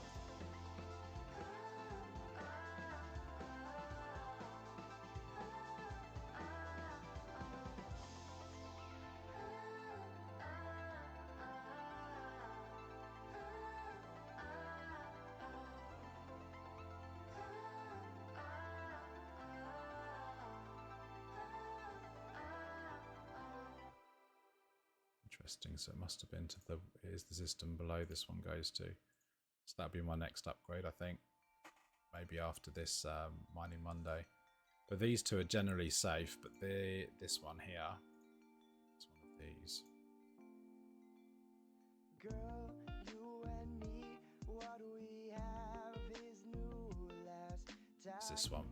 Interesting, so it must have been to the, here's the system below this one goes to. So that'll be my next upgrade, I think. Maybe after this Mining Monday. But these two are generally safe, but this one here, it's one of these. Girl, you and me, what we have is new last time. It's this one.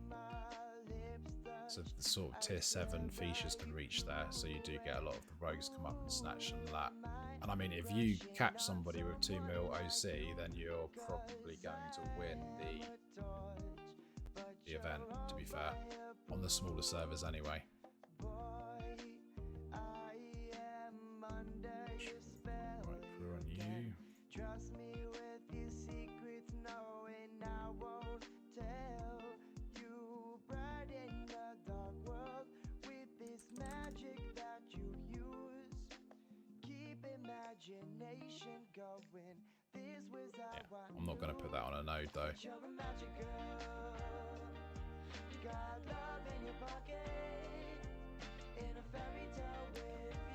So the sort of tier 7 features can reach there, so you do get a lot of the rogues come up and snatch and lap. And I mean, if you catch somebody with 2 mil OC, then you're probably going to win the event, to be fair. On the smaller servers anyway. Right, crew on you. Trust me with your secrets, knowing I won't tell you. Bright in the dark world with this magic that you use. Keep imagination going. This was how I'm not going to put that on a node though. you're a magic girl. You got love in your pocket. In a fairy tale with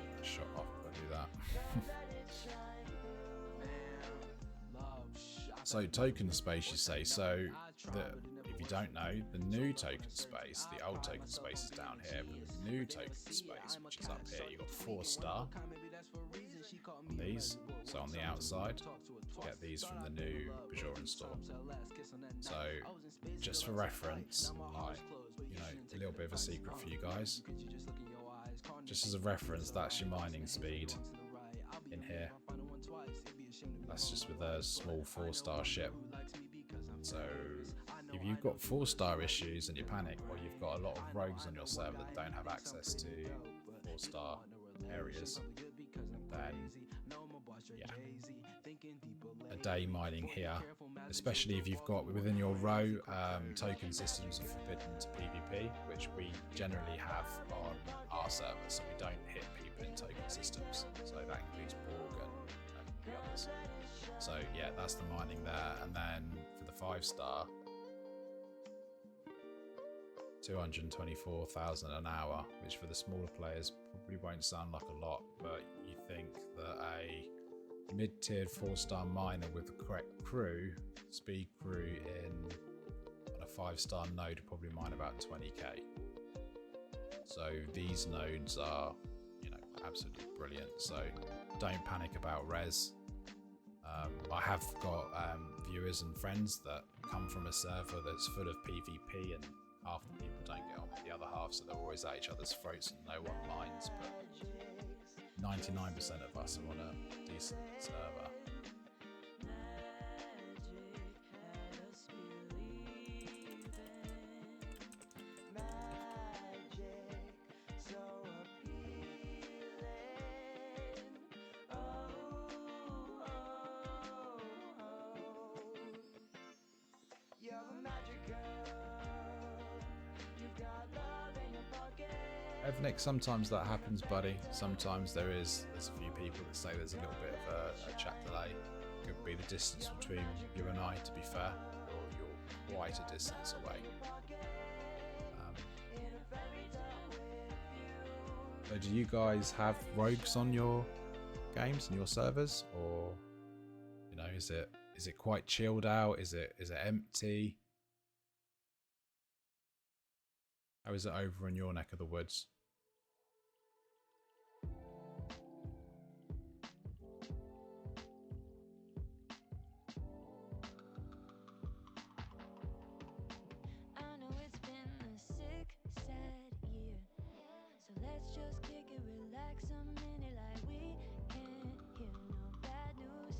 you. Shut off if I do that. Let it shine through. So token space, you say. So if you don't know, the new token space, the old token space is down here, but the new token space, which is up here, you got 4-star on these. So on the outside, you get these from the new Bajoran store. So just for reference, a little bit of a secret for you guys. Just as a reference, that's your mining speed in here. That's just with a small 4-star ship. So if you've got 4-star issues and you panic, or you've got a lot of rogues on your server that don't have access to 4-star areas, then yeah, a day mining here, especially if you've got within your row token systems are forbidden to PvP, which we generally have on our server, so we don't hit people in token systems. So that includes Borg and the others. So yeah, that's the mining there. And then for the 5-star, 224,000 an hour, which for the smaller players probably won't sound like a lot, but you think that a mid-tiered 4-star miner with the correct crew, speed crew in on a 5-star node probably mine about 20k. So these nodes are, absolutely brilliant. So don't panic about res. I have got viewers and friends that come from a server that's full of PvP, and half the people don't get on with the other half, so they're always at each other's throats and no one minds. But 99% of us are on a decent server. Evnick, sometimes that happens, buddy. Sometimes there's a few people that say there's a little bit of a chat delay. Could be the distance between you and I, to be fair, or you're quite a distance away. So do you guys have rogues on your games and your servers, or is it quite chilled out? Is it empty? How is it over in your neck of the woods? I know it's been a sick, sad year. So let's just kick it, relax a minute like we can't hear no bad news.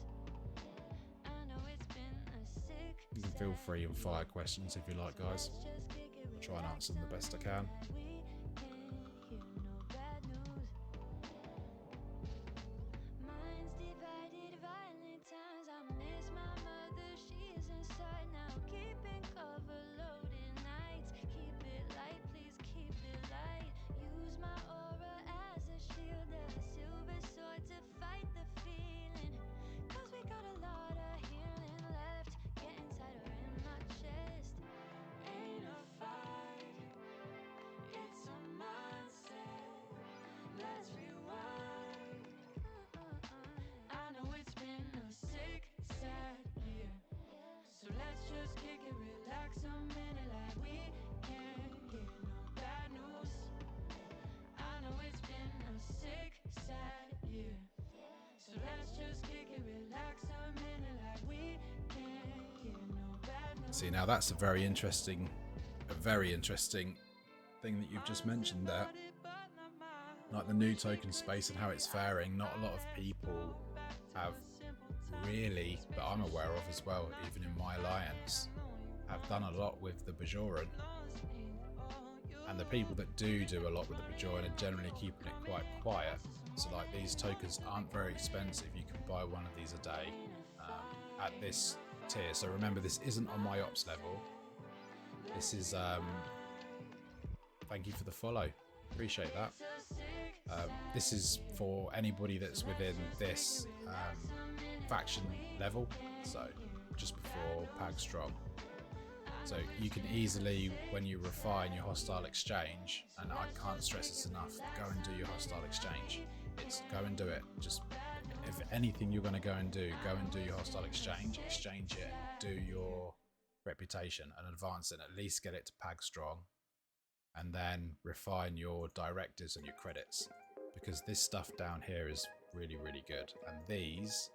I know it's been a sick, You can feel free and fire questions if you like, guys. I'll try and answer them the best I can. relax a minute like we can't get no bad news. I know it's been a sick, sad year. So let's just kick it, relax a minute like we can't get no bad news. See, now that's a very interesting thing that you've just mentioned there. Like the new token space and how it's faring. Not a lot of people have really, that I'm aware of as well, even in my alliance, have done a lot with the Bajoran. And the people that do a lot with the Bajoran are generally keeping it quite quiet. So like these tokens aren't very expensive. You can buy one of these a day at this tier. So remember, this isn't on my ops level. This is thank you for the follow, appreciate that. This is for anybody that's within this faction level, so just before Pag Strong. So you can easily, when you refine your hostile exchange, and I can't stress this enough, go and do your hostile exchange. It's go and do it. Just if anything you're going to go and do your hostile exchange it, do your reputation and advance it, at least get it to Pag Strong, and then refine your directives and your credits, because this stuff down here is really, really good. And these,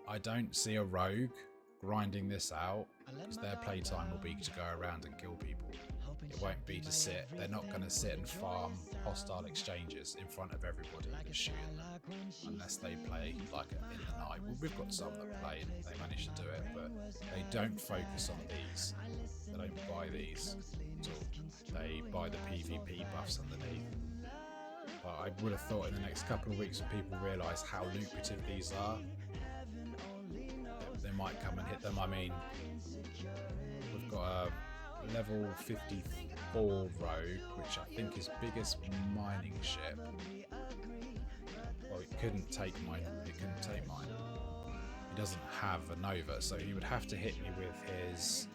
I don't see a rogue grinding this out, because their playtime will be to go around and kill people. It won't be to sit. They're not going to sit and farm hostile exchanges in front of everybody and shoot them, unless they play like in the night. Well, we've got some that play and they manage to do it, but they don't focus on these. They don't buy these at all. They buy the PvP buffs underneath. But I would have thought in the next couple of weeks, when people realise how lucrative these are, they might come and hit them. I mean, we've got a level 54 rogue, which I think is biggest mining ship. Well, it couldn't take mine. He doesn't have a Nova, so he would have to hit me with his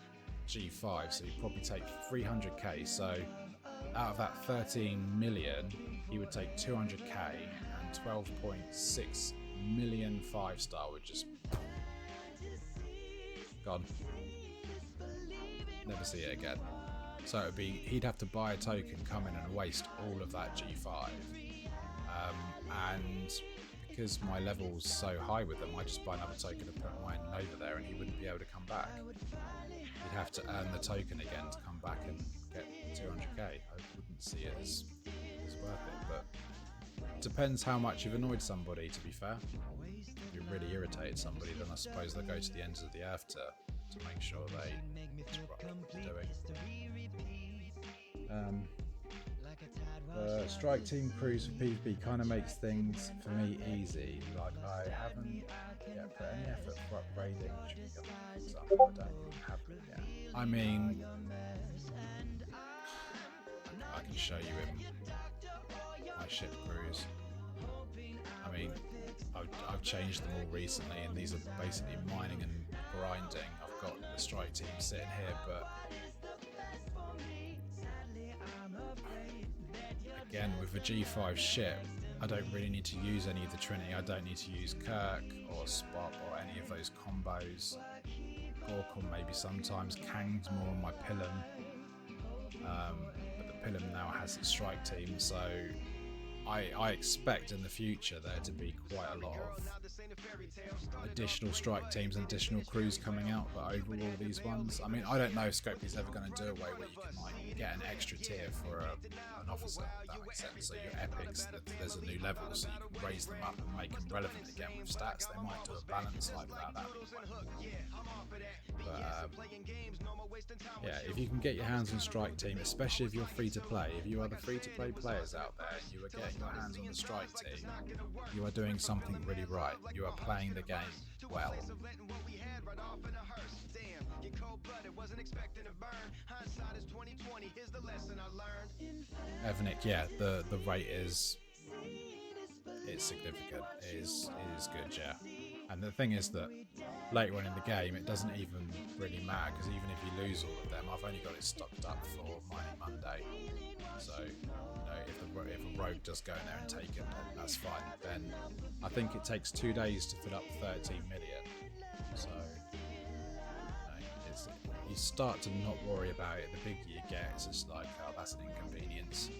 G5, so he'd probably take 300k. So out of that 13 million, he would take 200k, and 12.6 million 5-star would just gone. Never see it again. So it would be, he'd have to buy a token, come in and waste all of that G5. And because my level's so high with them, I just buy another token and put mine over there, and he wouldn't be able to come back. He'd have to earn the token again to come back and get 200k. I wouldn't see it as worth it, but it depends how much you've annoyed somebody, to be fair. If you really irritated somebody, then I suppose they'll go to the ends of the earth to make sure they disrupt what they're doing. Strike team crews for PvP kind of makes things for me easy. Like, I haven't yet put any effort for upgrading. For example, I don't even have them yet. I mean, I can show you in my ship crews. I mean, I've changed them all recently, and these are basically mining and grinding. I've got the strike team sitting here, but again, with a G5 ship, I don't really need to use any of the Trinity. I don't need to use Kirk or Spot or any of those combos. Gorkon maybe sometimes. Kang's more on my Pilum, but the Pilum now has its strike team, so I expect in the future there to be quite a lot of additional strike teams and additional crews coming out, but overall these ones, I mean, I don't know if Scopely's ever going to do away where you can like get an extra tier for an officer, if that makes sense. So your epics, there's a new level, so you can raise them up and make them relevant again with stats. They might do a balance like that. That'd be quite cool. But yeah, if you can get your hands on strike team, especially if you're free to play, if you are the free to play players out there and you are getting your hands on the strike team, you are doing something really right. You are playing the game well. Evanic, yeah, the rate is significant. It is good, yeah. And the thing is that later on in the game, it doesn't even really matter, because even if you lose all of them, I've only got it stocked up for Mining Monday. So, you know, if a rogue does go in there and take it, then that's fine. Then I think it takes 2 days to fill up 13 million. So, you know, you start to not worry about it. The bigger you get, it's just like, oh, that's an inconvenience.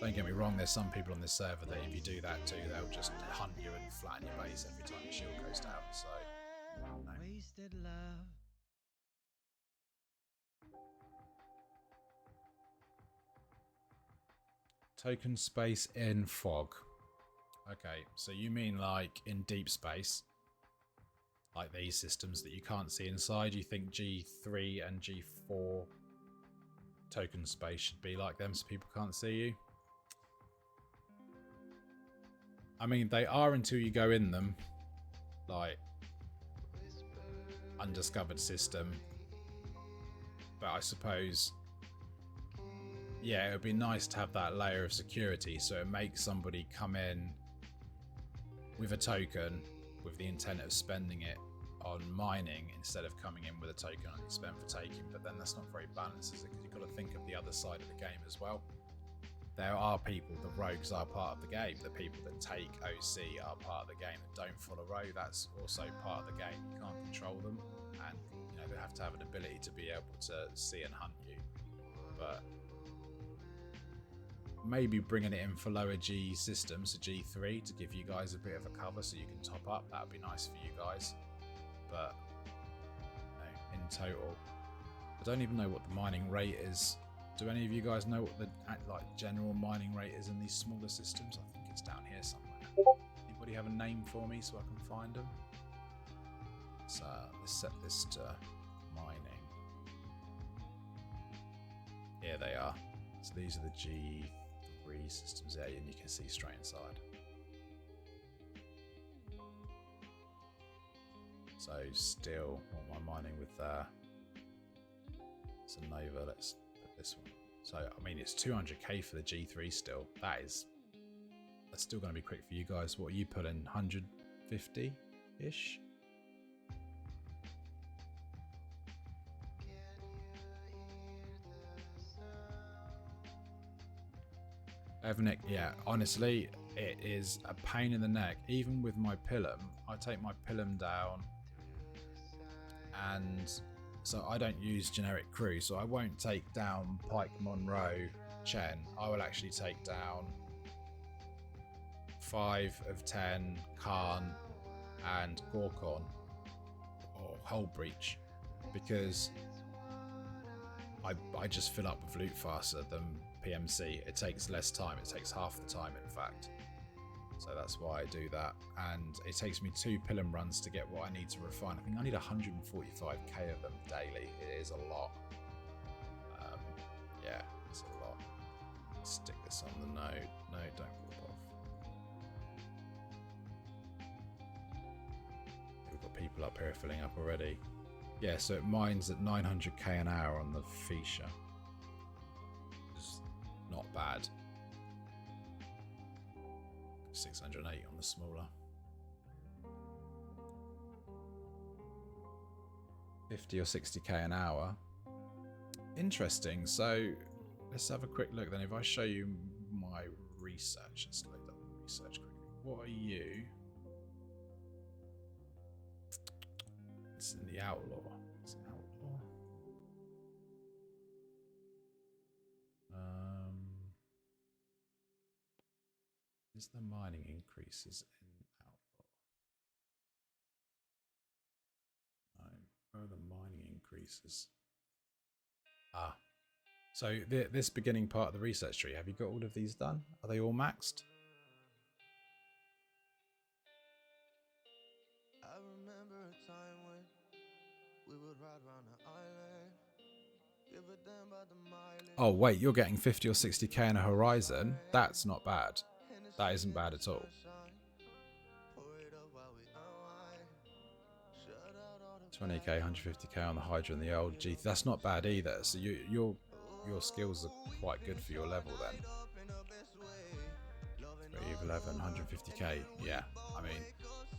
Don't get me wrong, there's some people on this server that if you do that too, they'll just hunt you and flatten your base every time your shield goes down. So, no. Wasted love. Token space in fog. Okay, so you mean like in deep space? Like these systems that you can't see inside? You think G3 and G4 token space should be like them so people can't see you? I mean, they are until you go in them. Like, undiscovered system. But I suppose, yeah, it would be nice to have that layer of security so it makes somebody come in with a token with the intent of spending it on mining instead of coming in with a token on you spent for taking. But then that's not very balanced, is it? Because you've got to think of the other side of the game as well. There are people, the rogues are part of the game. The people that take OC are part of the game. That don't follow rogue, that's also part of the game. You can't control them, and you know they have to have an ability to be able to see and hunt you. But maybe bringing it in for lower G systems, so G3, to give you guys a bit of a cover so you can top up. That would be nice for you guys. But you know, in total, I don't even know what the mining rate is. Do any of you guys know what the like general mining rate is in these smaller systems? I think it's down here somewhere. Anybody have a name for me so I can find them? So let's set this to mining. Here they are. So these are the G3 systems there, and you can see straight inside. So still, what am I mining with there? It's a Nova. Let's put this one. So I mean, it's 200k for the G3 still. That's still going to be quick for you guys. What are you putting? 150-ish? Evnick, yeah, honestly, it is a pain in the neck. Even with my Pilum, I take my Pilum down, and so I don't use generic crew, so I won't take down Pike, Monroe, Chen. I will actually take down 5 of 10 Khan and Gorkon or Hull Breach, because I just fill up with loot faster than PMC. It takes less time. It takes half the time, in fact. So that's why I do that. And it takes me 2 Pilum runs to get what I need to refine. I think I need 145k of them daily. It is a lot. Yeah, it's a lot. Stick this on the node. No, don't warp off. We've got people up here filling up already. Yeah, so it mines at 900k an hour on the Fisha. It's not bad. 608 on the smaller. 50 or 60k an hour. Interesting. So let's have a quick look then. If I show you my research, let's load up the research quickly. What are you? It's in the outlaw. It's an outlaw. Is the mining increases in outlaw? No. Where are the mining increases? Ah. So this beginning part of the research tree, have you got all of these done? Are they all maxed? I remember a time when we would ride around the island, give a damn about the mileage. Oh wait, you're getting 50 or 60k in a horizon? That's not bad. That isn't bad at all. 20k, 150k on the Hydra and the old G. That's not bad either. So your skills are quite good for your level then. 11, 150k. Yeah, I mean,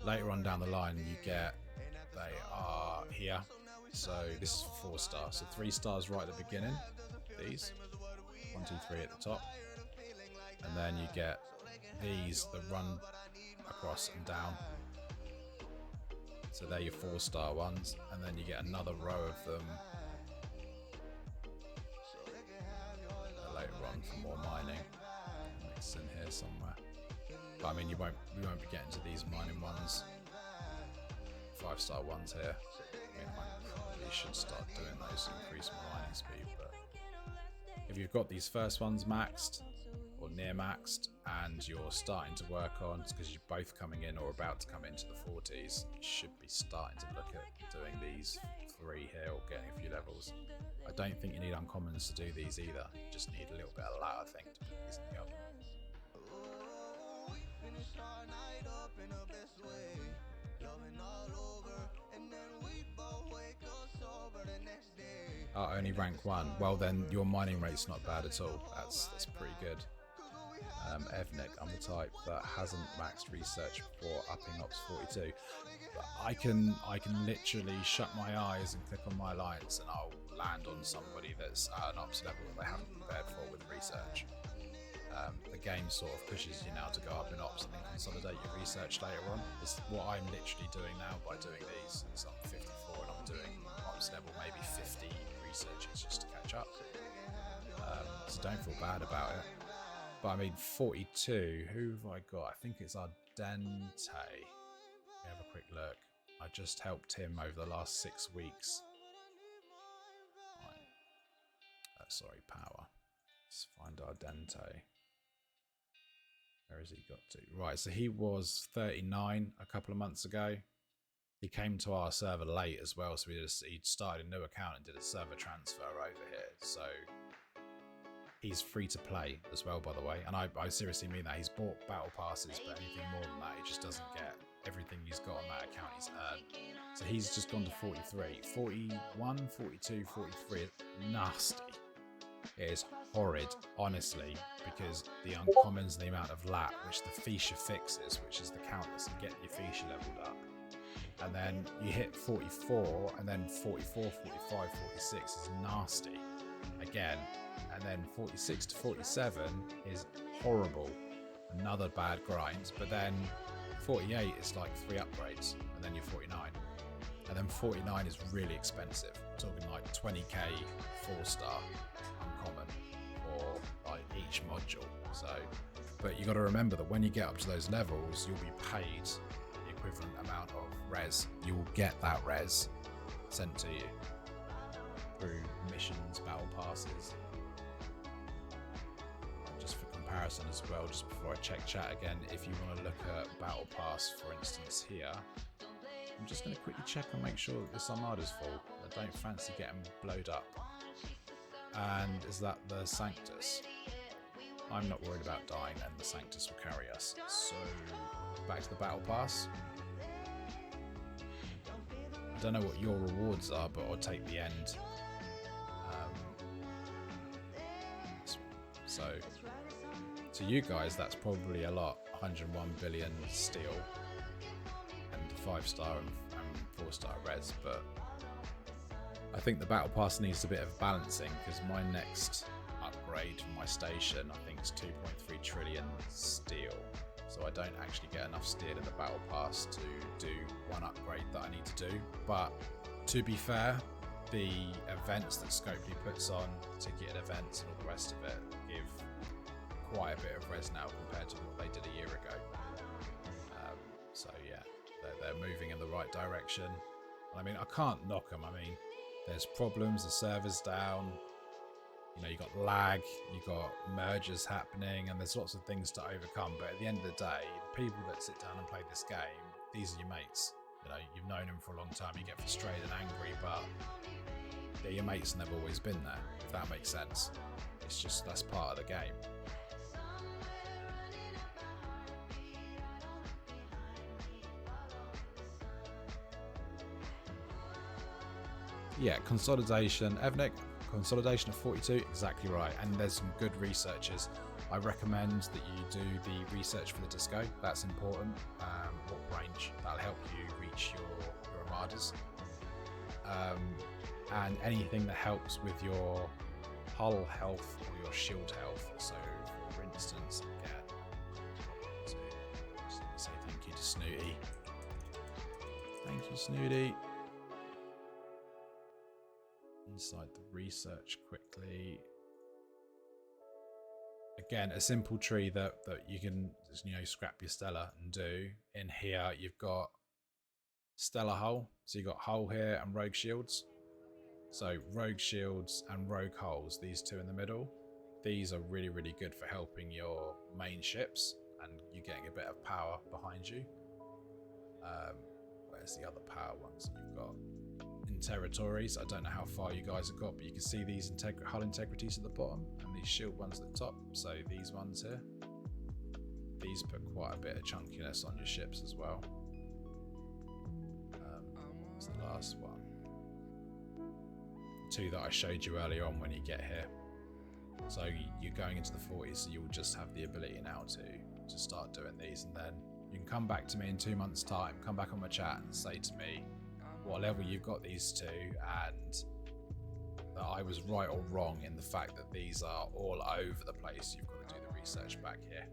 later on down the line you get, they are here. So this is for 4 stars. So 3 stars right at the beginning. These 1, 2, 3 at the top, and then you get these that run across and down. So they're your 4-star ones, and then you get another row of them later on for more mining. Mixed in here somewhere. But I mean, we won't be getting to these mining ones, 5-star ones here. I mean, I probably should start doing those to increase my mining speed. But if you've got these first ones maxed or near maxed, and you're starting to work on, because you're both coming in or about to come into the 40s, you should be starting to look at doing these 3 here or getting a few levels. I don't think you need uncommons to do these either. You just need a little bit of ladder, I think, to put these in the up. Oh, only rank 1. Well, then your mining rate's not bad at all. That's pretty good. Evnik, I'm the type that hasn't maxed research before upping Ops 42. I can literally shut my eyes and click on my alliance, and I'll land on somebody that's at an Ops level that they haven't prepared for with research. The game sort of pushes you now to go up in Ops and then consolidate your research later on. It's what I'm literally doing now by doing these. So I'm 54 and I'm doing Ops level maybe 50 researches just to catch up. So don't feel bad about it. But I mean, 42, who have I got? I think it's our Dinez. Let me have a quick look. I just helped him over the last 6 weeks. Sorry, power. Let's find our Dinez. Where has he got to? Right, so he was 39 a couple of months ago. He came to our server late as well, so he'd started a new account and did a server transfer over here. So he's free to play as well, by the way. And I seriously mean that. He's bought battle passes, but anything more than that, he just doesn't get. Everything he's got on that account he's earned. So he's just gone to 43. 41, 42, 43. Nasty. It is horrid, honestly, because the uncommons and the amount of lat, which the Fisha fixes, which is the counters, and get your Fisha leveled up. And then you hit 44, and then 44, 45, 46 is nasty again. And then 46 to 47 is horrible, another bad grind. But then 48 is like 3 upgrades, and then you're 49. And then 49 is really expensive. We're talking like 20k 4-star uncommon for like each module. So, but you got to remember that when you get up to those levels, you'll be paid the equivalent amount of res. You will get that res sent to you through missions, battle passes. Just for comparison as well, just before I check chat again, if you want to look at battle pass, for instance, here, I'm just going to quickly check and make sure that this Armada's full. I don't fancy getting blowed up. And is that the Sanctus? I'm not worried about dying, and the Sanctus will carry us. So, back to the battle pass. I don't know what your rewards are, but I'll take the end. So, to you guys, that's probably a lot. 101 billion steel and 5-star and 4-star res, but I think the battle pass needs a bit of balancing, because my next upgrade for my station, I think, is 2.3 trillion steel. So I don't actually get enough steel in the battle pass to do one upgrade that I need to do. But to be fair, the events that Scopely puts on, ticketed events and all the rest of it, give quite a bit of res now compared to what they did a year ago. So yeah, they're moving in the right direction. I mean, I can't knock them. I mean, there's problems, the server's down, you know, you got lag, you got mergers happening, and there's lots of things to overcome. But at the end of the day, the people that sit down and play this game, these are your mates. You know, you've known them for a long time, you get frustrated and angry, but they're your mates and they've always been there, if that makes sense. It's just, that's part of the game. Yeah, consolidation, Evnik, consolidation of 42, exactly right. And there's some good researchers. I recommend that you do the research for the disco. That's important. What range? That'll help you reach your armadas. And anything that helps with your hull health or your shield health. So, for instance, again, say thank you to Snooty. Thank you, Snooty. Inside the research quickly. Again, a simple tree that you can, you know, scrap your Stella and do. In here, you've got Stella Hull. So you've got Hull here and Rogue Shields. So Rogue Shields and Rogue Hulls, these two in the middle. These are really, really good for helping your main ships and you're getting a bit of power behind you. Where's the other power ones you've got? In territories, I don't know how far you guys have got, but you can see these hull integrities at the bottom and these shield ones at the top. So these ones here, these put quite a bit of chunkiness on your ships as well. What's the last one? Two that I showed you earlier on when you get here. So you're going into the 40s, so you'll just have the ability now to start doing these, and then you can come back to me in 2 months' time, come back on my chat and say to me what level you've got these two, and that I was right or wrong in the fact that these are all over the place. You've got to do the research back here.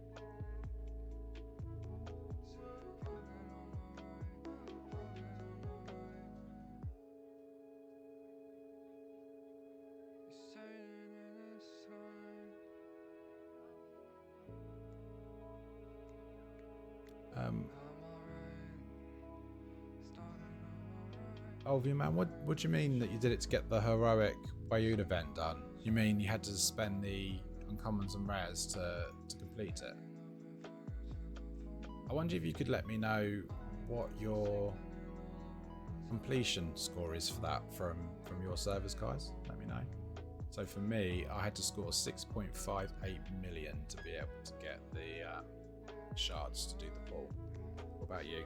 Olvia man, what do you mean that you did it to get the heroic Bayou event done? You mean you had to spend the uncommons and rares to complete it? I wonder if you could let me know what your completion score is for that from your servers, guys. Let me know. So for me, I had to score 6.58 million to be able to get the shards to do the ball. What about you?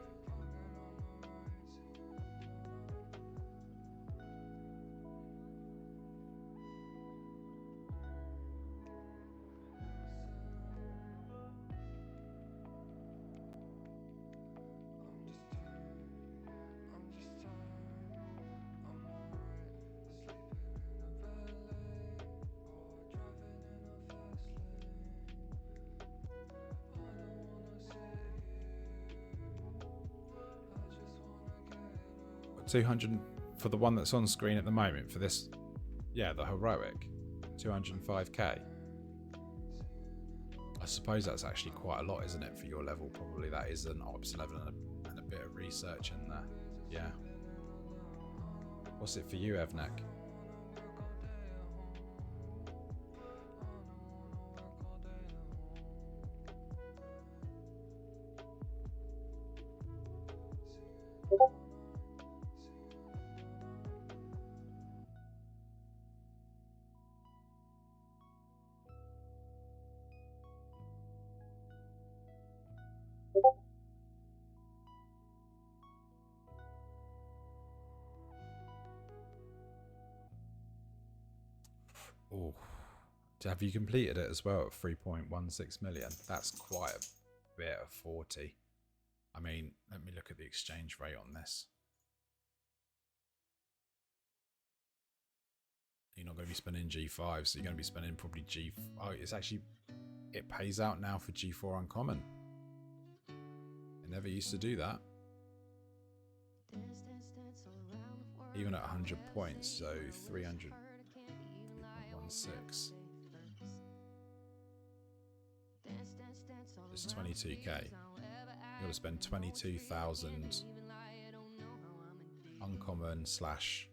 $200 for the one that's on screen at the moment for this, yeah, the heroic, 205k. I suppose that's actually quite a lot, isn't it, for your level? Probably that is an Ops 11 and a bit of research in there. Yeah. What's it for you, Evnek? Oh, have you completed it as well at 3.16 million? That's quite a bit of 40. I mean, let me look at the exchange rate on this. You're not going to be spending G5, so you're going to be spending probably G... Oh, it's actually... It pays out now for G4 Uncommon. It never used to do that. Even at 100 points, so 300... 3.16. It's 22k. You've got to spend 22,000 uncommon slash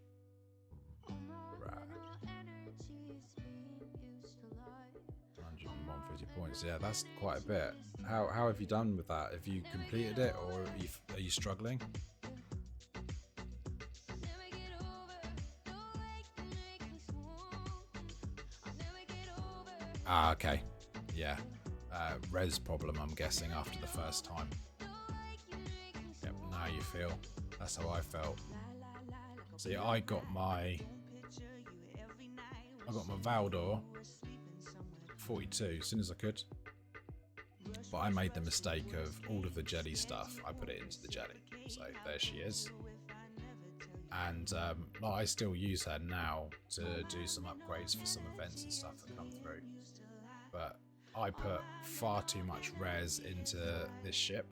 rare. 150 points. Yeah, that's quite a bit. How have you done with that? Have you completed it, or are you struggling? Ah, okay. Yeah. Res problem, I'm guessing, after the first time. Yep, now you feel. That's how I felt. See, I got my Valdor 42 as soon as I could. But I made the mistake of all of the jelly stuff. I put it into the jelly. So there she is. And I still use her now to do some upgrades for some events and stuff that come through. But I put far too much res into this ship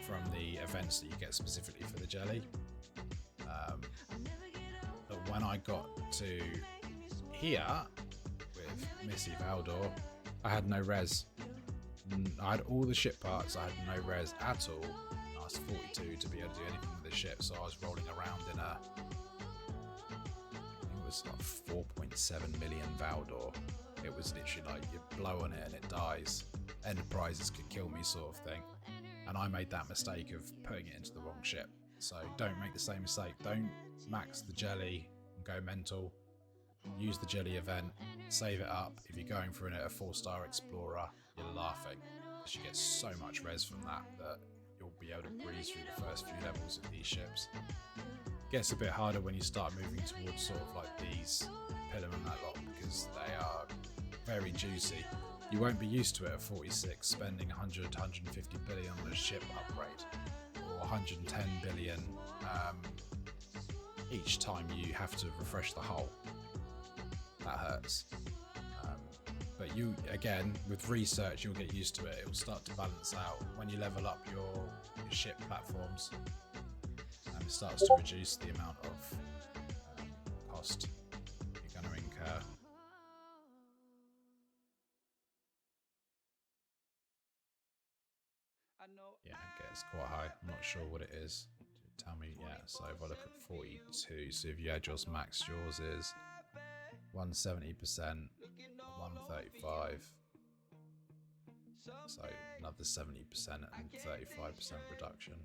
from the events that you get specifically for the jelly. But when I got to here with Missy Valdor, I had no res. I had all the ship parts, I had no res at all. I was 42 to be able to do anything with the ship, so I was rolling around in a, I think it was like 4.7 million Valdor. It was literally like you blow on it and it dies. Enterprises could kill me sort of thing. And I made that mistake of putting it into the wrong ship. So don't make the same mistake. Don't max the jelly and go mental. Use the jelly event, save it up. If you're going for a 4-star explorer, you're laughing, because you get so much res from that you'll be able to breeze through the first few levels of these ships. Gets a bit harder when you start moving towards sort of like these Pillar and that lot, because they are very juicy. You won't be used to it at 46, spending 100 to 150 billion on a ship upgrade, or 110 billion each time you have to refresh the hull. That hurts. But you, again, with research, you'll get used to it. It will start to balance out when you level up your ship platforms. It starts to reduce the amount of cost you're going to incur. Yeah, it gets quite high. I'm not sure what it is. Tell me, yeah. So if I look at 42, so if you add yours max, yours is 170%, 135. So another 70% and 35% reduction.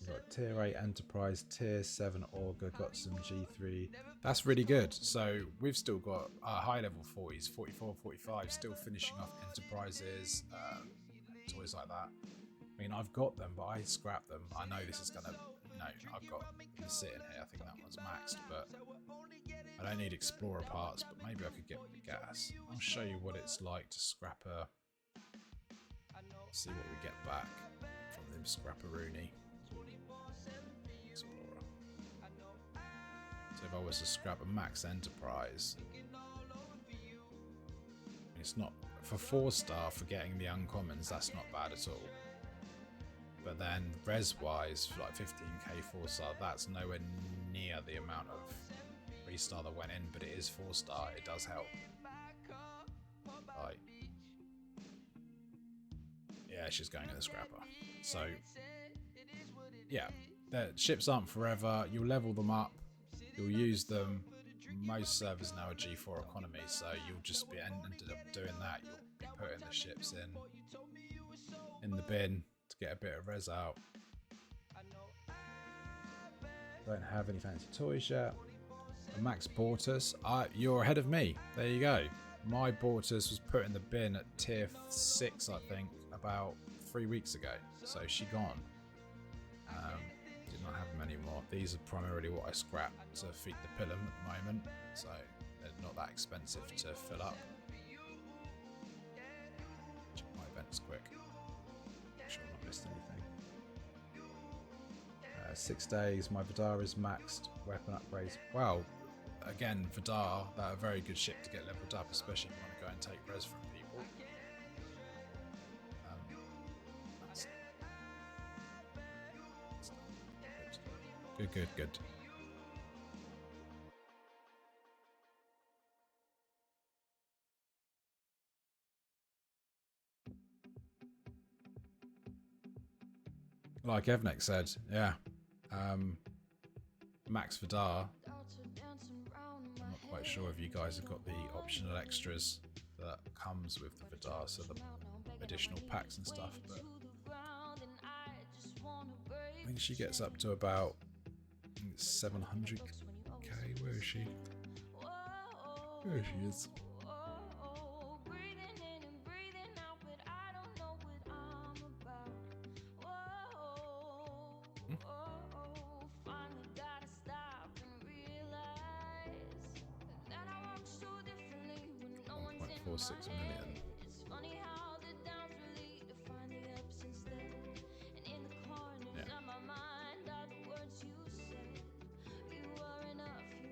You've got tier 8 enterprise, tier 7 auger, got some G3. That's really good. So we've still got high level 40s, 44, 45, still finishing off enterprises, toys like that. I mean, I've got them, but I scrap them. I know this is gonna, I've got them sitting here. I think that one's maxed, but I don't need explorer parts, but maybe I could get gas. I'll show you what it's like to scrap a, see what we get back from them scrapperoonie. Explorer. So if I was to scrap a max enterprise, it's not, for 4-star for getting the uncommons, that's not bad at all. But then res wise, for like 15k 4-star, that's nowhere near the amount of 3-star that went in, but it is 4-star, it does help. Like, yeah, she's going in the scrapper. So yeah, the ships aren't forever. You'll level them up, you'll use them. Most servers now are G4 economy, so you'll just be ended up doing that. You'll be putting the ships in the bin to get a bit of res out. Don't have any fancy toys yet. Max Bortus, you're ahead of me. There you go. My Bortus was put in the bin at tier 6, I think, about 3 weeks ago. So she gone. Did not have them anymore. These are primarily what I scrap to feed the Pilum at the moment. So they're not that expensive to fill up. Check my events quick. Make sure I've not missed anything. 6 days, my Vidar is maxed. Weapon upgrades. Wow. Again, Vidar, that a very good ship to get leveled up, especially if you want to go and take res from people. Good. Like Evnek said, yeah. Max Vidar. I'm not quite sure if you guys have got the optional extras that comes with the Vidar, so the additional packs and stuff, but I think she gets up to about 700k. Where is she? There she is. $1.46 million.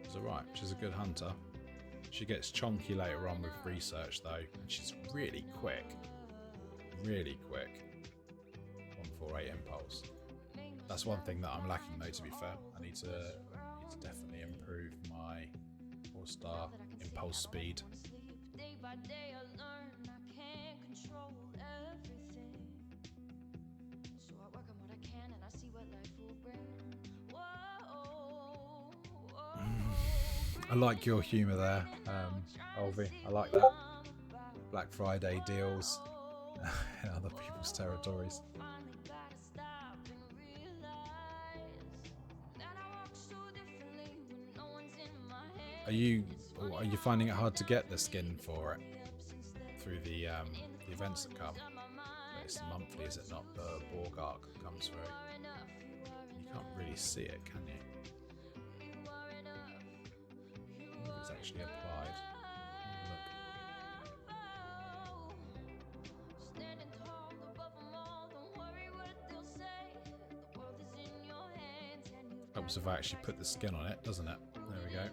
She's alright, she's a good hunter. She gets chonky later on with research though, and she's really quick. Really quick. 148 impulse. That's one thing that I'm lacking though, to be fair. I need to definitely improve my 4-star impulse speed. Day by day I learn I can't control everything. So I work on what I can and I see what life will bring. Whoa, I like your humour there, Olvi. I like that. Black Friday deals in other people's territories. Are you finding it hard to get the skin for it through the events that come? It's monthly, is it not? The Borg arc that comes through. You can't really see it, can you? I wonder if it's actually applied. Helps if I actually put the skin on it, doesn't it? There we go.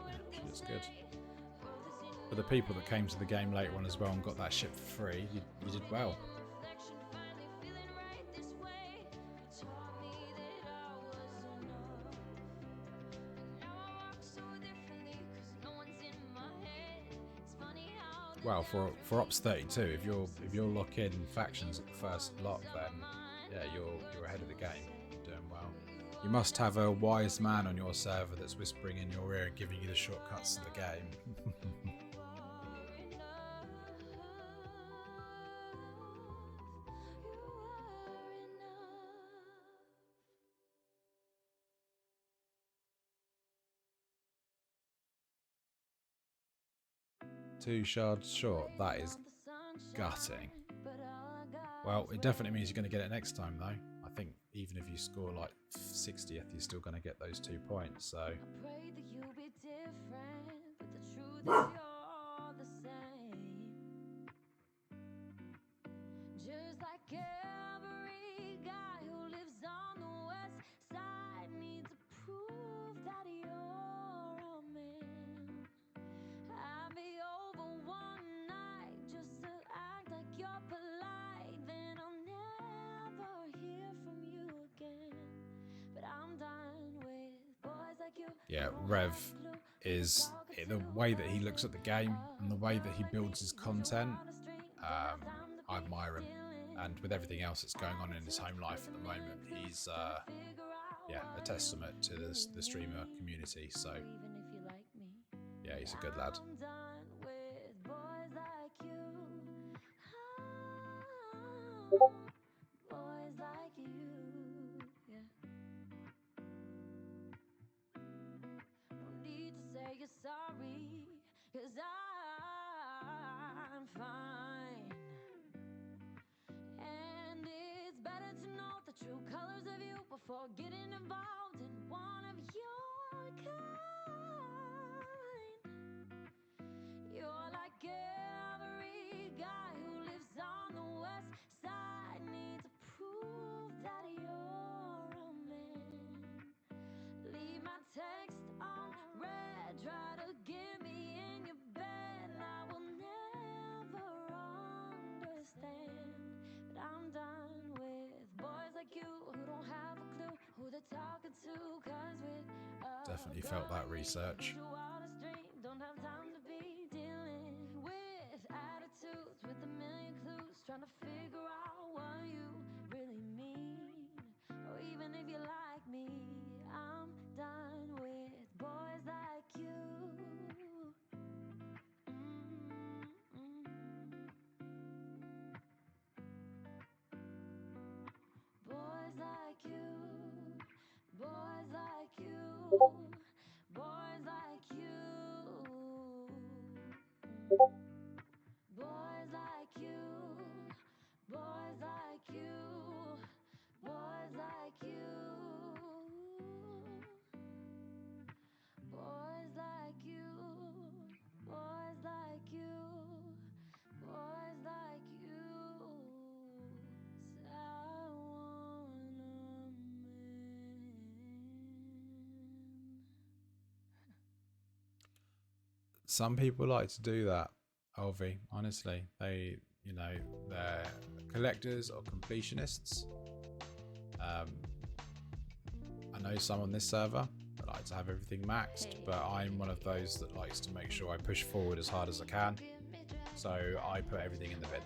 Yeah, she looks good. For the people that came to the game later on as well and got that ship for free, you did well. Well, for Ops54, if you're locking factions at the first lock, then yeah, you're ahead of the game, doing well. You must have a wise man on your server that's whispering in your ear and giving you the shortcuts to the game. Two shards short. That is gutting. Well, it definitely means you're going to get it next time, though. I think even if you score like 60th, you're still going to get those 2 points. So. Just like every guy who lives on the west side needs a proof that you're a man. I'll be over one night just to act like you're polite, then I'll never hear from you again. But I'm done with boys like you. Yeah, Rev is the way that he looks at the game and the way that he builds his content. I admire him, and with everything else that's going on in his home life at the moment, he's a testament to the streamer community. So yeah, he's a good lad. Boys like you, yeah. Don't need to say you're sorry, 'cause I'm fine. And it's better to know the true colors of you before getting involved in one of your kind. You're like every guy who lives on the west side needs to prove that you're a man. Leave my text on red, try to get me in your bed, and I will never understand. But I'm done with boys like you who don't have a clue who they're talking to, 'cause with Definitely felt that research. don't have time to be dealing with attitudes with a million clues, trying to figure out what you really mean, or even if you like me. I'm done with boys like you. Boys like you, boys like you, boys like you. Boys like you, boys like you, boys like you. Boys like you, boys like you, boys like you. Some people like to do that, Alvi. Honestly, they're collectors or completionists. I know some on this server that like to have everything maxed, but I'm one of those that likes to make sure I push forward as hard as I can. So I put everything in the bin.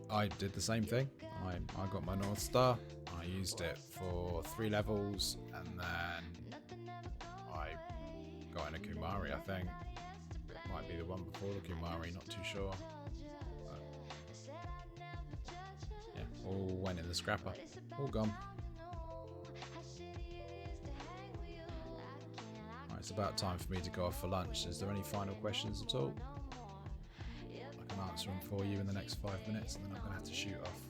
I did the same thing. I got my North Star. I used it for 3 levels, and then I got in a Kumari, I think. Might be the one before the Kumari, not too sure. But yeah, all went in the scrapper. All gone. Right, it's about time for me to go off for lunch. Is there any final questions at all? I can answer them for you in the next 5 minutes, and then I'm going to have to shoot off.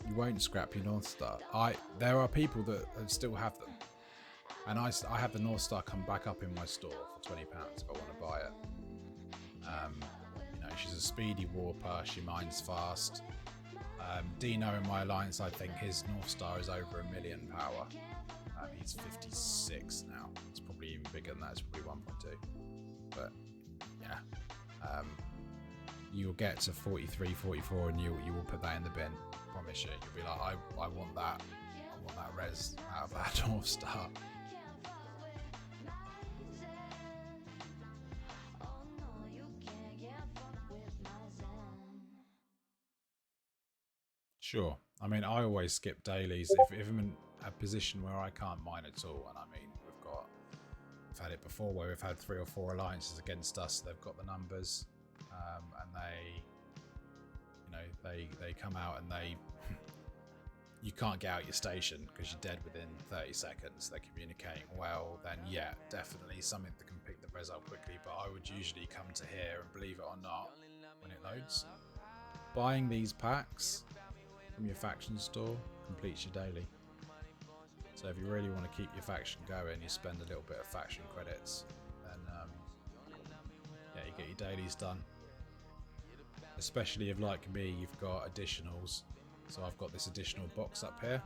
You won't scrap your North Star. There are people that still have them, and I have the North Star come back up in my store for £20 if I want to buy it. She's a speedy warper. She mines fast. Dino in my alliance, I think his North Star is over 1 million power. He's 56 now. It's probably even bigger than that. It's probably 1.2. But yeah, you'll get to 43, 44, and you will put that in the bin. I promise you. You'll be like, I want that. I want that res out of that North Star. Sure. I mean, I always skip dailies if I'm in a position where I can't mine at all. And I mean, we've had it before where we've had 3 or 4 alliances against us. They've got the numbers, and they come out and you can't get out your station because you're dead within 30 seconds. They're communicating well. Then yeah, definitely something that can pick the res up quickly. But I would usually come to here, and believe it or not, when it loads, buying these packs from your faction store completes your daily. So if you really want to keep your faction going, you spend a little bit of faction credits, then you get your dailies done. Especially if, like me, you've got additionals. So I've got this additional box up here,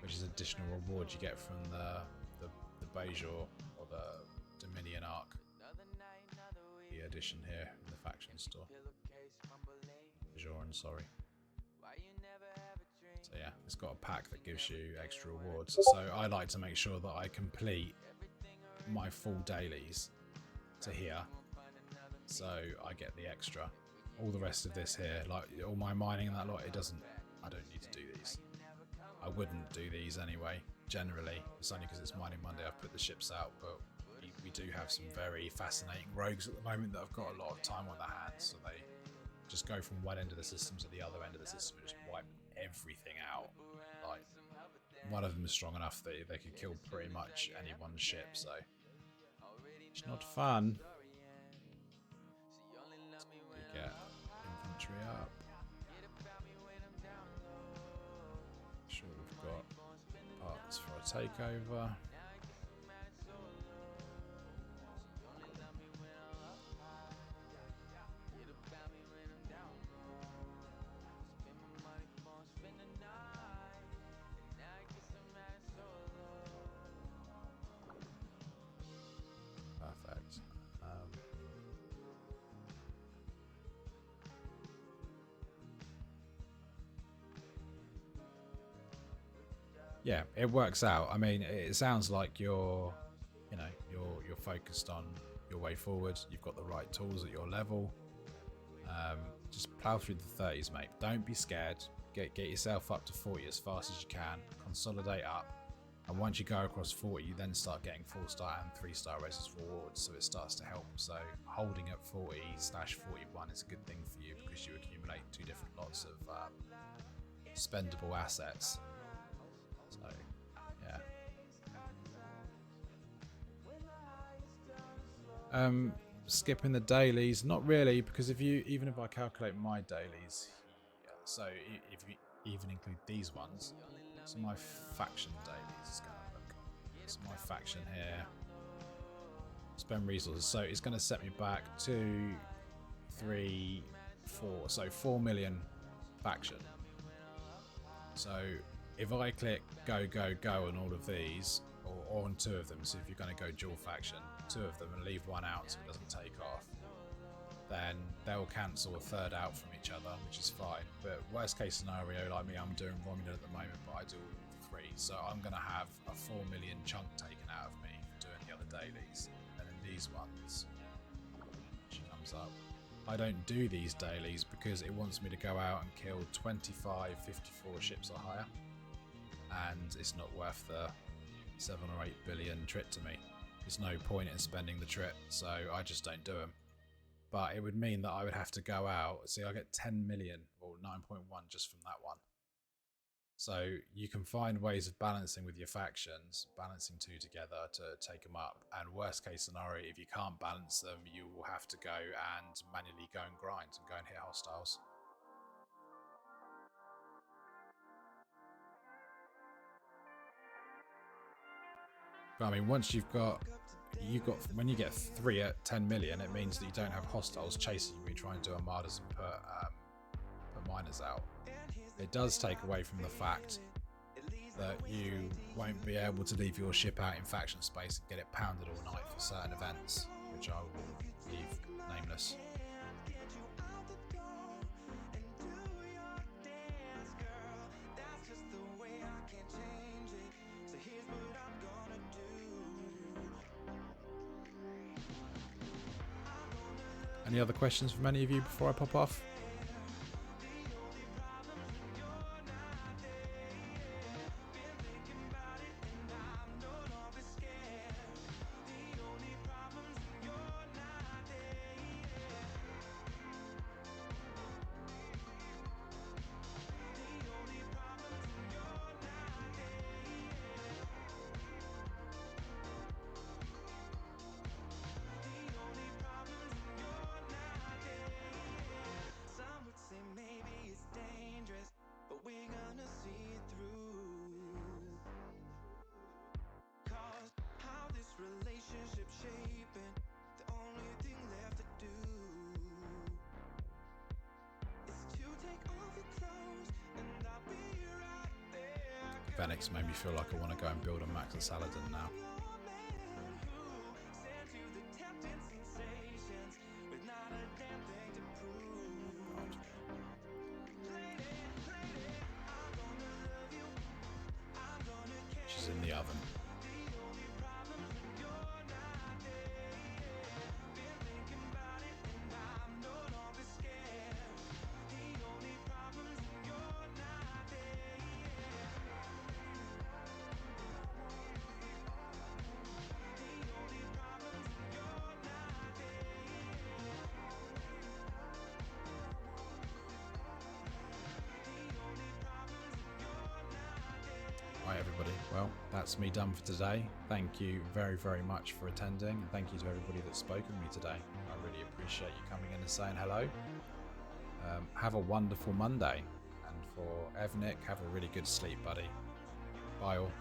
which is additional reward you get from the Bajor or the Dominion Arc. The addition here in the faction store. Bajoran, sorry. So yeah, it's got a pack that gives you extra rewards. So I like to make sure that I complete my full dailies to here, so I get the extra. All the rest of this here, like all my mining and that lot, I don't need to do these. I wouldn't do these anyway, generally. It's only because it's Mining Monday I've put the ships out, but we do have some very fascinating rogues at the moment that have got a lot of time on their hands, so they just go from one end of the system to the other end of the system and just wipe everything out. Like, one of them is strong enough that they could kill pretty much anyone's ship, so it's not fun. We get infantry up. Sure, we've got parts for a takeover. Perfect. yeah, it works out. I mean, it sounds like you're focused on your way forward. You've got the right tools at your level. Just plow through the 30s, mate. Don't be scared. Get yourself up to 40 as fast as you can. Consolidate up, and once you go across 40, you then start getting 4-star and 3-star races rewards. So it starts to help. So holding at 40/41 is a good thing for you because you accumulate 2 different lots of spendable assets. So yeah. Skipping the dailies, not really, because even if I calculate my dailies, so if you even include these ones, so my faction dailies is going to look. So my faction here, spend resources, so it's going to set me back 2, 3, 4, so 4 million faction. So if I click go on all of these, or on 2 of them, so if you're going to go dual faction, 2 of them and leave 1 out so it doesn't take off, then they'll cancel a 3rd out from each other, which is fine. But worst case scenario, like me, I'm doing Romulan at the moment, but I do all 3, so I'm going to have a 4 million chunk taken out of me for doing the other dailies. And then these ones, she comes up. I don't do these dailies because it wants me to go out and kill 25 54 ships or higher, and it's not worth the 7 or 8 billion trit to me. There's no point in spending the trit, so I just don't do them. But it would mean that I would have to go out. See, I get 10 million or 9.1 just from that one. So you can find ways of balancing with your factions, balancing 2 together to take them up. And worst case scenario, if you can't balance them, you will have to go and manually go and grind and go and hit hostiles. But I mean, once you've got when you get 3 at 10 million, it means that you don't have hostiles chasing you. You try and do armadas and put miners out. It does take away from the fact that you won't be able to leave your ship out in faction space and get it pounded all night for certain events, which I will leave nameless. Any other questions from any of you before I pop off? Phoenix made me feel like I want to go and build a Max and Saladin now. She's in the oven. Right, everybody, well, that's me done for today. Thank you very, very much for attending, and thank you to everybody that spoke with me today. I really appreciate you coming in and saying hello. Have a wonderful Monday, and for Evnik, have a really good sleep, buddy. Bye all.